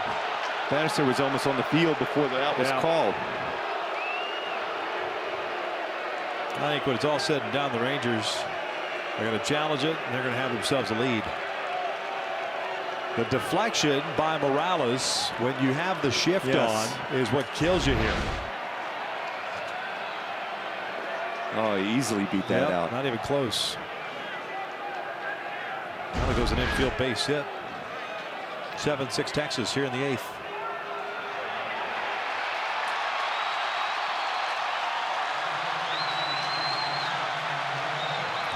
Bannister was almost on the field before the out was called. I think when it's all said and done, the Rangers are going to challenge it, and they're going to have themselves a lead. The deflection by Morales when you have the shift on is what kills you here. Oh, he easily beat that out. Not even close. Now it goes an infield base hit. 7-6 Texas here in the 8th.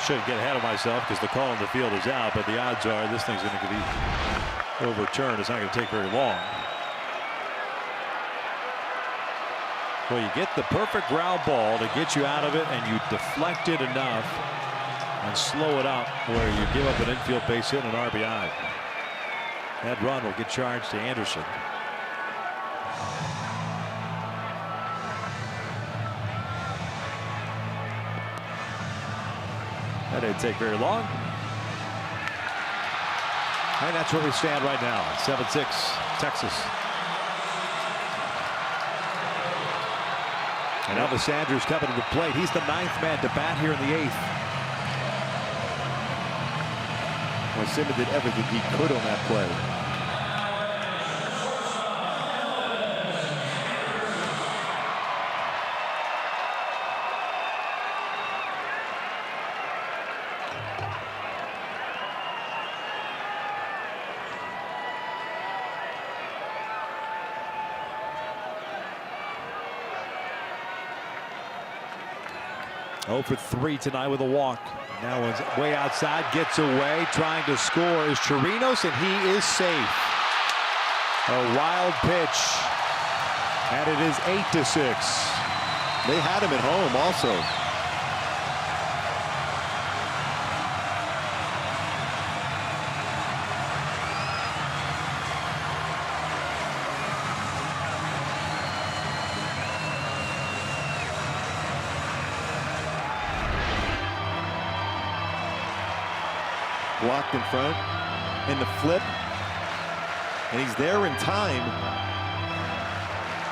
Shouldn't get ahead of myself because the call on the field is out, but the odds are this thing's going to be overturned. It's not going to take very long. Well, you get the perfect ground ball to get you out of it, and you deflect it enough and slow it up where you give up an infield base hit and an RBI. That run will get charged to Anderson. That didn't take very long. And that's where we stand right now. 7-6 Texas. And Elvis Andrews coming to the plate. He's the 9th man to bat here in the 8th. Well, Simmons did everything he could on that play. Oh for 3 tonight with a walk. Now one's way outside, gets away, trying to score is Chirinos, and he is safe. A wild pitch, and it is 8-6. They had him at home also. Blocked in front, and the flip, and he's there in time.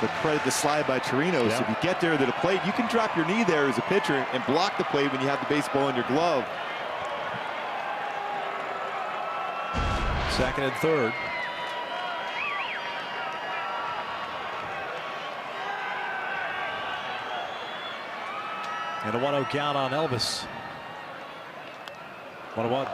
But credit the slide by Chirinos. If you get there to the plate, you can drop your knee there as a pitcher and block the play when you have the baseball in your glove. 2nd and 3rd. And a 1-0 count on Elvis. 1-1.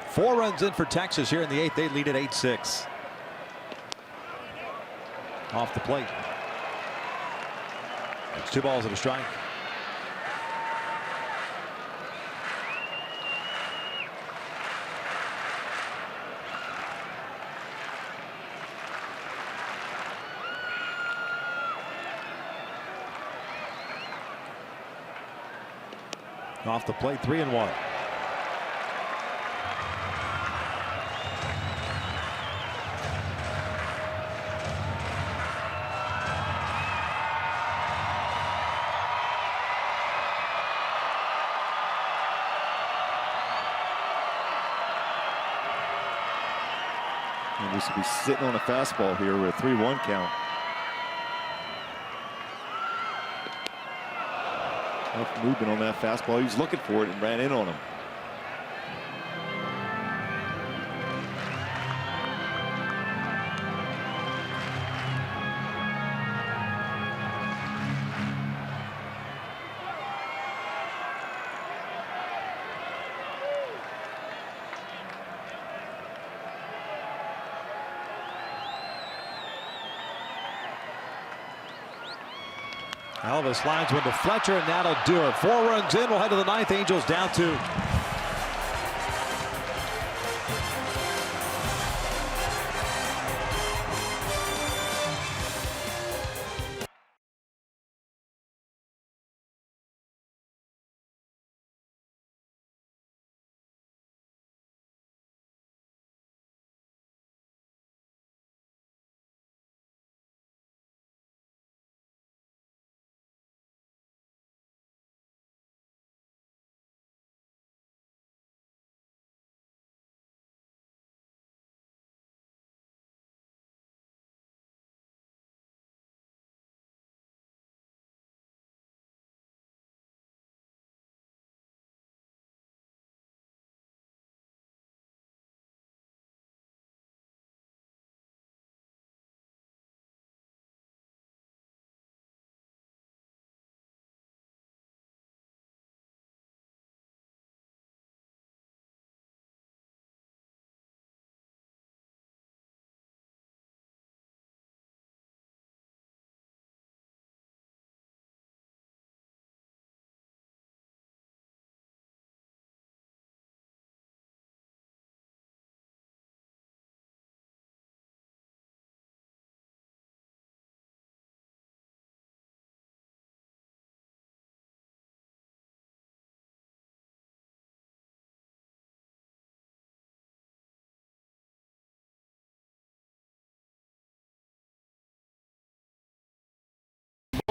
Four runs in for Texas here in the 8th. They lead at 8-6. Off the plate. It's 2 balls and a strike. Off the plate, 3-1. And we should be sitting on a fastball here with a 3-1 count. Enough movement on that fastball. He was looking for it and ran in on him. Elvis lines one to Fletcher, and that'll do it. 4 runs in. We'll head to the 9th. Angels down 2.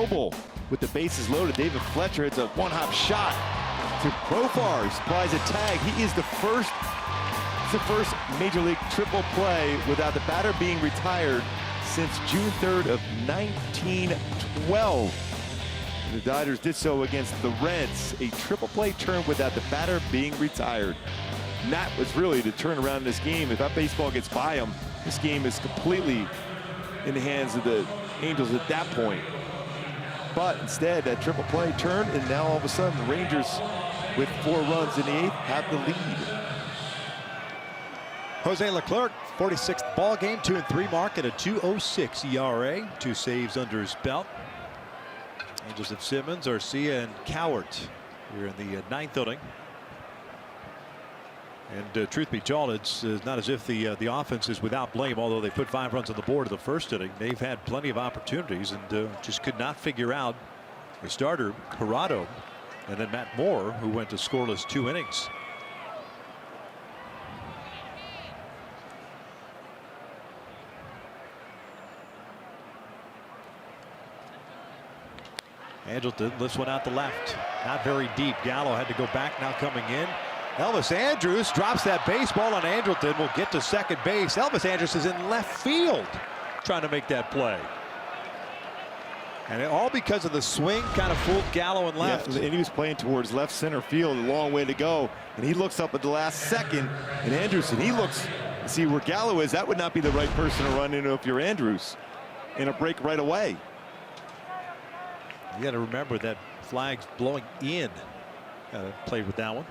mobile with the bases loaded. David Fletcher hits a one-hop shot to Profar. He supplies a tag. He is the first Major League triple play without the batter being retired since June 3rd of 1912. The Dodgers did so against the Reds, a triple play turn without the batter being retired. And that was really the turnaround in this game. If that baseball gets by them, this game is completely in the hands of the Angels at that point. But instead, that triple play turned, and now all of a sudden, the Rangers, with 4 runs in the 8th, have the lead. Jose Leclerc, 46th ball game, 2-3 mark at a 2.06 ERA, 2 saves under his belt. Angels of Simmons, Arcia, and Cowart here in the 9th inning. And truth be told, it's not as if the offense is without blame, although they put 5 runs on the board in the first inning. They've had plenty of opportunities and just could not figure out the starter, Corrado, and then Matt Moore, who went to scoreless 2 innings. Angleton lifts one out the left. Not very deep. Gallo had to go back, now coming in. Elvis Andrus drops that baseball, and Angleton will get to second base. Elvis Andrus is in left field trying to make that play. And all because of the swing kind of fooled Gallo and left. Yeah, and he was playing towards left center field, a long way to go. And he looks up at the last second, and Andrus, he looks to see where Gallo is. That would not be the right person to run into if you're Andrus in a break right away. You got to remember that flag's blowing in. Played with that one.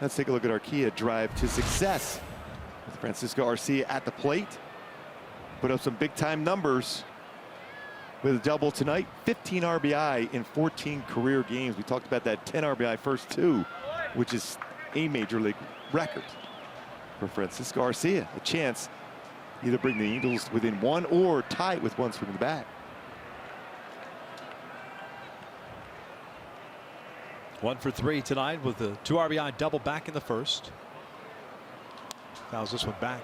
Let's take a look at Arcia drive to success with Francisco Arcia at the plate. Put up some big time numbers with a double tonight. 15 RBI in 14 career games. We talked about that 10 RBI first 2, which is a Major League record for Francisco Arcia. A chance either bring the Angels within 1 or tie it with 1 swing of the bat. 1 for 3 tonight with a 2 RBI double back in the first. Fouls this one back.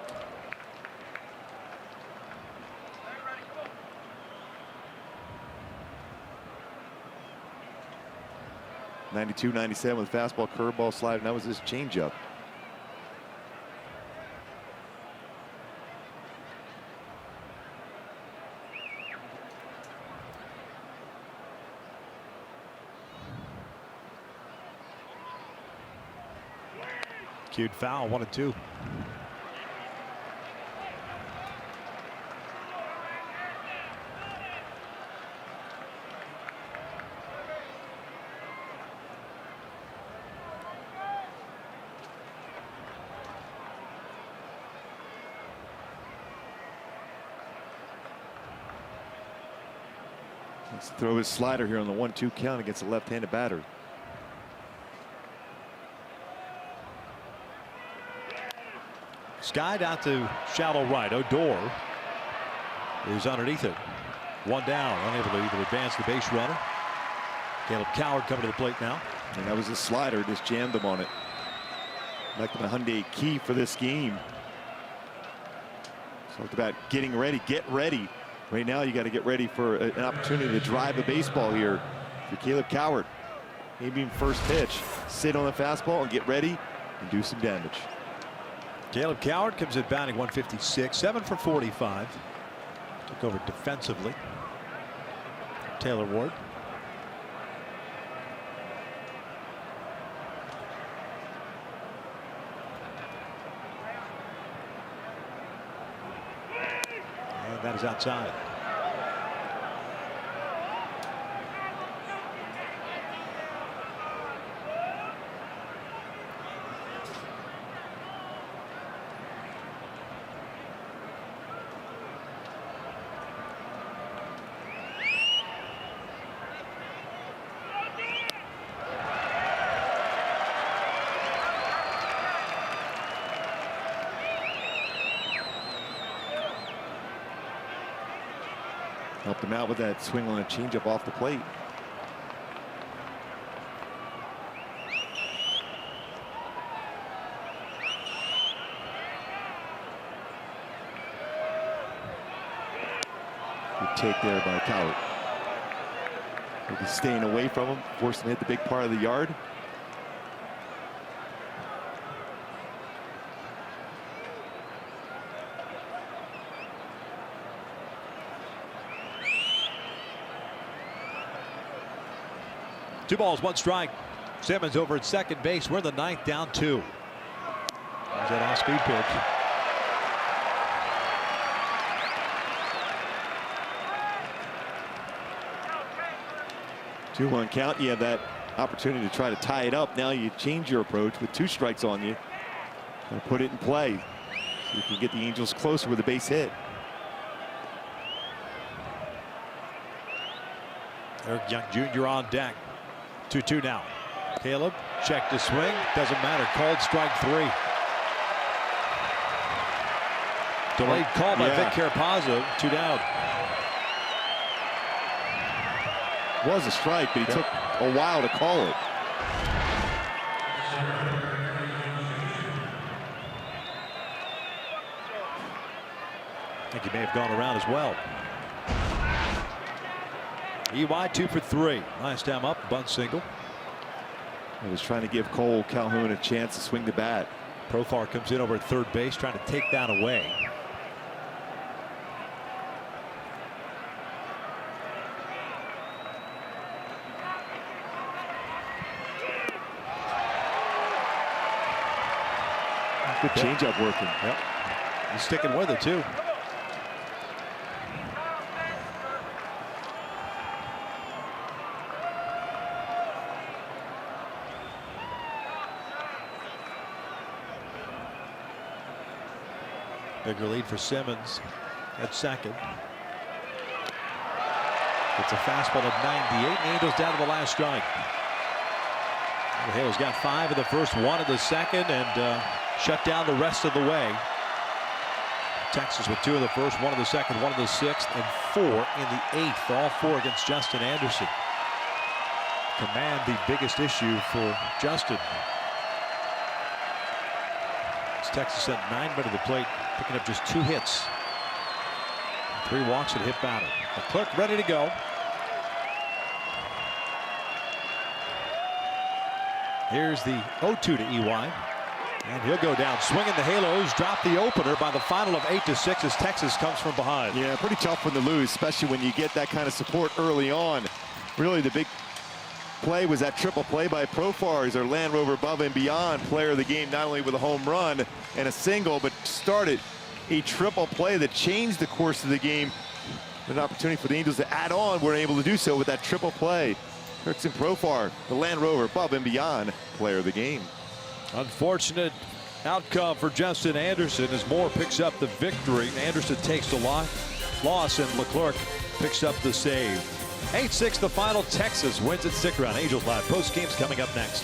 '92, '97 with fastball, curveball, slider, and that was his changeup. Cued foul, 1-2. Let's throw his slider here on the 1-2 count against a left-handed batter. Skied out to shallow right. Odor is underneath it. 1 down, unable to even advance the base runner. Caleb Coward coming to the plate now. And that was a slider, just jammed him on it. Like the Hyundai key for this game. Talked about getting ready, get ready. Right now you got to get ready for an opportunity to drive a baseball here for Caleb Coward. Maybe even first pitch, sit on the fastball and get ready and do some damage. Caleb Coward comes in batting 156, 7 for 45. Took over defensively. Taylor Ward. And that is outside. Helped him out with that swing on a changeup off the plate. Good take there by Calhoun. Maybe staying away from him, forcing him to hit the big part of the yard. Two balls, one strike. Simmons over at second base. We're in the ninth, down 2. There's that off-speed pitch. 2-1 count. You have that opportunity to try to tie it up. Now you change your approach with 2 strikes on you. And put it in play. See if you can get the Angels closer with a base hit. Eric Young Jr. on deck. 2-2 now. Caleb checked his swing. Doesn't matter. Called strike 3. Delayed call by Vic Carapazzo. 2 down. Was a strike, but he took a while to call it. I think he may have gone around as well. EY 2 for 3. Last time up, bunt single. He was trying to give Cole Calhoun a chance to swing the bat. Profar comes in over at third base, trying to take that away. Good changeup working. Yep. He's sticking with it too. Bigger lead for Simmons at second. It's a fastball of 98. Angels down to the last strike. The Halos got 5 in the first, 1 in the second, and shut down the rest of the way. Texas with 2 in the first, 1 in the second, 1 in the sixth, and 4 in the 8th. All 4 against Justin Anderson. Command the biggest issue for Justin. Texas sent 9 men to the plate, picking up just 2 hits. 3 walks and a hit batter. Leclerc ready to go. Here's the 0-2 to EY. And he'll go down swinging. The Halos drop the opener by the final of 8-6 as Texas comes from behind. Yeah, pretty tough one to lose, especially when you get that kind of support early on. Really, the big play was that triple play by Profar. He's our Land Rover above and beyond player of the game, not only with a home run and a single, but started a triple play that changed the course of the game. An opportunity for the Angels to add on. We're able to do so with that triple play. Erickson Profar, the Land Rover above and beyond player of the game. Unfortunate outcome for Justin Anderson as Moore picks up the victory. Anderson takes the loss and Leclerc picks up the save. 8-6 the final. Texas wins it. Stick around. Angels Live post games coming up next.